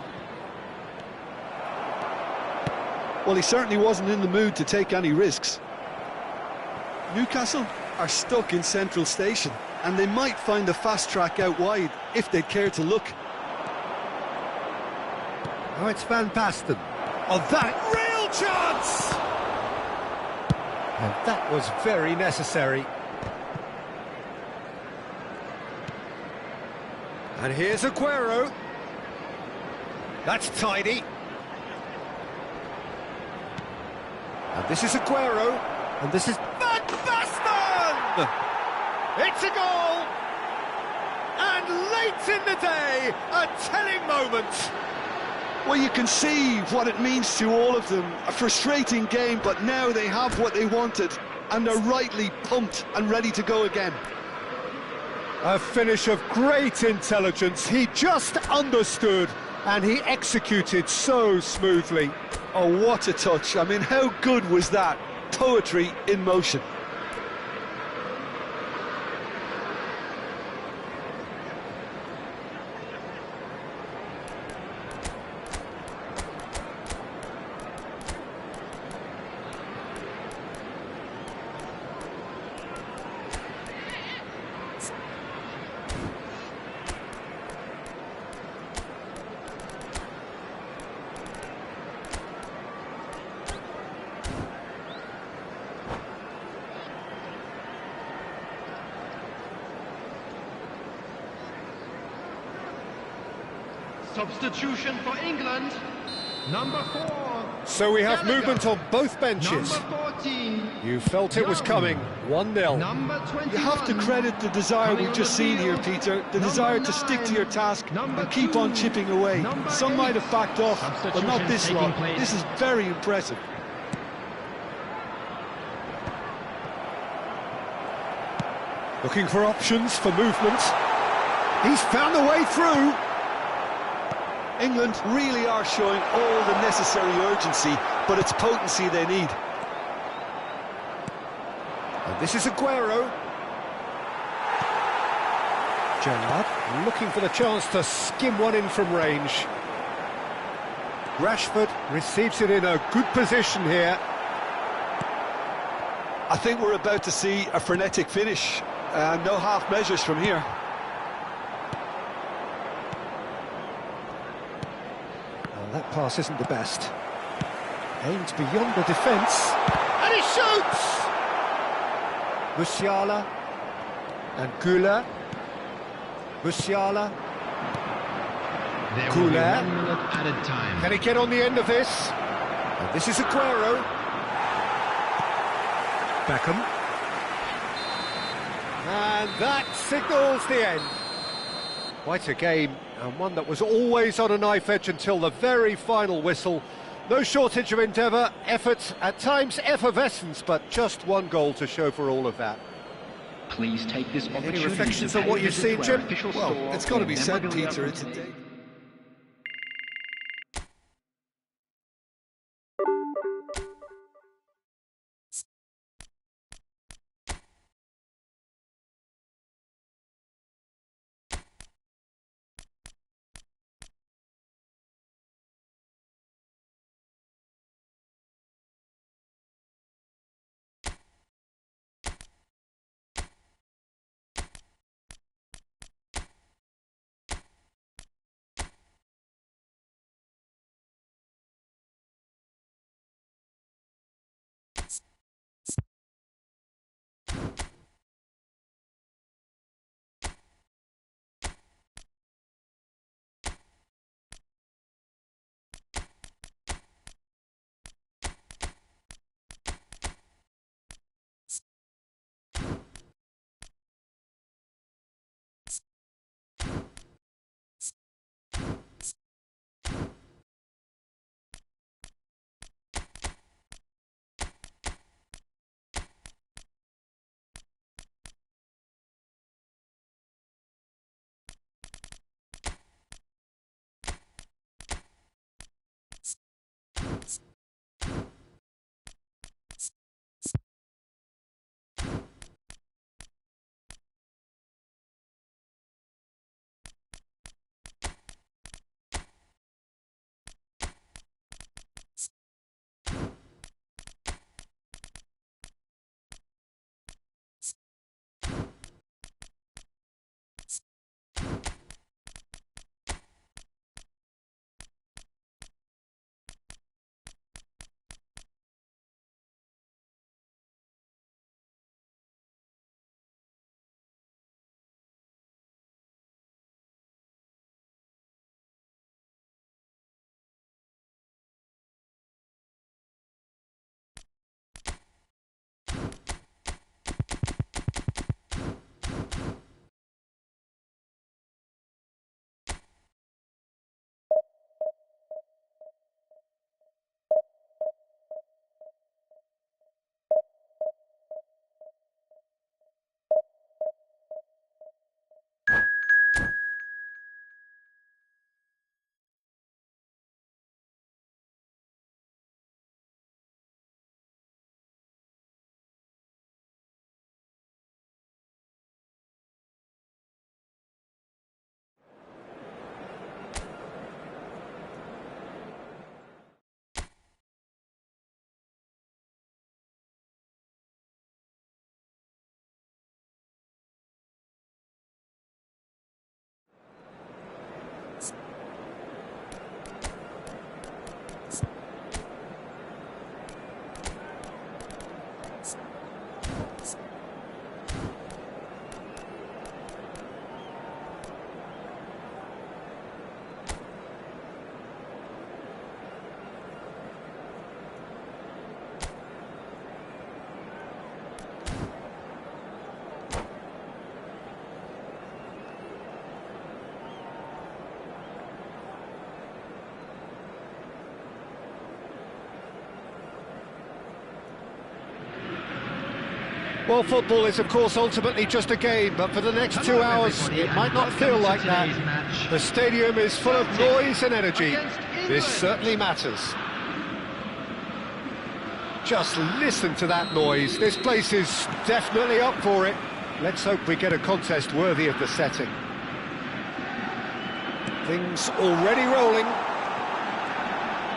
Well, he certainly wasn't in the mood to take any risks. Newcastle are stuck in Central Station, and they might find a fast track out wide if they'd care to look. Now it's Van Basten. Oh, that real chance! And that was very necessary. And here's Aguero. That's tidy. And this is Aguero. And this is Van Basten! It's a goal! And late in the day, a telling moment. Well, you can see what it means to all of them. A frustrating game, but now they have what they wanted, and they're rightly pumped and ready to go again. A finish of great intelligence. He just understood, and he executed so smoothly. Oh, what a touch. I mean, how good was that? Poetry in motion. Substitution for England, number 4. So we have Gallagher. movement on both benches. Number 14. You felt it was coming. 1-0. Number 21. You have to credit the desire we've just seen here, Peter. The desire to stick to your task and keep on chipping away. Some might have backed off, but not this lot. This is very impressive. Looking for options for movement. He's found the way through. England really are showing all the necessary urgency, but it's potency they need. And this is Aguero. Gerrard looking for the chance to skim one in from range. Rashford receives it in a good position here. I think we're about to see a frenetic finish. No half measures from here. That pass isn't the best. Aimed beyond the defence. And he shoots! Musiala and Güler. Musiala. There will be Couler. 1 minute added time. Can he get on the end of this? And this is Aguero. Beckham. And that signals the end. Quite a game, and one that was always on a knife edge until the very final whistle. No shortage of endeavour, effort, at times effervescence, but just one goal to show for all of that. Please take this opportunity reflections to on pay what a you've visit seen, to our Jim? official Well, store it's got to for be said, memorabilia Peter, from it's a today. day. Well, football is, of course, ultimately just a game, but for the next 2 hours, it might not feel like that. The stadium is full of noise and energy. This certainly matters. Just listen to that noise. This place is definitely up for it. Let's hope we get a contest worthy of the setting. Things already rolling.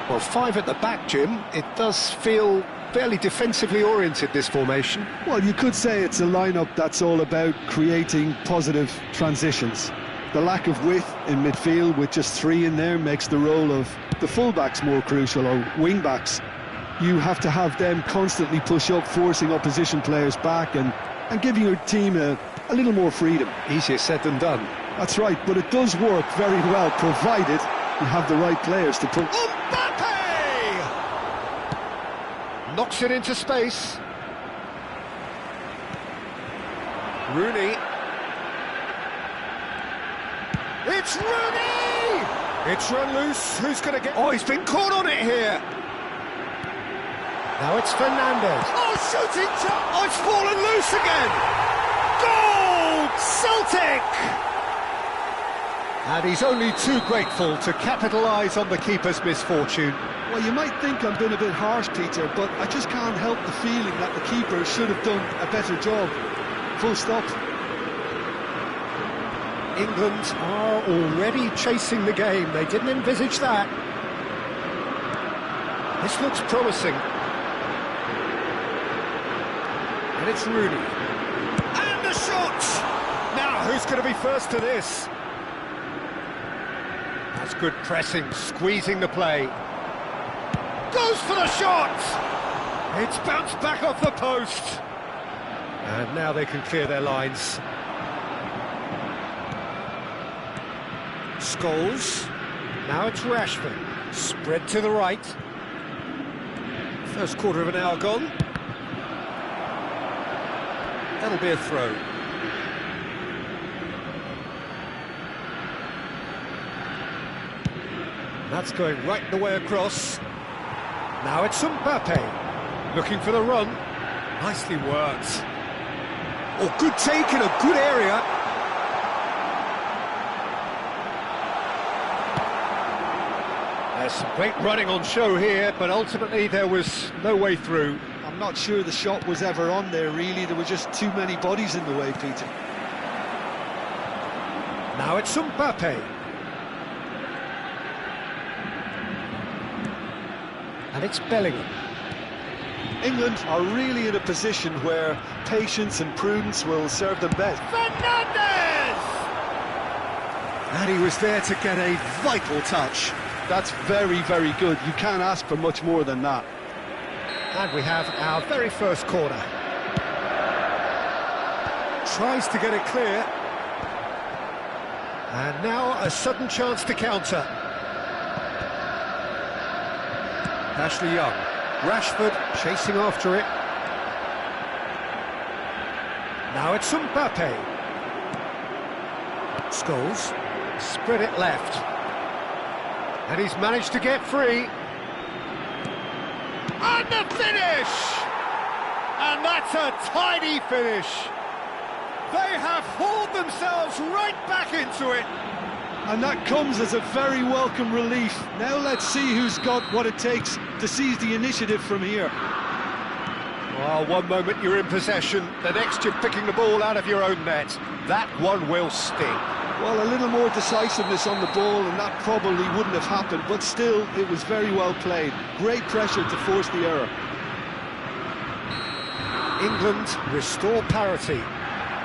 Well, 5 at the back, Jim. It does feel fairly defensively oriented, this formation. Well, you could say it's a lineup that's all about creating positive transitions. The lack of width in midfield with just 3 in there makes the role of the fullbacks more crucial, or wing-backs. You have to have them constantly push up, forcing opposition players back and giving your team a little more freedom. Easier said than done. That's right, but it does work very well, provided you have the right players to put... Mbappe! Knocks it into space. Rooney. It's Rooney! It's run loose. Who's going to get... Oh, he's been caught on it here. Now it's Fernandes. Oh, shooting shot! Oh, it's fallen loose again! Goal! Celtic! And he's only too grateful to capitalise on the keeper's misfortune. Well, you might think I'm being a bit harsh, Peter, but I just can't help the feeling that the keeper should have done a better job. Full stop. England are already chasing the game. They didn't envisage that. This looks promising. And it's Rooney. And the shot! Now, who's going to be first to this? That's good pressing, squeezing the play. Goes for the shot! It's bounced back off the post. And now they can clear their lines. Scholes. Now it's Rashford. Spread to the right. First quarter of an hour gone. That'll be a throw. That's going right the way across. Now it's Mbappe. Looking for the run. Nicely worked. Oh, good take in a good area. There's some great running on show here, but ultimately there was no way through. I'm not sure the shot was ever on there, really. There were just too many bodies in the way, Peter. Now it's Mbappe. And it's Bellingham. England are really in a position where patience and prudence will serve them best. Fernandes! And he was there to get a vital touch. That's very, very good. You can't ask for much more than that. And we have our very first corner. Tries to get it clear. And now a sudden chance to counter. Ashley Young. Rashford chasing after it. Now it's Mbappe. Scholes. Spread it left. And he's managed to get free. And the finish! And that's a tidy finish. They have hauled themselves right back into it. And that comes as a very welcome relief. Now let's see who's got what it takes to seize the initiative from here. Well, one moment you're in possession, the next you're picking the ball out of your own net. That one will sting. Well, a little more decisiveness on the ball and that probably wouldn't have happened, but still, it was very well played. Great pressure to force the error. England restore parity.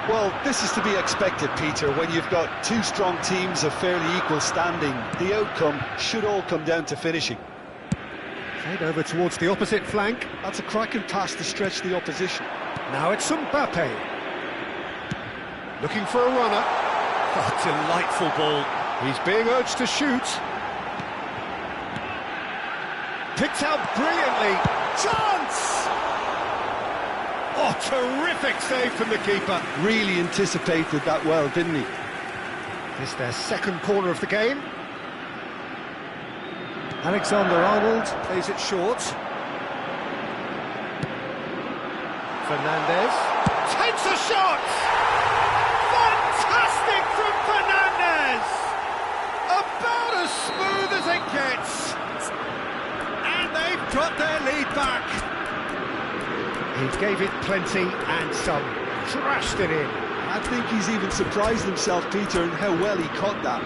Well, this is to be expected, Peter, when you've got two strong teams of fairly equal standing. The outcome should all come down to finishing. Played over towards the opposite flank. That's a cracking pass to stretch the opposition. Now it's Mbappe. Looking for a runner. Oh, delightful ball. He's being urged to shoot. Picked out brilliantly. Chance! Oh, terrific save from the keeper. Really anticipated that well, didn't he? It's their second corner of the game. Alexander-Arnold plays it short. Fernandes takes a shot! Fantastic from Fernandes! About as smooth as it gets. And they've got their lead back. He gave it plenty and some. Trashed it in. I think he's even surprised himself, Peter, in how well he caught that.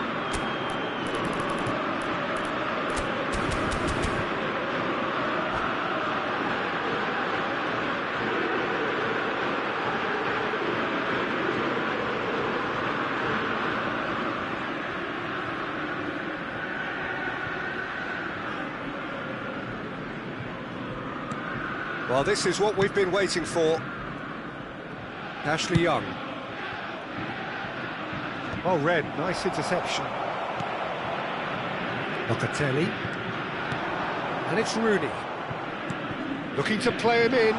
Well, this is what we've been waiting for. Ashley Young. Well read, nice interception. Locatelli. And it's Rooney. Looking to play him in.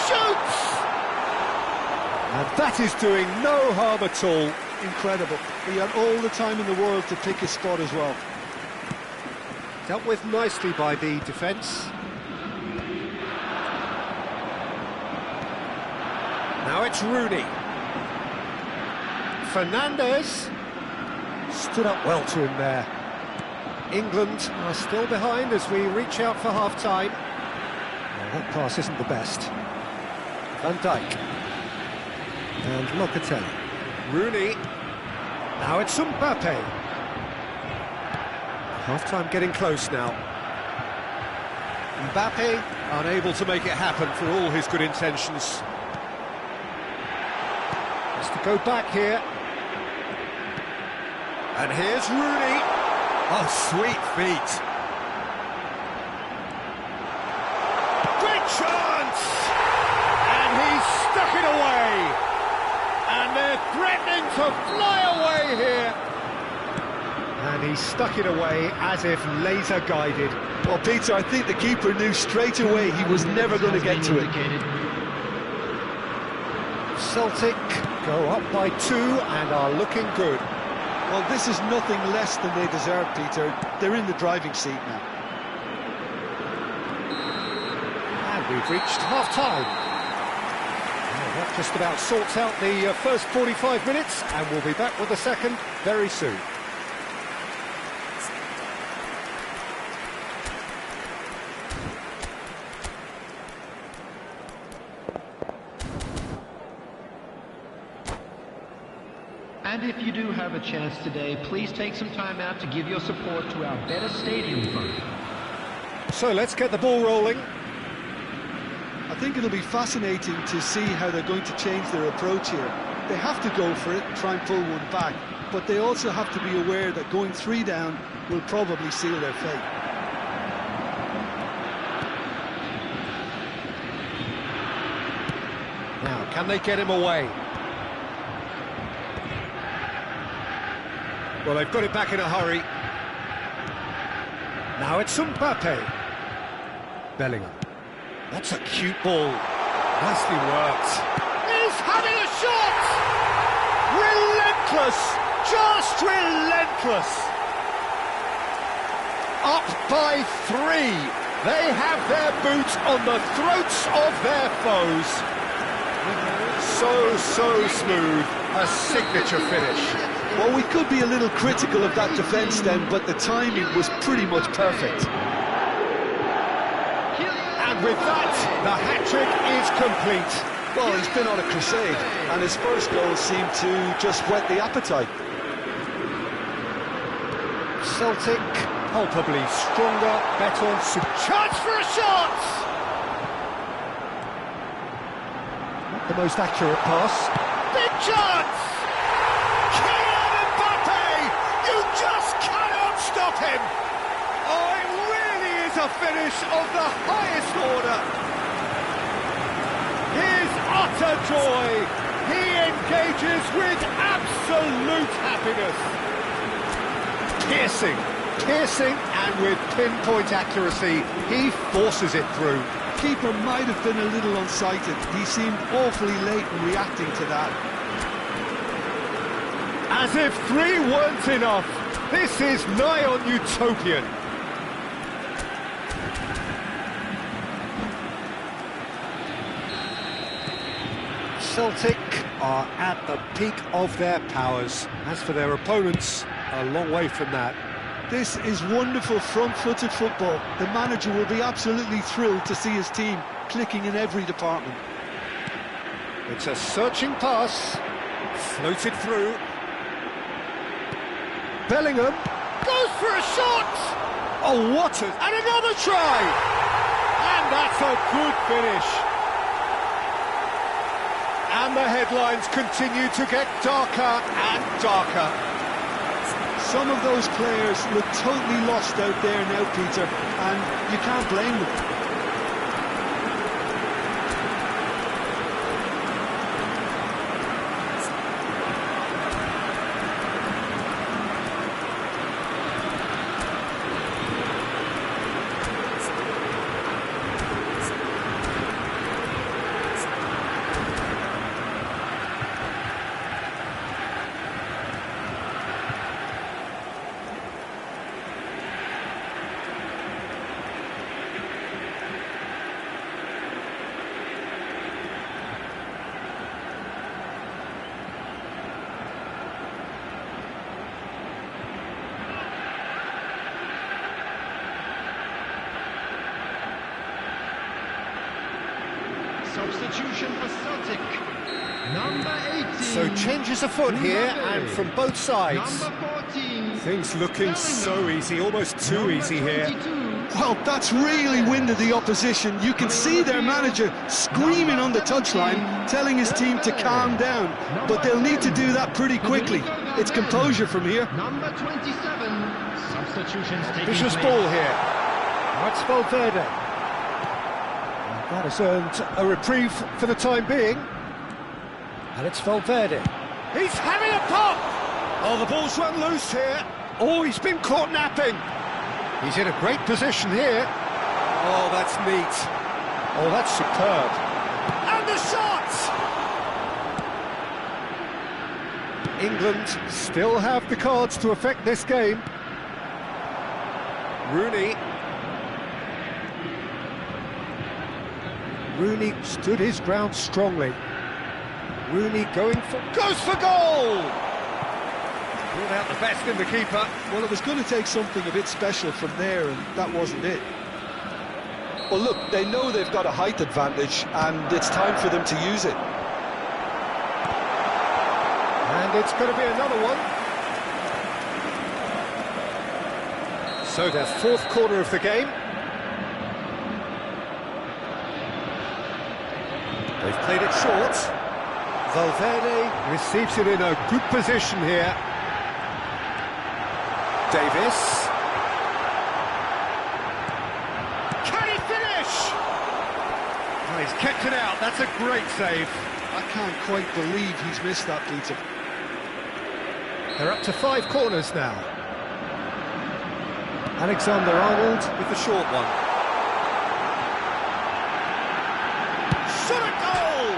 Shoots! And that is doing no harm at all. Incredible. He had all the time in the world to pick his spot as well. Dealt with nicely by the defence. Now it's Rooney. Fernandes stood up well to him there. England are still behind as we reach out for half-time. Well, that pass isn't the best. Van Dijk. And Locatelli. Rooney. Now it's Mbappe. Half-time getting close now. Mbappe unable to make it happen for all his good intentions. Has to go back here. And here's Rooney. Oh, sweet feet. Great chance! And he's stuck it away. And they're threatening to fly away here. And he stuck it away as if laser guided. Well, Peter, I think the keeper knew straight away he was never going to get to it. Celtic go up by 2 and are looking good. Well, this is nothing less than they deserve, Peter. They're in the driving seat now. And we've reached half-time. Well, that just about sorts out the first 45 minutes, and we'll be back with the second very soon. And if you do have a chance today, please take some time out to give your support to our Better Stadium Fund. So let's get the ball rolling. I think it'll be fascinating to see how they're going to change their approach here. They have to go for it and try and pull one back, but they also have to be aware that going 3 down will probably seal their fate. Now, can they get him away? Well, they've got it back in a hurry. Now it's Mbappe. Bellingham. That's a cute ball. Nicely worked. He's having a shot! Relentless! Just relentless! Up by 3. They have their boot on the throats of their foes. So smooth. A signature finish. Well, we could be a little critical of that defence then, but the timing was pretty much perfect. And with that, the hat-trick is complete. Well, he's been on a crusade, and his first goal seemed to just whet the appetite. Celtic, palpably stronger, better. Chance for a shot! Not the most accurate pass. Big chance! Stop him! Oh, it really is a finish of the highest order. His utter joy. He engages with absolute happiness. Piercing, and with pinpoint accuracy, he forces it through. Keeper might have been a little unsighted. He seemed awfully late in reacting to that. As if 3 weren't enough. This is nigh on utopian. Celtic are at the peak of their powers. As for their opponents, a long way from that. This is wonderful front-footed football. The manager will be absolutely thrilled to see his team clicking in every department. It's a searching pass, floated through. Bellingham goes for a shot! Oh, what a... and another try! And that's a good finish. And the headlines continue to get darker and darker. Some of those players look totally lost out there now, Peter, and you can't blame them. substitution for Celtic. Number 18. So changes afoot here, and from both sides. Number 14. Things looking so easy, almost too easy here. 22. Well, that's really winded the opposition. You can see their manager screaming on the touchline, telling his team to calm down. But they'll need to do that pretty quickly. It's composure from here. Number 27. Substitutions taking Vicious place. ball here. That's Valverde. That has earned a reprieve for the time being. And it's Valverde. He's having a pop! Oh, the ball's run loose here. Oh, he's been caught napping. He's in a great position here. Oh, that's neat. Oh, that's superb. And the shot! England still have the cards to affect this game. Rooney stood his ground strongly. Rooney goes for goal! Brought out the best in the keeper. Well, it was going to take something a bit special from there, and that wasn't it. Well, look, they know they've got a height advantage, and it's time for them to use it. And it's going to be another one. So their fourth quarter of the game. They've played it short. Valverde receives it in a good position here. Davis. Can he finish? Oh, he's kept it out. That's a great save. I can't quite believe he's missed that, Peter. They're up to 5 corners now. Alexander-Arnold with the short one. Shot a goal!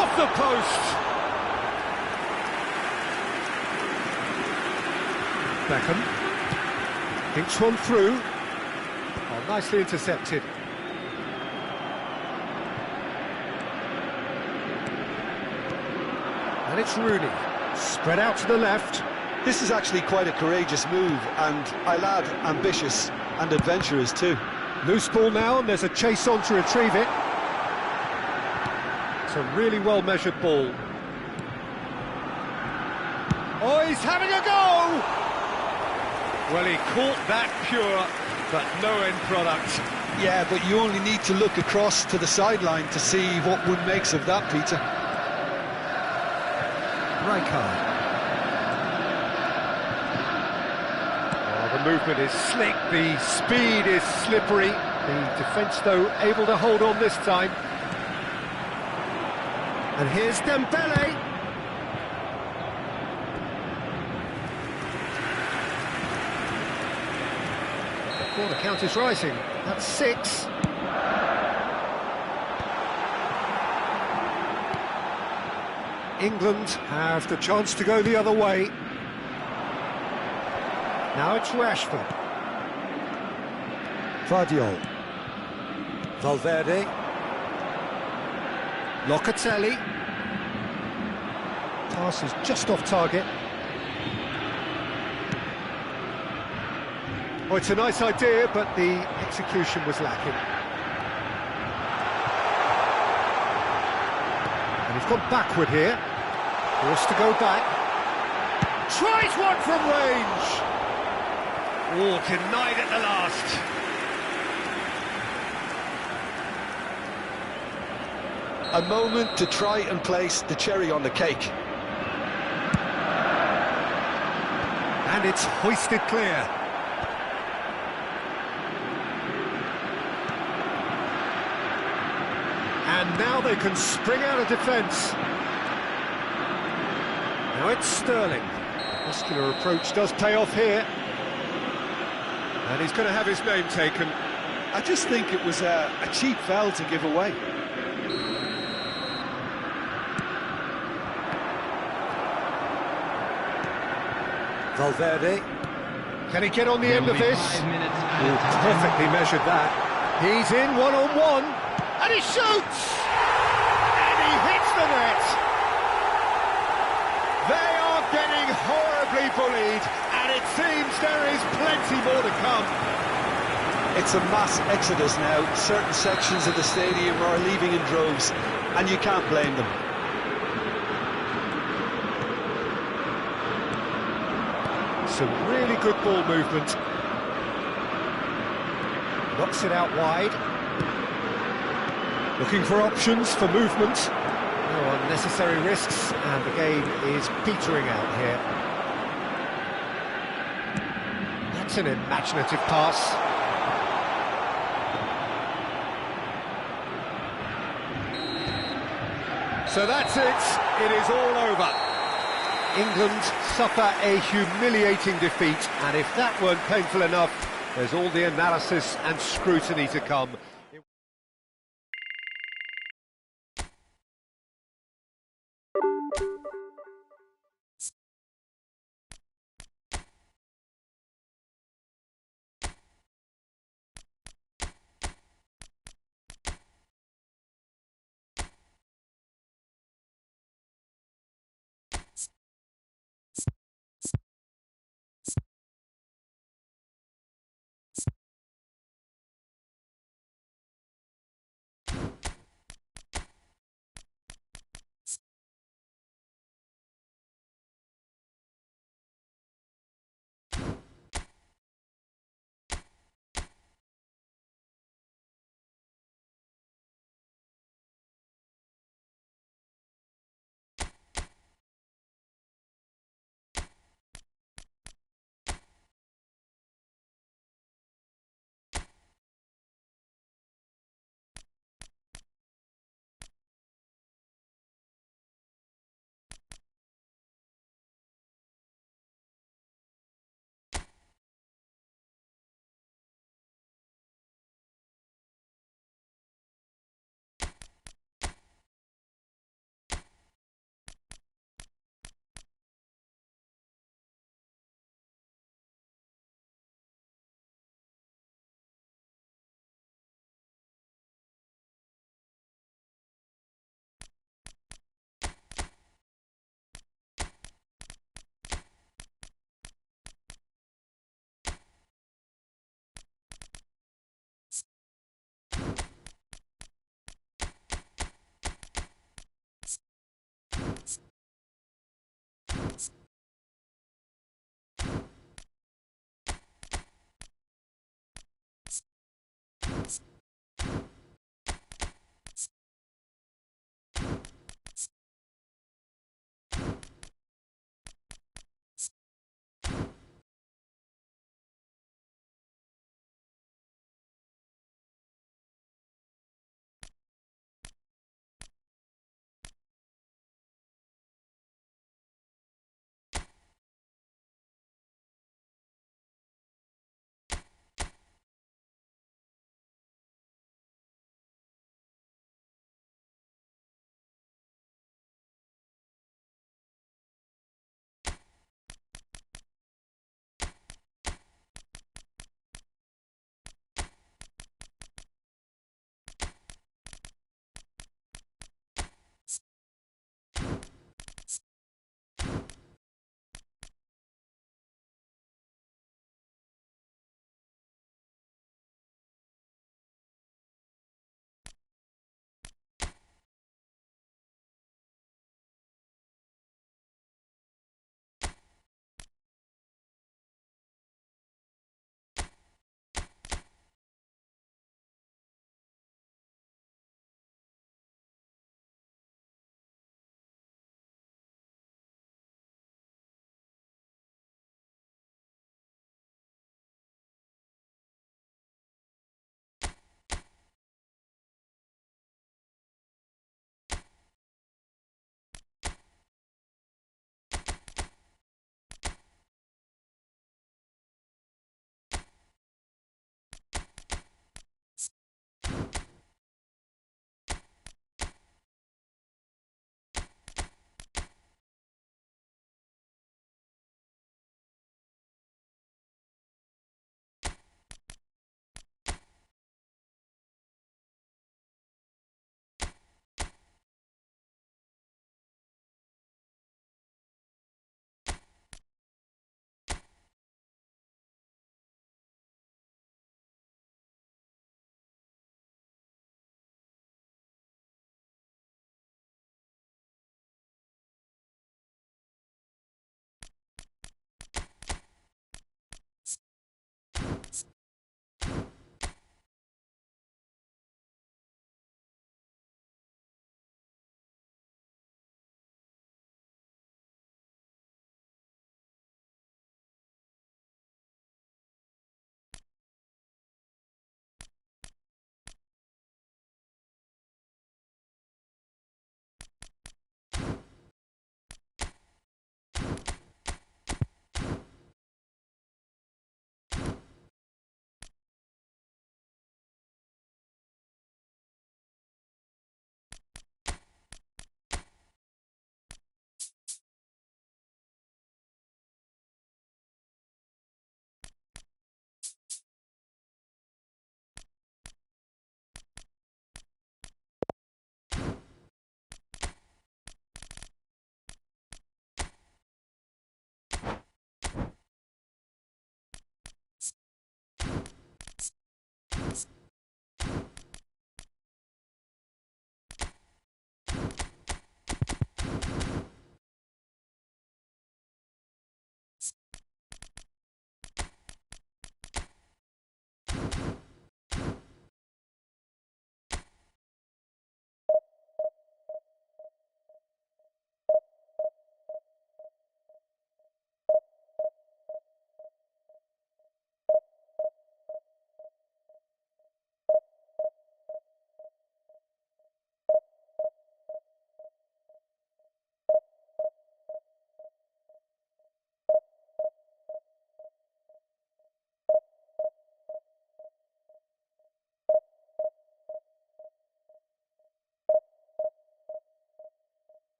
Off the post! Beckham. Thinks one through. Oh, nicely intercepted. And it's Rooney. Spread out to the left. This is actually quite a courageous move, and I'll add ambitious and adventurous too. Loose ball now, and there's a chase on to retrieve it. It's a really well-measured ball. Oh, he's having a go! Well, he caught that pure, but no end product. Yeah, but you only need to look across to the sideline to see what one makes of that, Peter. Rijkaard. Oh, the movement is slick, the speed is slippery. The defence, though, able to hold on this time. And here's Dembele. The corner count is rising. That's 6. England have the chance to go the other way. Now it's Rashford. Vardiol. Valverde. Locatelli. Pass is just off target. Oh, it's a nice idea, but the execution was lacking. And he's gone backward here. Forced to go back. Tries one from range. Oh, denied at the last. A moment to try and place the cherry on the cake. And it's hoisted clear. And now they can spring out of defence. Now it's Sterling. Muscular approach does pay off here. And he's going to have his name taken. I just think it was a cheap foul to give away. Valverde. Can he get on the end of this? 5 minutes Oh, perfectly measured that. He's in one-on-one. And he shoots! And he hits the net! They are getting horribly bullied, and it seems there is plenty more to come. It's a mass exodus now. Certain sections of the stadium are leaving in droves, and you can't blame them. Some really good ball movement. Knocks it out wide. Looking for options for movement. No unnecessary risks, and the game is petering out here. That's an imaginative pass. So that's it. It is all over. England suffer a humiliating defeat, and if that weren't painful enough, there's all the analysis and scrutiny to come.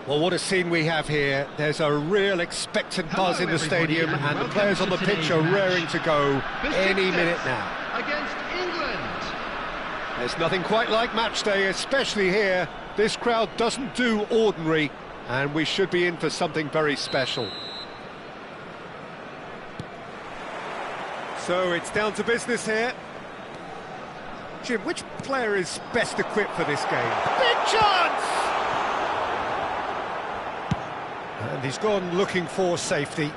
Well, what a scene we have here. There's a real expectant buzz in the stadium, and the players on the pitch are raring to go any minute now. Against England. There's nothing quite like match day, especially here. This crowd doesn't do ordinary, and we should be in for something very special. So it's down to business here. Jim, which player is best equipped for this game? Big chance! And he's gone looking for safety.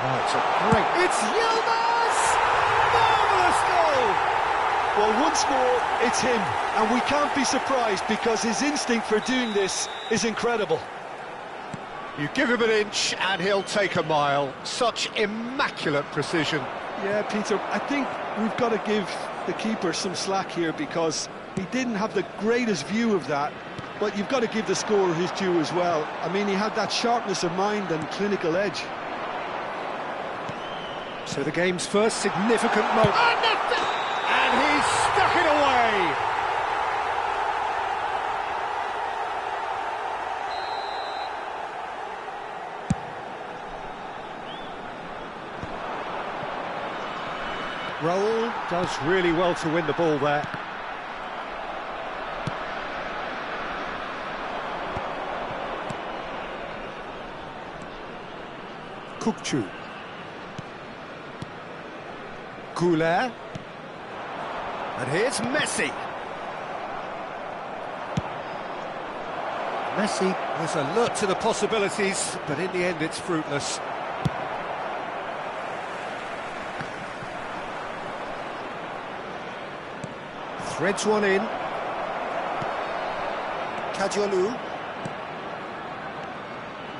Oh, it's a great... It's Yilmaz! Marvellous goal! Well, once more, it's him, and we can't be surprised because his instinct for doing this is incredible. You give him an inch and he'll take a mile. Such immaculate precision. Yeah, Peter, I think we've got to give the keeper some slack here because he didn't have the greatest view of that, but you've got to give the scorer his due as well. I mean, he had that sharpness of mind and clinical edge. So the game's first significant moment. And he's stuck it away! Raul does really well to win the ball there. Kukçu. Goulet. And here's Messi. Messi was alert to the possibilities, but in the end it's fruitless. Threads one in. Kajolu.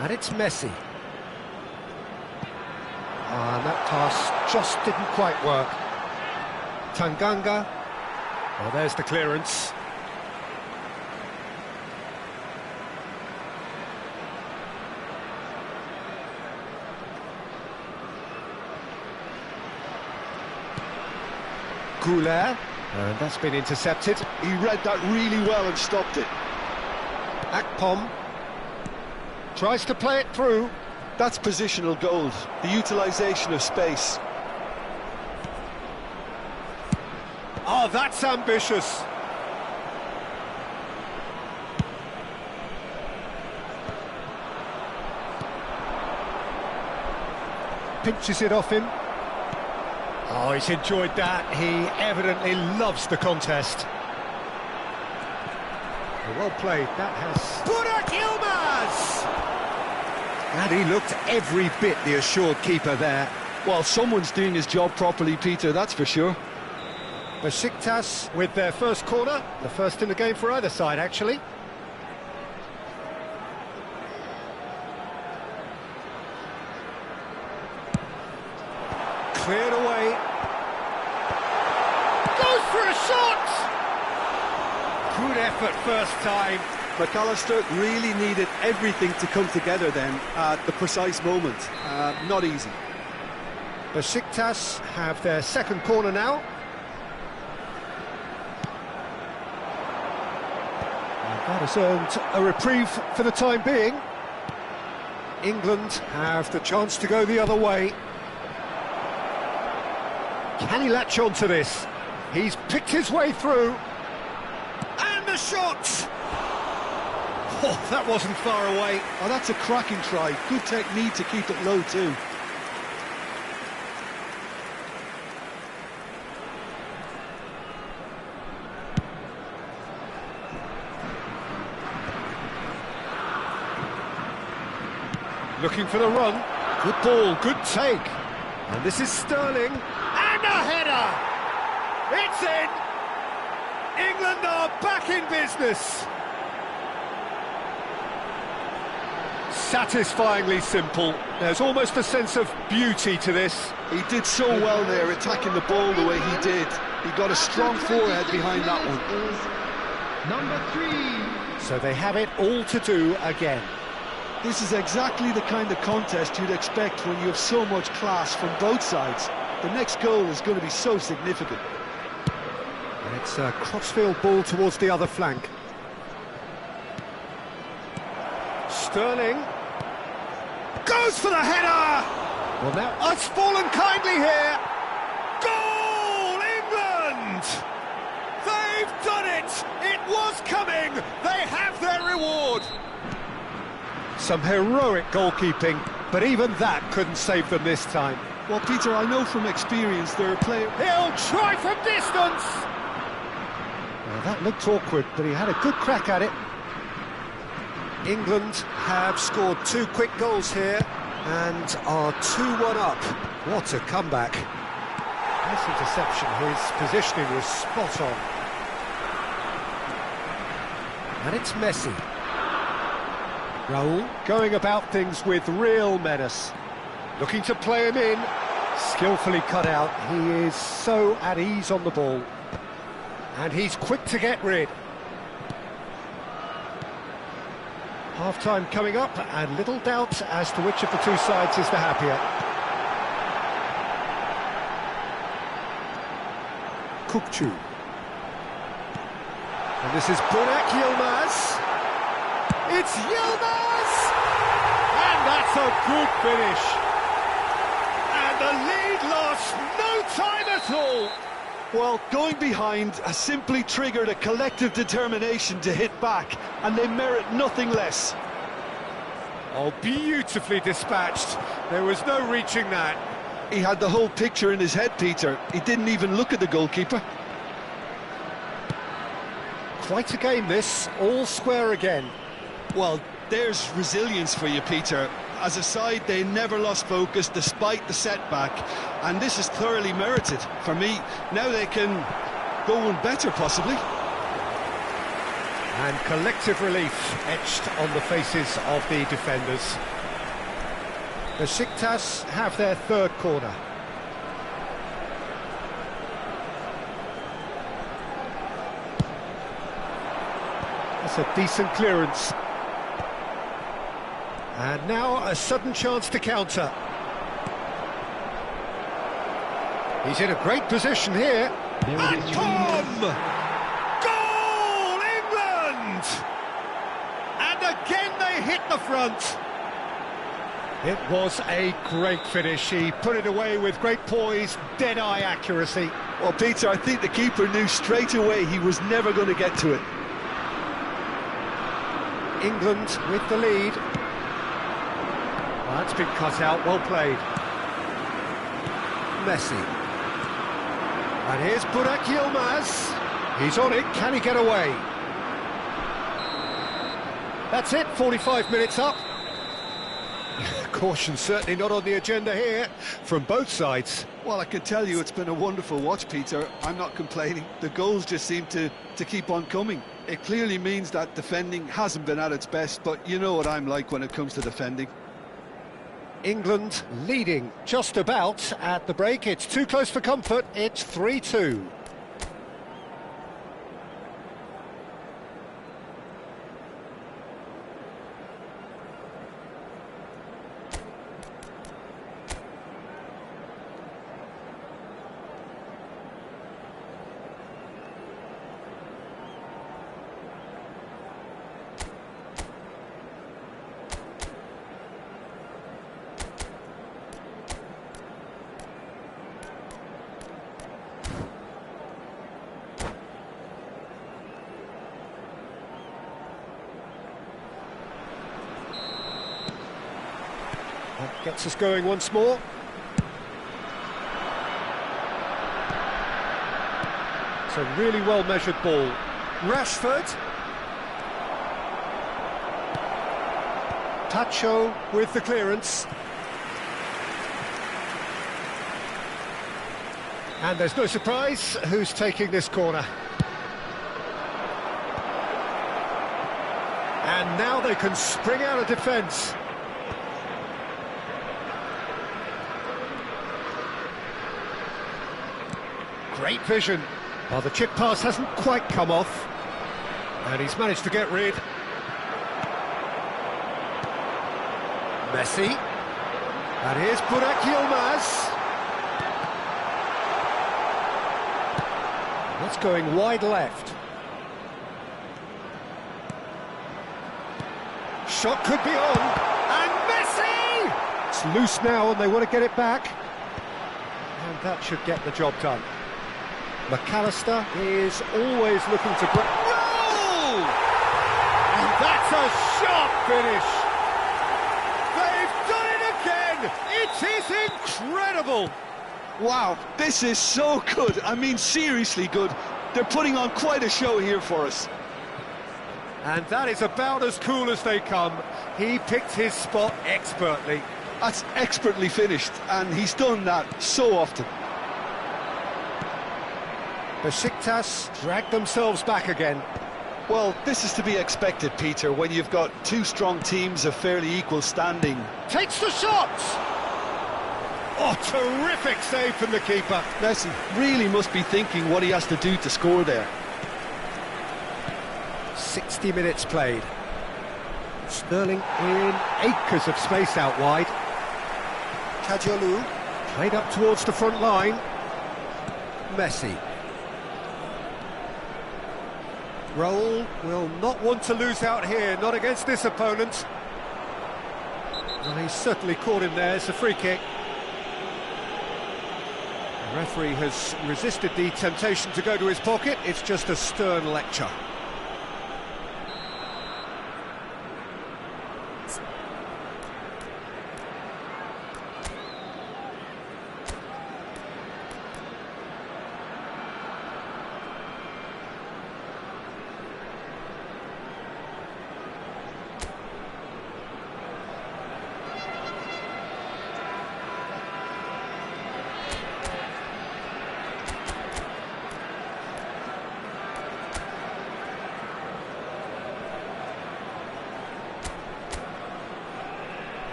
And it's Messi. And that pass just didn't quite work. Tanganga. Well, there's the clearance. Goulet. And that's been intercepted. He read that really well and stopped it. Akpom tries to play it through. That's positional gold, the utilisation of space. Oh, that's ambitious. Pinches it off him. Oh, he's enjoyed that. He evidently loves the contest. Well played, that has... Burak Yilmaz! And he looked every bit the assured keeper there. Well, someone's doing his job properly, Peter, that's for sure. Besiktas with their first corner, the first in the game for either side, actually. Cleared away. Goes for a shot! Good effort first time. McAllister really needed everything to come together then at the precise moment. Not easy. Besiktas have their second corner now. And that has earned a reprieve for the time being. England have the chance to go the other way. Can he latch on to this? He's picked his way through. And the shot! Oh, that wasn't far away. Oh, that's a cracking try. Good technique to keep it low too. Looking for the run. Good ball, good take. And this is Sterling. And a header! It's in! England are back in business. Satisfyingly simple. There's almost a sense of beauty to this. He did so well there, attacking the ball the way he did. He got a strong forehead behind that one. Number 3. So they have it all to do again. This is exactly the kind of contest you'd expect when you have so much class from both sides. The next goal is going to be so significant. And it's a crossfield ball towards the other flank. Sterling goes for the header! Well, now it's fallen kindly here. Goal, England! They've done it! It was coming! They have their reward! Some heroic goalkeeping, but even that couldn't save them this time. Well, Peter, I know from experience there are players... He'll try from distance! Well, that looked awkward, but he had a good crack at it. England have scored 2 quick goals here and are 2-1 up. What a comeback. Nice interception, his positioning was spot on. And it's Messi. Raul going about things with real menace. Looking to play him in. Skillfully cut out. He is so at ease on the ball. And he's quick to get rid. Half-time coming up, and little doubt as to which of the two sides is the happier. Kukçu. And this is Burak Yilmaz. It's Yilmaz! And that's a good finish. And the lead lost no time at all. Well, going behind has simply triggered a collective determination to hit back, and they merit nothing less. Oh, beautifully dispatched. There was no reaching that. He had the whole picture in his head, Peter. He didn't even look at the goalkeeper. Quite a game this, all square again. Well, there's resilience for you, Peter. As a side, they never lost focus despite the setback, and this is thoroughly merited. For me, now they can go one better, possibly. And collective relief etched on the faces of the defenders. Besiktas have their 3rd corner. That's a decent clearance. And now a sudden chance to counter. He's in a great position here. And Tom! Goal, England! And again they hit the front. It was a great finish. He put it away with great poise, dead-eye accuracy. Well, Peter, I think the keeper knew straight away he was never going to get to it. England with the lead. Well, that's been cut out, well played. Messi. And here's Burak Yilmaz. He's on it, can he get away? That's it, 45 minutes up. Caution certainly not on the agenda here, from both sides. Well, I can tell you it's been a wonderful watch, Peter. I'm not complaining. The goals just seem to keep on coming. It clearly means that defending hasn't been at its best, but you know what I'm like when it comes to defending. England leading just about at the break. It's too close for comfort. It's 3-2. That gets us going once more. It's a really well-measured ball. Rashford. Tacho with the clearance. And there's no surprise who's taking this corner. And now they can spring out of defence. Great vision. Well, the chip pass hasn't quite come off. And he's managed to get rid. Messi. And here's Burak Yilmaz. It's going wide left. Shot could be on, and Messi! It's loose now and they want to get it back. And that should get the job done. McAllister is always looking to break. Goal! And that's a sharp finish. They've done it again! It is incredible! Wow, this is so good. I mean, seriously good. They're putting on quite a show here for us. And that is about as cool as they come. He picked his spot expertly. That's expertly finished, and he's done that so often. Besiktas drag themselves back again. Well, this is to be expected, Peter, when you've got two strong teams of fairly equal standing. Takes the shot! Oh, terrific save from the keeper. Messi really must be thinking what he has to do to score there. 60 minutes played. Sterling in acres of space out wide. Kajolu played up towards the front line. Messi. Raul will not want to lose out here, not against this opponent. Well, he's certainly caught him there. It's a free kick. The referee has resisted the temptation to go to his pocket. It's just a stern lecture.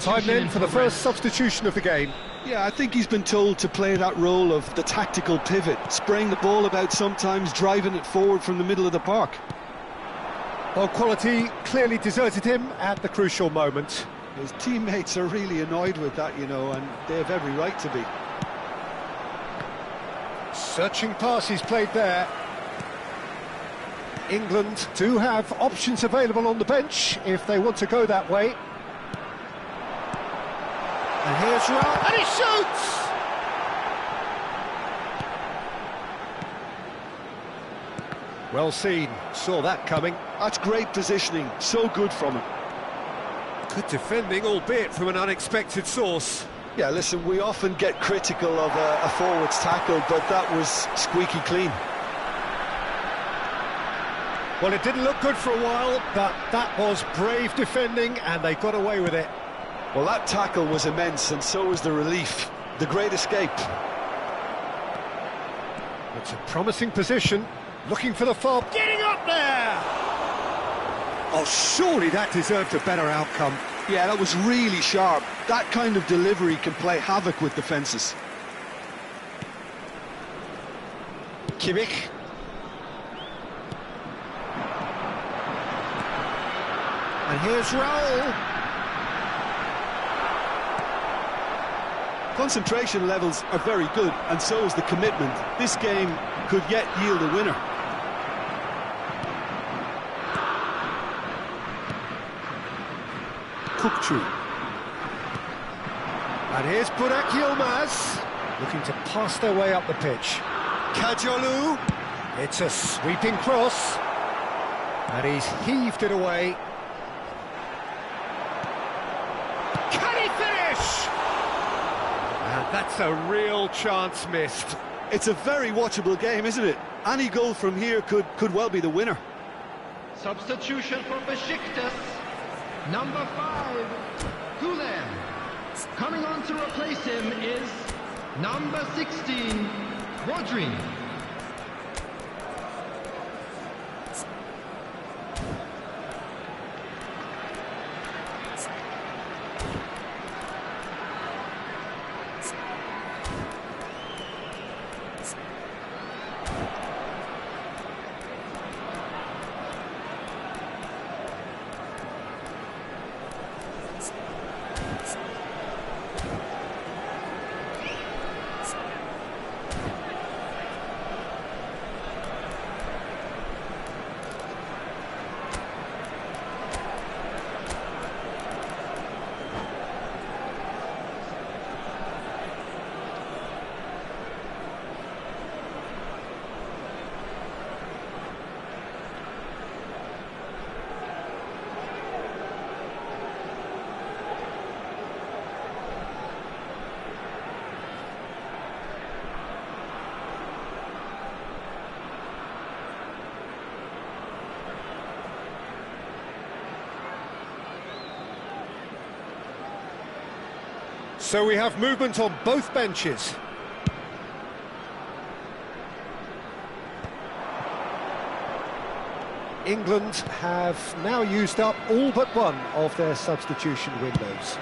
Time then for the first substitution of the game. Yeah, I think he's been told to play that role of the tactical pivot, spraying the ball about sometimes, driving it forward from the middle of the park. Well, quality clearly deserted him at the crucial moment. His teammates are really annoyed with that, you know, and they have every right to be. Searching pass he's played there. England do have options available on the bench if they want to go that way. And here's Raul, and he shoots! Well seen, saw that coming. That's great positioning, so good from him. Good defending, albeit from an unexpected source. Yeah, listen, we often get critical of a forward's tackle, but that was squeaky clean. Well, it didn't look good for a while, but that was brave defending, and they got away with it. Well, that tackle was immense, and so was the relief. The great escape. It's a promising position, looking for the fob, getting up there! Oh, surely that deserved a better outcome. Yeah, that was really sharp. That kind of delivery can play havoc with defences. Kimmich. And here's Raul. Concentration levels are very good, and so is the commitment. This game could yet yield a winner. Kukçu. And here's Burak Yilmaz, looking to pass their way up the pitch. Kajolu. It's a sweeping cross. And he's heaved it away. Can he finish? And that's a real chance missed. It's a very watchable game, isn't it? Any goal from here could well be the winner. Substitution for Besiktas. Number 5, Gulen. Coming on to replace him is number 16, Rodri. So we have movement on both benches. England have now used up all but one of their substitution windows.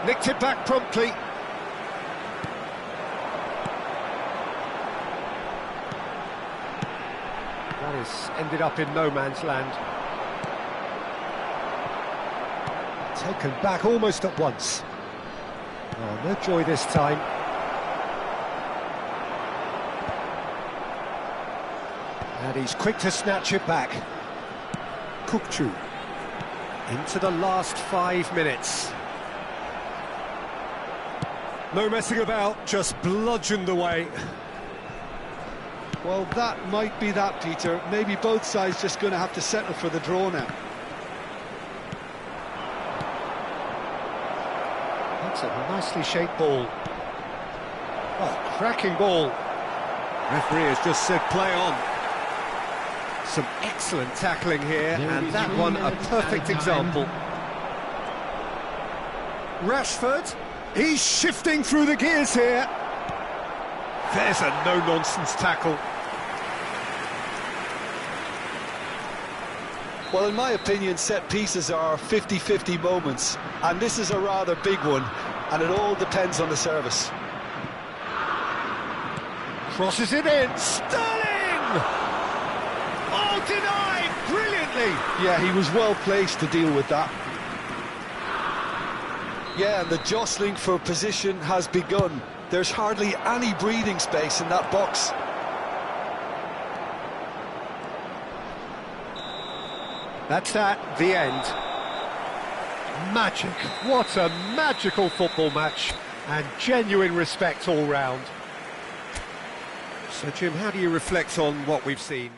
Nicked it back promptly. That has ended up in no man's land. Taken back almost at once. Oh, no joy this time. And he's quick to snatch it back. Kukçu. Into the last 5 minutes. No messing about, just bludgeoned away. Well, that might be that, Peter. Maybe both sides just going to have to settle for the draw now. That's a nicely shaped ball. Oh, cracking ball. Referee has just said play on. Some excellent tackling here, and that one a perfect example. Rashford, he's shifting through the gears here. There's a no-nonsense tackle. Well, in my opinion, set pieces are 50-50 moments, and this is a rather big one, and it all depends on the service. Crosses it in, Sterling! Oh, denied, brilliantly! Yeah, he was well placed to deal with that. Yeah, and the jostling for position has begun. There's hardly any breathing space in that box. That's that, the end. Magic. What a magical football match, and genuine respect all round. So, Jim, how do you reflect on what we've seen?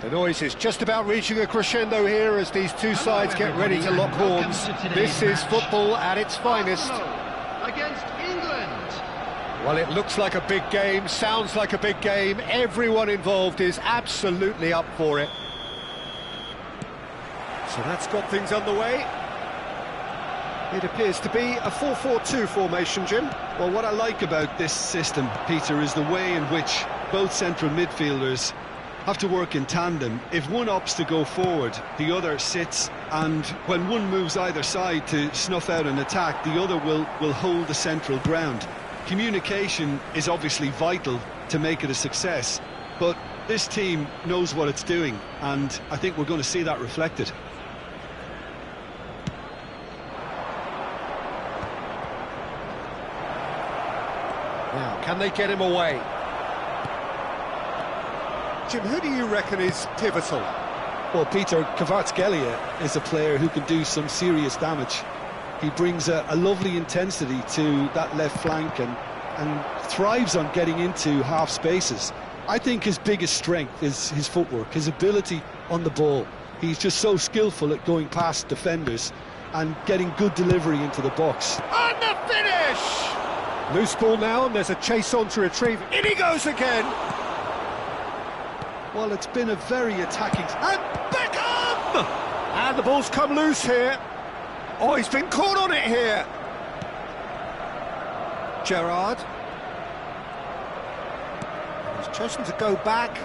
The noise is just about reaching a crescendo here as these two sides get ready to lock horns. This is football at its finest. Against England. Well, it looks like a big game, sounds like a big game. Everyone involved is absolutely up for it. So that's got things underway. It appears to be a 4-4-2 formation, Jim. Well, what I like about this system, Peter, is the way in which both central midfielders have to work in tandem. If one opts to go forward, the other sits, and when one moves either side to snuff out an attack, the other will hold the central ground. Communication is obviously vital to make it a success, but this team knows what it's doing, and I think we're going to see that reflected. Now, can they get him away? Jim, who do you reckon is pivotal? Well, Peter, Kvaratskhelia is a player who can do some serious damage. He brings a lovely intensity to that left flank and thrives on getting into half spaces. I think his biggest strength is his footwork, his ability on the ball. He's just so skillful at going past defenders and getting good delivery into the box. And the finish! Loose ball now, and there's a chase on to retrieve. In he goes again! Well, it's been a very attacking... And Beckham! And the ball's come loose here. Oh, he's been caught on it here. Gerrard. He's chosen to go back.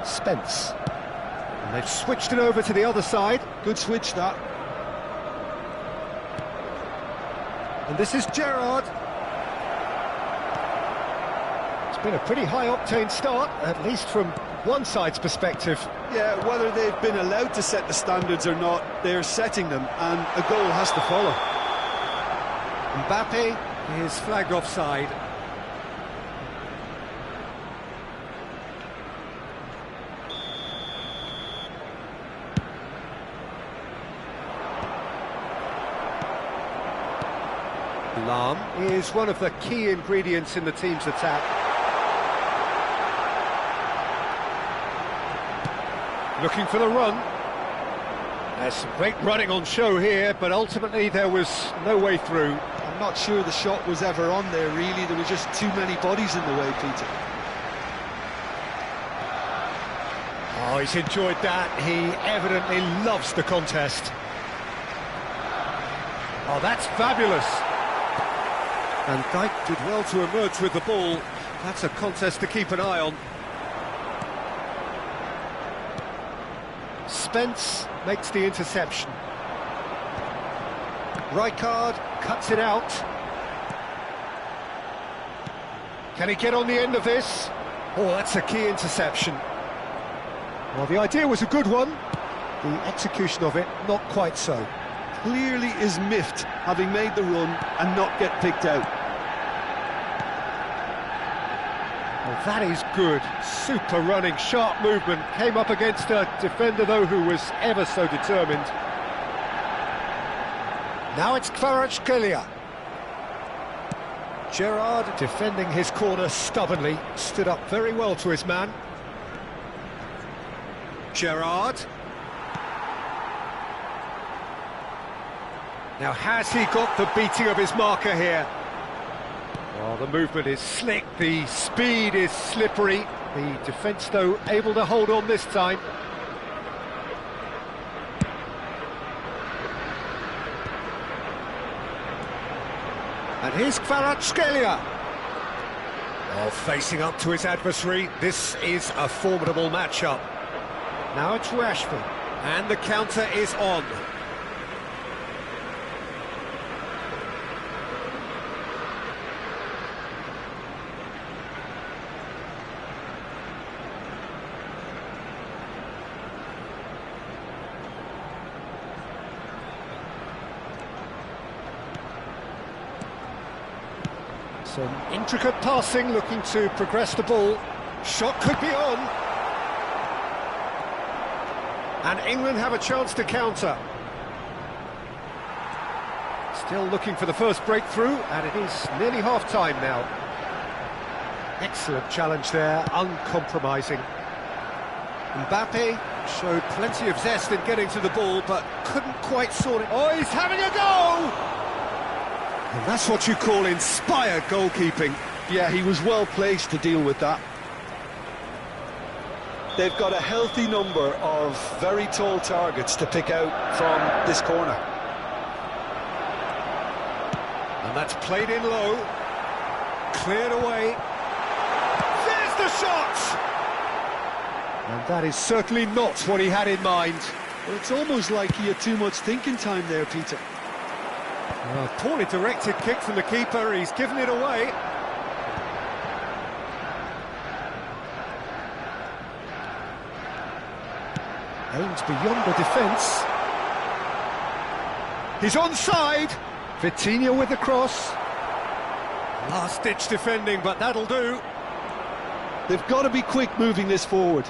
Spence. And they've switched it over to the other side. Good switch, that. And this is Gerrard. It's been a pretty high-octane start, at least from one side's perspective. Yeah, whether they've been allowed to set the standards or not, they're setting them, and a goal has to follow. Mbappe is flagged offside. Lahm is one of the key ingredients in the team's attack. Looking for the run. There's some great running on show here, but ultimately there was no way through. I'm not sure the shot was ever on there, really. There were just too many bodies in the way, Peter. Oh, he's enjoyed that. He evidently loves the contest. Oh, that's fabulous. And Dijk did well to emerge with the ball. That's a contest to keep an eye on. Spence makes the interception. Rijkaard cuts it out. Can he get on the end of this? Oh, that's a key interception. Well, the idea was a good one. The execution of it, not quite so. Clearly is miffed, having made the run and not get picked out. Well, that is good. Super running, sharp movement. Came up against a defender, though, who was ever so determined. Now it's Kvaratskhelia. Gerrard defending his corner stubbornly. Stood up very well to his man. Gerrard. Now, has he got the beating of his marker here? Well, the movement is slick, the speed is slippery. The defence, though, able to hold on this time. And here's Kvaratskhelia. Oh, facing up to his adversary. This is a formidable matchup. Now it's Rashford, and the counter is on. Some intricate passing, looking to progress the ball. Shot could be on. And England have a chance to counter. Still looking for the first breakthrough, and it is nearly half-time now. Excellent challenge there, uncompromising. Mbappe showed plenty of zest in getting to the ball, but couldn't quite sort it. Oh, he's having a go! And that's what you call inspired goalkeeping. Yeah, he was well placed to deal with that. They've got a healthy number of very tall targets to pick out from this corner. And that's played in low, cleared away. There's the shot! And that is certainly not what he had in mind. Well, it's almost like he had too much thinking time there, Peter. A poorly directed kick from the keeper, he's given it away. Aims beyond the defence. He's onside. Vitinha with the cross. Last-ditch defending, but that'll do. They've got to be quick moving this forward.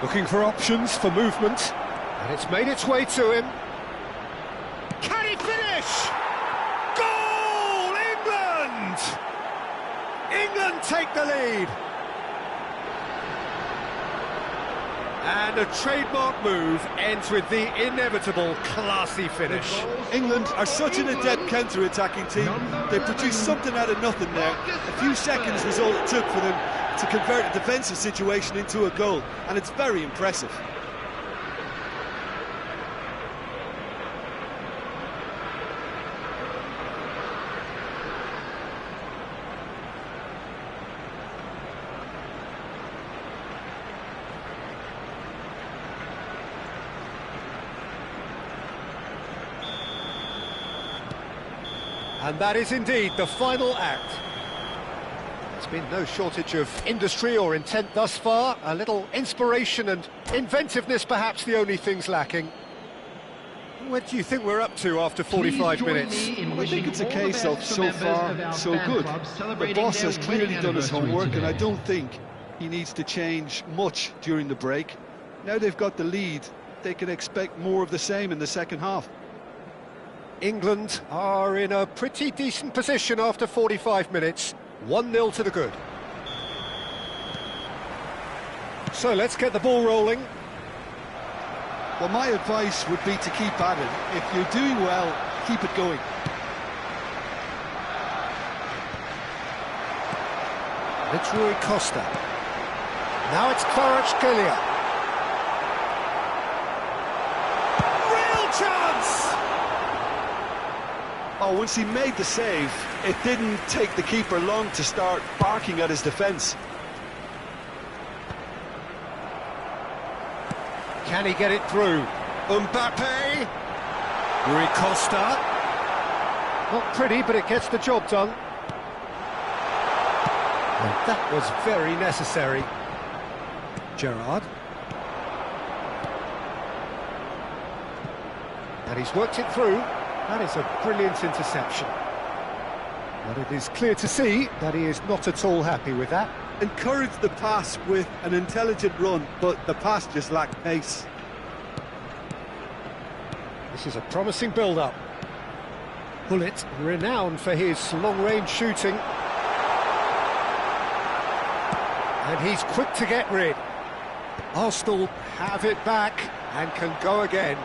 Looking for options for movement, and it's made its way to him. Can he finish? Goal! England! England take the lead. And a trademark move ends with the inevitable classy finish. England are such an adept counter-attacking team. They produced something out of nothing there. A few seconds was all it took for them to convert a defensive situation into a goal, and it's very impressive. And that is indeed the final act. There's been no shortage of industry or intent thus far. A little inspiration and inventiveness, perhaps the only things lacking. What do you think we're up to after 45 minutes? Well, I think it's a case of so far, so good. The boss has clearly done his homework, and I don't think he needs to change much during the break. Now they've got the lead, they can expect more of the same in the second half. England are in a pretty decent position after 45 minutes. 1-0 to the good. So let's get the ball rolling. Well, my advice would be to keep at it. If you're doing well, keep it going. It's Rui Costa. Now it's Kvaratskhelia. Real chance! Oh, once he made the save, it didn't take the keeper long to start barking at his defence. Can he get it through? Mbappe! Rui Costa. Not pretty, but it gets the job done. And that was very necessary. Gerrard. And he's worked it through. That is a brilliant interception. But it is clear to see that he is not at all happy with that. Encouraged the pass with an intelligent run, but the pass just lacked pace. This is a promising build-up. Bullet, renowned for his long-range shooting. And he's quick to get rid. Arsenal have it back and can go again.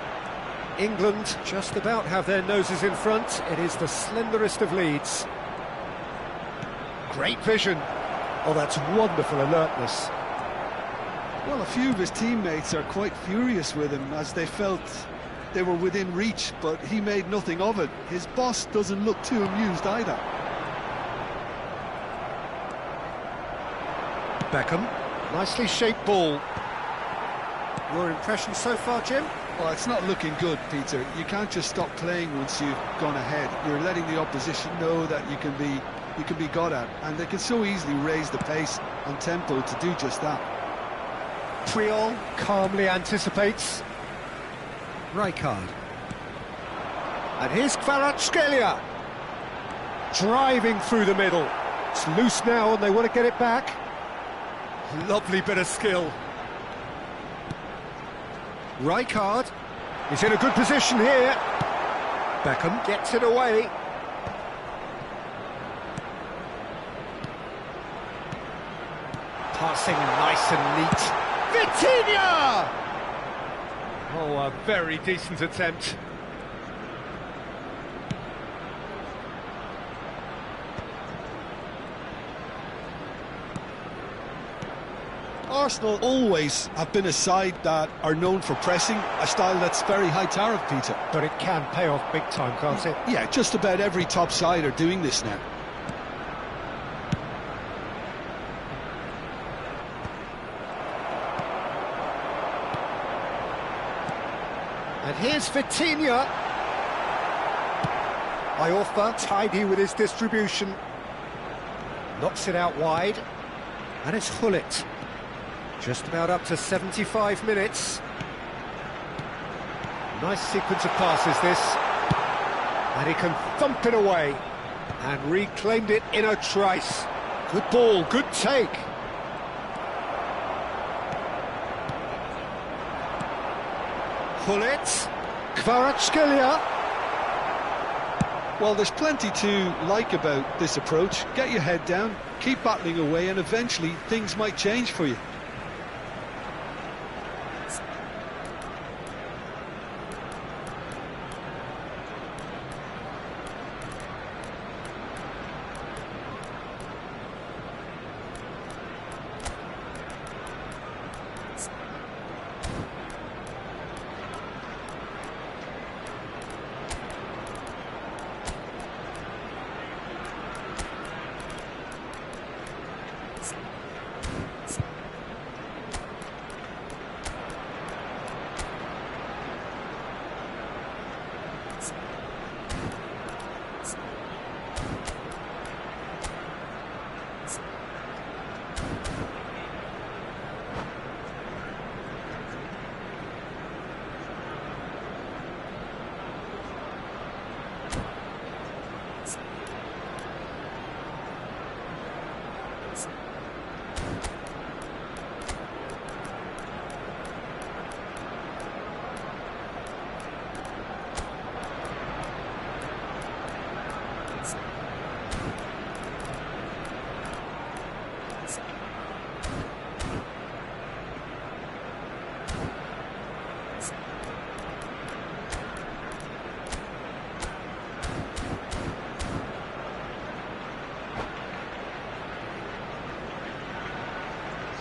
England just about have their noses in front. It is the slenderest of leads. Great vision. Oh, that's wonderful alertness. Well, a few of his teammates are quite furious with him as they felt they were within reach, but he made nothing of it. His boss doesn't look too amused either. Beckham, nicely shaped ball. Your impression so far, Jim? Well, it's not looking good, Peter. You can't just stop playing once you've gone ahead. You're letting the opposition know that you can be got at, and they can so easily raise the pace and tempo to do just that. Puyol calmly anticipates. Rijkaard. And here's Kvaratskhelia. Driving through the middle. It's loose now and they want to get it back. Lovely bit of skill. Rijkaard is in a good position here. Beckham gets it away. Passing nice and neat. Vitinha! Oh, a very decent attempt. Arsenal always have been a side that are known for pressing, a style that's very high tariff, Peter. But it can pay off big time, can't it? Yeah, just about every top side are doing this now. And here's Vitinha. Iorfa tidy with his distribution. Knocks it out wide. And it's Hullet. Just about up to 75 minutes. Nice sequence of passes, this. And he can thump it away. And reclaimed it in a trice. Good ball, good take. Hullet. Kvaratskhelia. Well, there's plenty to like about this approach. Get your head down, keep battling away, and eventually things might change for you.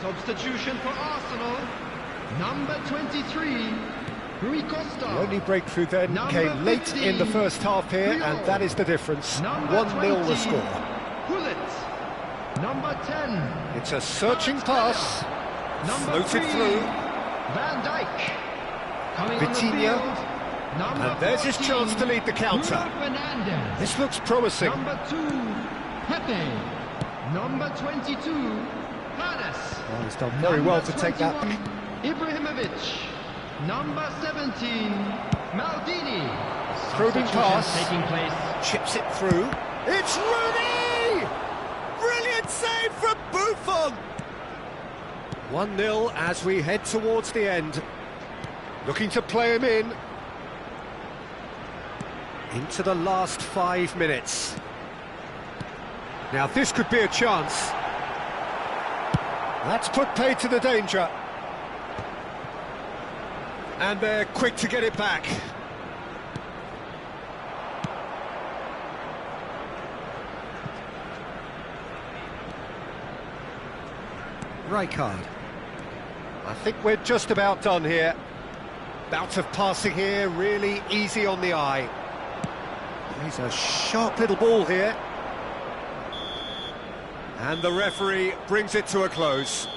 Substitution for Arsenal, number 23, Rui Costa. The only breakthrough then came late in the first half here, and that is the difference. 1-0 the score. Hullet, number 10. It's a searching pass, floated through. Van Dijk, coming Vitinha, on the field, and there's his chance to lead the counter. Fernandes. This looks promising. Number 2, Pepe. Number 22, Hannes. Oh, he's done very well to take that. Ibrahimovic. Number 17, Maldini. Through-in pass. Taking place. Chips it through. It's Rooney! Brilliant save from Buffon! 1-0 as we head towards the end. Looking to play him in. Into the last 5 minutes. Now this could be a chance. That's put paid to the danger. And they're quick to get it back. Rijkaard. I think we're just about done here. Bout of passing here, really easy on the eye. He's a sharp little ball here. And the referee brings it to a close.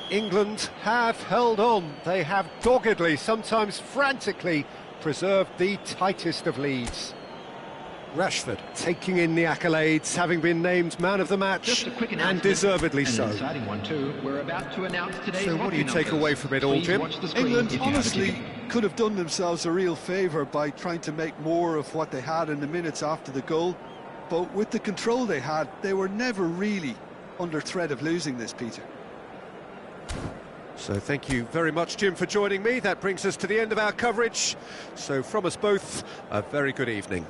England have held on. They have doggedly, sometimes frantically, preserved the tightest of leads. Rashford taking in the accolades, having been named man of the match, and deservedly so. An exciting one too. We're about to announce today's So what do you take away from it all, Jim? England honestly could have done themselves a real favour by trying to make more of what they had in the minutes after the goal. But with the control they had, they were never really under threat of losing this, Peter. So thank you very much, Jim, for joining me. That brings us to the end of our coverage. So from us both, a very good evening.